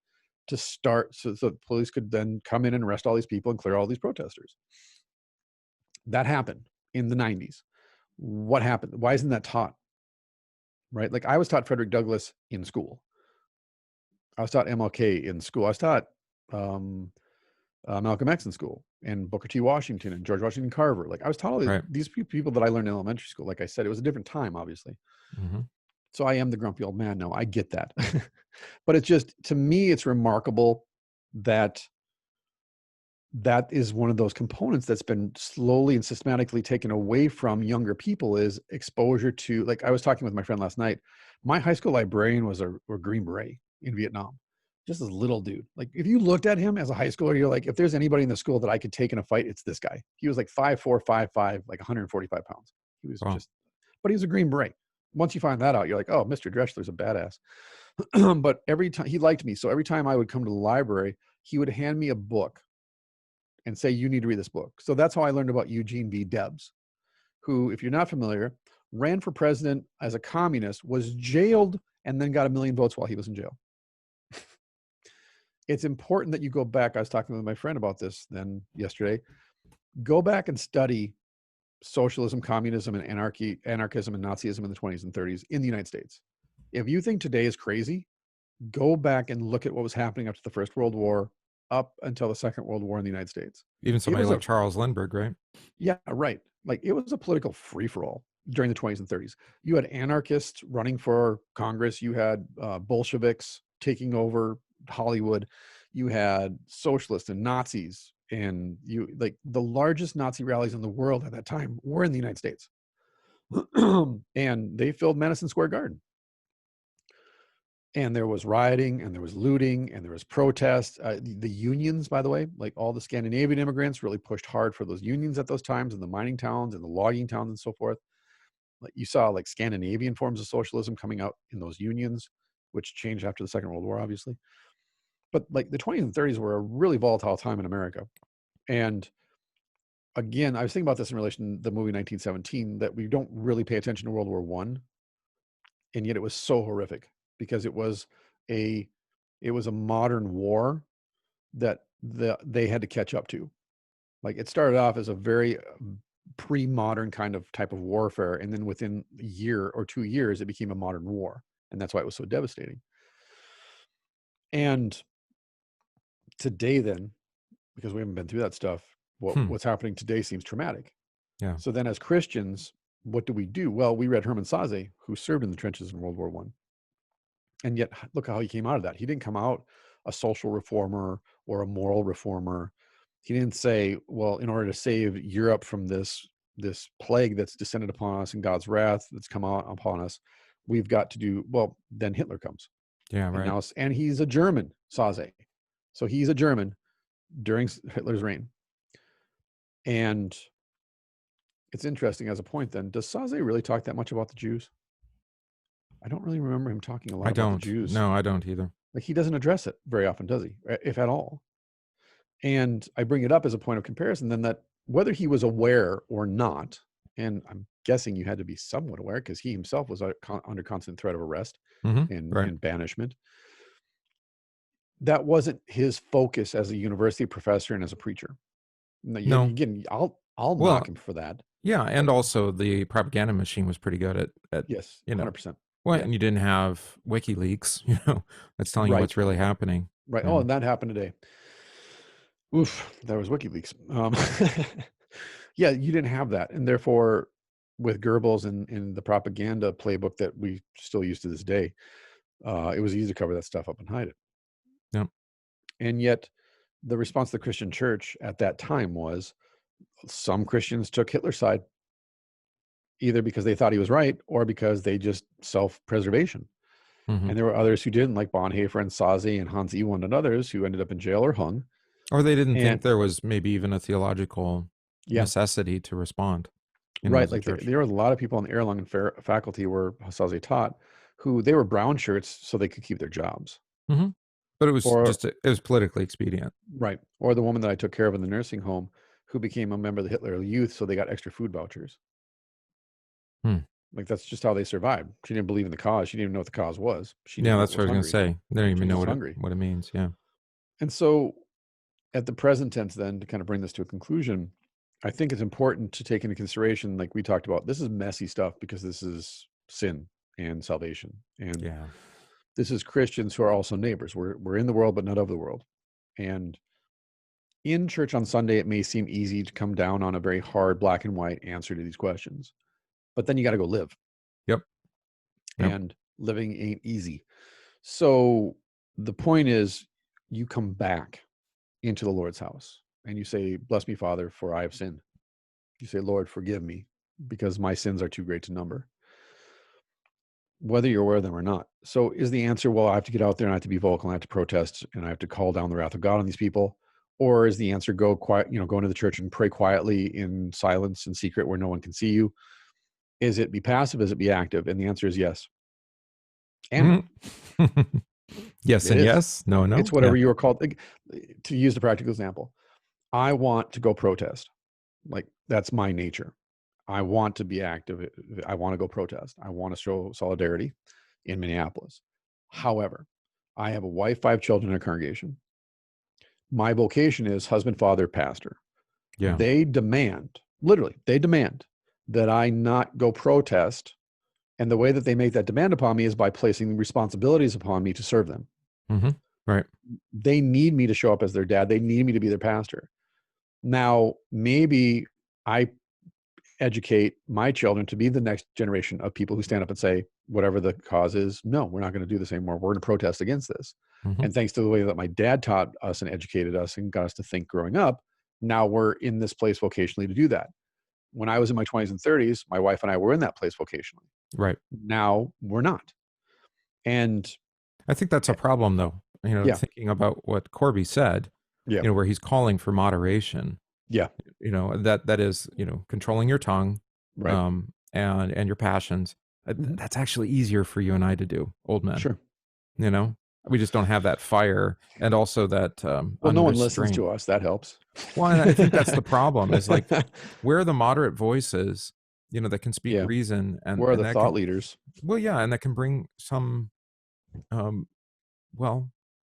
to start so the police could then come in and arrest all these people and clear all these protesters. That happened in the 90s. What happened? Why isn't that taught? Right? Like, I was taught Frederick Douglass in school. I was taught MLK in school. I was taught Malcolm X in school, and Booker T. Washington and George Washington Carver. Like, I was taught all these people that I learned in elementary school. Like I said, it was a different time, obviously. Mm-hmm. So I am the grumpy old man now. I get that. But it's just, to me, it's remarkable that is one of those components that's been slowly and systematically taken away from younger people, is exposure to, like, I was talking with my friend last night. My high school librarian was a Green Beret in Vietnam. Just this little dude. Like, if you looked at him as a high schooler, you're like, if there's anybody in the school that I could take in a fight, it's this guy. He was like 5'4", 5'5", like 145 pounds. He was but he was a Green Beret. Once you find that out, you're like, oh, Mr. Dreschler's a badass. But every time, he liked me. So every time I would come to the library, he would hand me a book and say, you need to read this book. So that's how I learned about Eugene V. Debs, who, if you're not familiar, ran for president as a communist, was jailed, and then got 1 million votes while he was in jail. It's important that you go back. I was talking with my friend about this then yesterday. Go back and study socialism, communism, and anarchism and Nazism in the 20s and 30s in the United States. If you think today is crazy, go back and look at what was happening after the First World War up until the Second World War in the United States. Even somebody like Charles Lindbergh, right? Yeah, right. Like, it was a political free-for-all during the 20s and 30s. You had anarchists running for Congress. You had Bolsheviks taking over Hollywood. You had socialists and Nazis, and like, the largest Nazi rallies in the world at that time were in the United States. And they filled Madison Square Garden. And there was rioting, and there was looting, and there was protest. The unions, by the way, like, all the Scandinavian immigrants really pushed hard for those unions at those times, in the mining towns and the logging towns and so forth. Like, you saw, like, Scandinavian forms of socialism coming out in those unions, which changed after the Second World War, obviously. But like, the 20s and 30s were a really volatile time in America. And again, I was thinking about this in relation to the movie 1917, that we don't really pay attention to World War I, and yet it was so horrific because it was a modern war that they had to catch up to. Like, it started off as a very pre-modern kind of type of warfare, and then within a year or 2 years, it became a modern war, and that's why it was so devastating. And today, then, because we haven't been through that stuff, what's happening today seems traumatic. Yeah. So then, as Christians, what do? Well, we read Herman Saze, who served in the trenches in World War I. And yet, look how he came out of that. He didn't come out a social reformer or a moral reformer. He didn't say, well, in order to save Europe from this plague that's descended upon us and God's wrath that's come out upon us, we've got to do, well, then Hitler comes. Yeah, right. And he's a German, Saze. So he's a German during Hitler's reign. And it's interesting as a point then, does Saze really talk that much about the Jews? I don't really remember him talking a lot about the Jews. No, I don't either. Like, he doesn't address it very often, does he? If at all. And I bring it up as a point of comparison then, that whether he was aware or not, and I'm guessing you had to be somewhat aware because he himself was under constant threat of arrest and banishment. That wasn't his focus as a university professor and as a preacher. No. Again, I'll knock him for that. Yeah, and also the propaganda machine was pretty good at yes, 100%. Well, and you didn't have WikiLeaks, that's telling you what's really happening. Right. Oh, and that happened today. Oof, that was WikiLeaks. Yeah, you didn't have that. And therefore, with Goebbels and the propaganda playbook that we still use to this day, it was easy to cover that stuff up and hide it. Yep. And yet, the response of the Christian church at that time was, some Christians took Hitler's side, either because they thought he was right or because they just self-preservation. And there were others who didn't, like Bonhoeffer and Saze and Hans Ewand and others, who ended up in jail or hung. Or they didn't think there was maybe even a theological necessity to respond. Right. Like, there were a lot of people on the Erlangen faculty where Saze taught, who they were brown shirts so they could keep their jobs. But it was it was politically expedient. Right. Or the woman that I took care of in the nursing home, who became a member of the Hitler Youth, so they got extra food vouchers. Like, that's just how they survived. She didn't believe in the cause. She didn't even know what the cause was. That's what I was going to say. They don't even know what it means. Yeah. And so, at the present tense, then, to kind of bring this to a conclusion, I think it's important to take into consideration, like we talked about, this is messy stuff because this is sin and salvation. And this is Christians who are also neighbors. We're in the world, but not of the world. And in church on Sunday, it may seem easy to come down on a very hard black and white answer to these questions. But then you got to go live. Yep. And living ain't easy. So the point is, you come back into the Lord's house and you say, bless me, Father, for I have sinned. You say, Lord, forgive me because my sins are too great to number, whether you're aware of them or not. So is the answer, well, I have to get out there and I have to be vocal and I have to protest and I have to call down the wrath of God on these people? Or is the answer, go quiet, go into the church and pray quietly in silence and secret where no one can see you? Is it be passive? Is it be active? And the answer is yes. And yes and yes. No. It's whatever you are called. To use the practical example, I want to go protest. Like, that's my nature. I want to be active. I want to go protest. I want to show solidarity in Minneapolis. However, I have a wife, 5 children, and a congregation. My vocation is husband, father, pastor. Yeah. They demand that I not go protest. And the way that they make that demand upon me is by placing responsibilities upon me to serve them. Right. They need me to show up as their dad. They need me to be their pastor. Now, maybe I educate my children to be the next generation of people who stand up and say, whatever the cause is, no, we're not going to do this anymore. We're going to protest against this. And thanks to the way that my dad taught us and educated us and got us to think growing up, now we're in this place vocationally to do that. When I was in my 20s and 30s, my wife and I were in that place vocationally. Right. Now we're not. And I think that's a problem, though. Thinking about what Korby said, where he's calling for moderation. Yeah. That is, controlling your tongue, right. And your passions. That's actually easier for you and I to do, old men. Sure. We just don't have that fire, and also that. Well, no one listens to us. That helps. Well, and I think that's the problem is like, where are the moderate voices, that can speak reason where are the that thought leaders? Well, yeah. And that can bring some, well,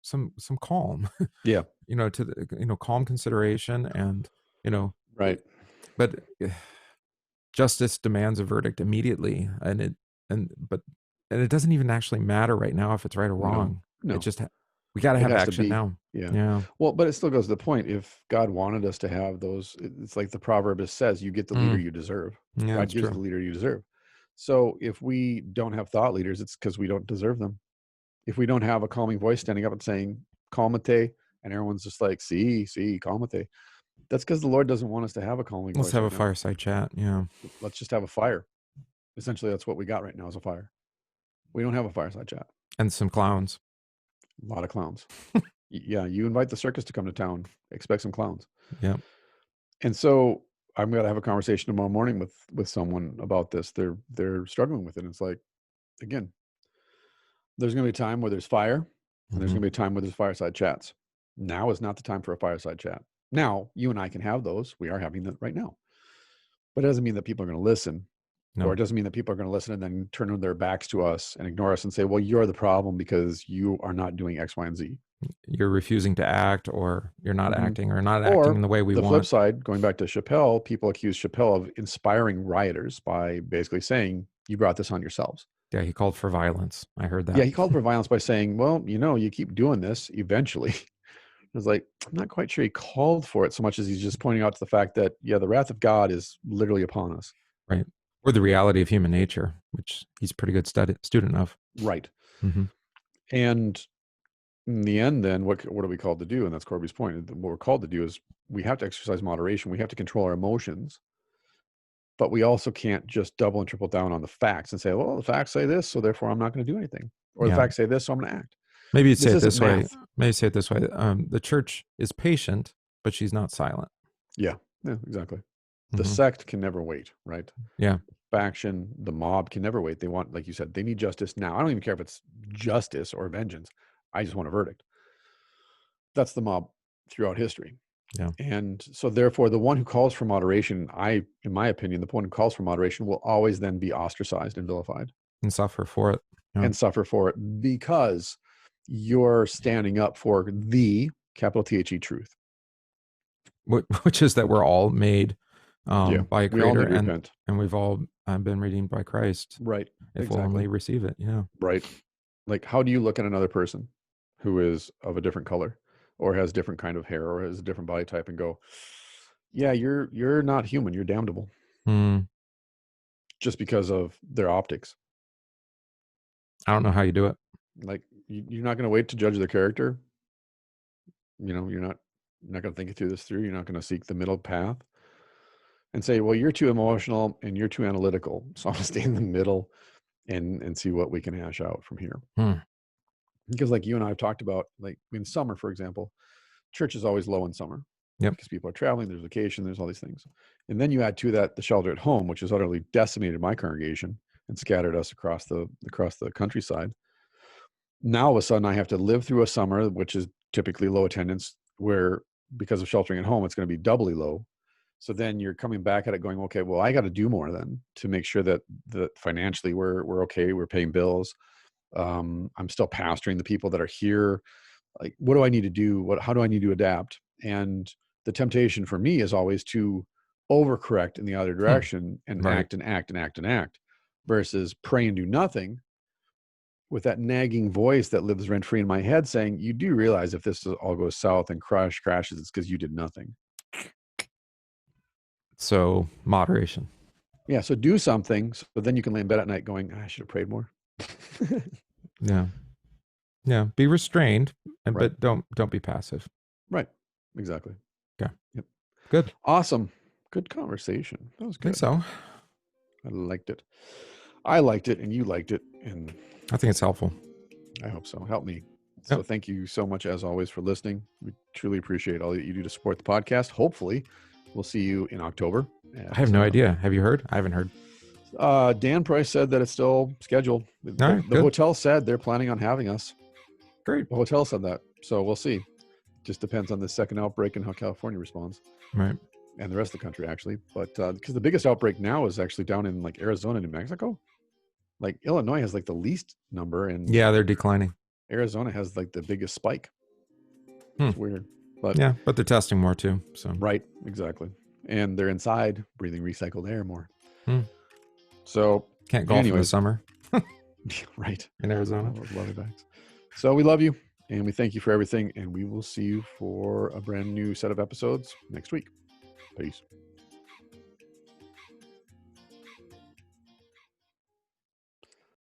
some calm, Yeah. to the, calm consideration and, Right. But justice demands a verdict immediately. And it doesn't even actually matter right now if it's right or wrong. No. It just, we got to have action now. Yeah. Well, but it still goes to the point. If God wanted us to have those, it's like the proverb says, you get the leader you deserve. Yeah, God gives the leader you deserve. So if we don't have thought leaders, it's because we don't deserve them. If we don't have a calming voice standing up and saying, calmate, and everyone's just like, see, calmate. That's because the Lord doesn't want us to have a calming voice. Let's have a fireside chat. Yeah. Let's just have a fire. Essentially, that's what we got right now is a fire. We don't have a fireside chat. And some clowns. A lot of clowns. Yeah, you invite the circus to come to town. Expect some clowns. Yeah. And so I'm going to have a conversation tomorrow morning with someone about this. They're struggling with it. And it's like, again, there's going to be a time where there's fire, and there's going to be a time where there's fireside chats. Now is not the time for a fireside chat. Now, you and I can have those. We are having them right now. But it doesn't mean that people are going to listen. No. Or it doesn't mean that people are going to listen and then turn their backs to us and ignore us and say, well, you're the problem because you are not doing X, Y, and Z. You're refusing to act, or you're not acting, or not acting in the way we want. The flip side, going back to Chapelle, people accuse Chapelle of inspiring rioters by basically saying, you brought this on yourselves. Yeah, he called for violence. I heard that. Yeah, he called for violence by saying, well, you keep doing this eventually. I was like, I'm not quite sure he called for it so much as he's just pointing out to the fact that, the wrath of God is literally upon us. Right. Or the reality of human nature, which he's a pretty good student of. Right. Mm-hmm. And in the end, then, what are we called to do? And that's Korby's point. What we're called to do is we have to exercise moderation. We have to control our emotions. But we also can't just double and triple down on the facts and say, well, the facts say this, so therefore I'm not going to do anything. Or the facts say this, so I'm going to act. Maybe you'd say it this way. Maybe say it this way. The church is patient, but she's not silent. Yeah, exactly. The sect can never wait, right? Yeah. Faction, the mob can never wait. They want, like you said, they need justice now. I don't even care if it's justice or vengeance. I just want a verdict. That's the mob throughout history. Yeah. And so therefore, the one who calls for moderation, in my opinion, the one who calls for moderation will always then be ostracized and vilified. And suffer for it. Yeah. And suffer for it because you're standing up for the capital THE truth. Which is that we're all made by a creator, and we've all been redeemed by Christ. Right. If we'll only receive it. Yeah. Right. Like, how do you look at another person who is of a different color or has different kind of hair or has a different body type and go, yeah, you're not human. You're damnable. Just because of their optics. I don't know how you do it. Like, you're not going to wait to judge their character. You're not going to think it through. You're not going to seek the middle path and say, well, you're too emotional and you're too analytical. So I'll stay in the middle and see what we can hash out from here. Because like you and I have talked about, like in summer, for example, church is always low in summer. Yep. Because people are traveling, there's vacation, there's all these things. And then you add to that the shelter at home, which has utterly decimated my congregation and scattered us across the countryside. Now all of a sudden I have to live through a summer, which is typically low attendance, where because of sheltering at home, it's going to be doubly low. So then you're coming back at it going, okay, well, I got to do more then to make sure that financially we're okay. We're paying bills. I'm still pastoring the people that are here. Like, what do I need to do? How do I need to adapt? And the temptation for me is always to overcorrect in the other direction and act and act and act and act versus pray and do nothing with that nagging voice that lives rent free in my head saying, you do realize if this all goes south and crashes, it's because you did nothing. So moderation. Yeah. So do something. So then you can lay in bed at night going, I should have prayed more. Yeah. Yeah. Be restrained, but don't be passive. Right. Exactly. Okay. Yep. Good. Awesome. Good conversation. That was good. I think so. I liked it. I liked it and you liked it. And I think it's helpful. I hope so. Help me. So Yep. Thank you so much as always for listening. We truly appreciate all that you do to support the podcast. Hopefully we'll see you in October. I have no idea. Have you heard? I haven't heard. Dan Price said that it's still scheduled. The hotel said they're planning on having us. Great. The hotel said that. So we'll see. just depends on the second outbreak and how California responds. Right. And the rest of the country, actually. But because the biggest outbreak now is actually down in like Arizona, New Mexico. Like Illinois has like the least number, and yeah, they're declining. Arizona has like the biggest spike. It's weird. But yeah, but they're testing more too. So right, exactly. And they're inside breathing recycled air more. So can't golf in the summer. Right. In Arizona. Those lovely bags. So we love you and we thank you for everything. And we will see you for a brand new set of episodes next week. Peace.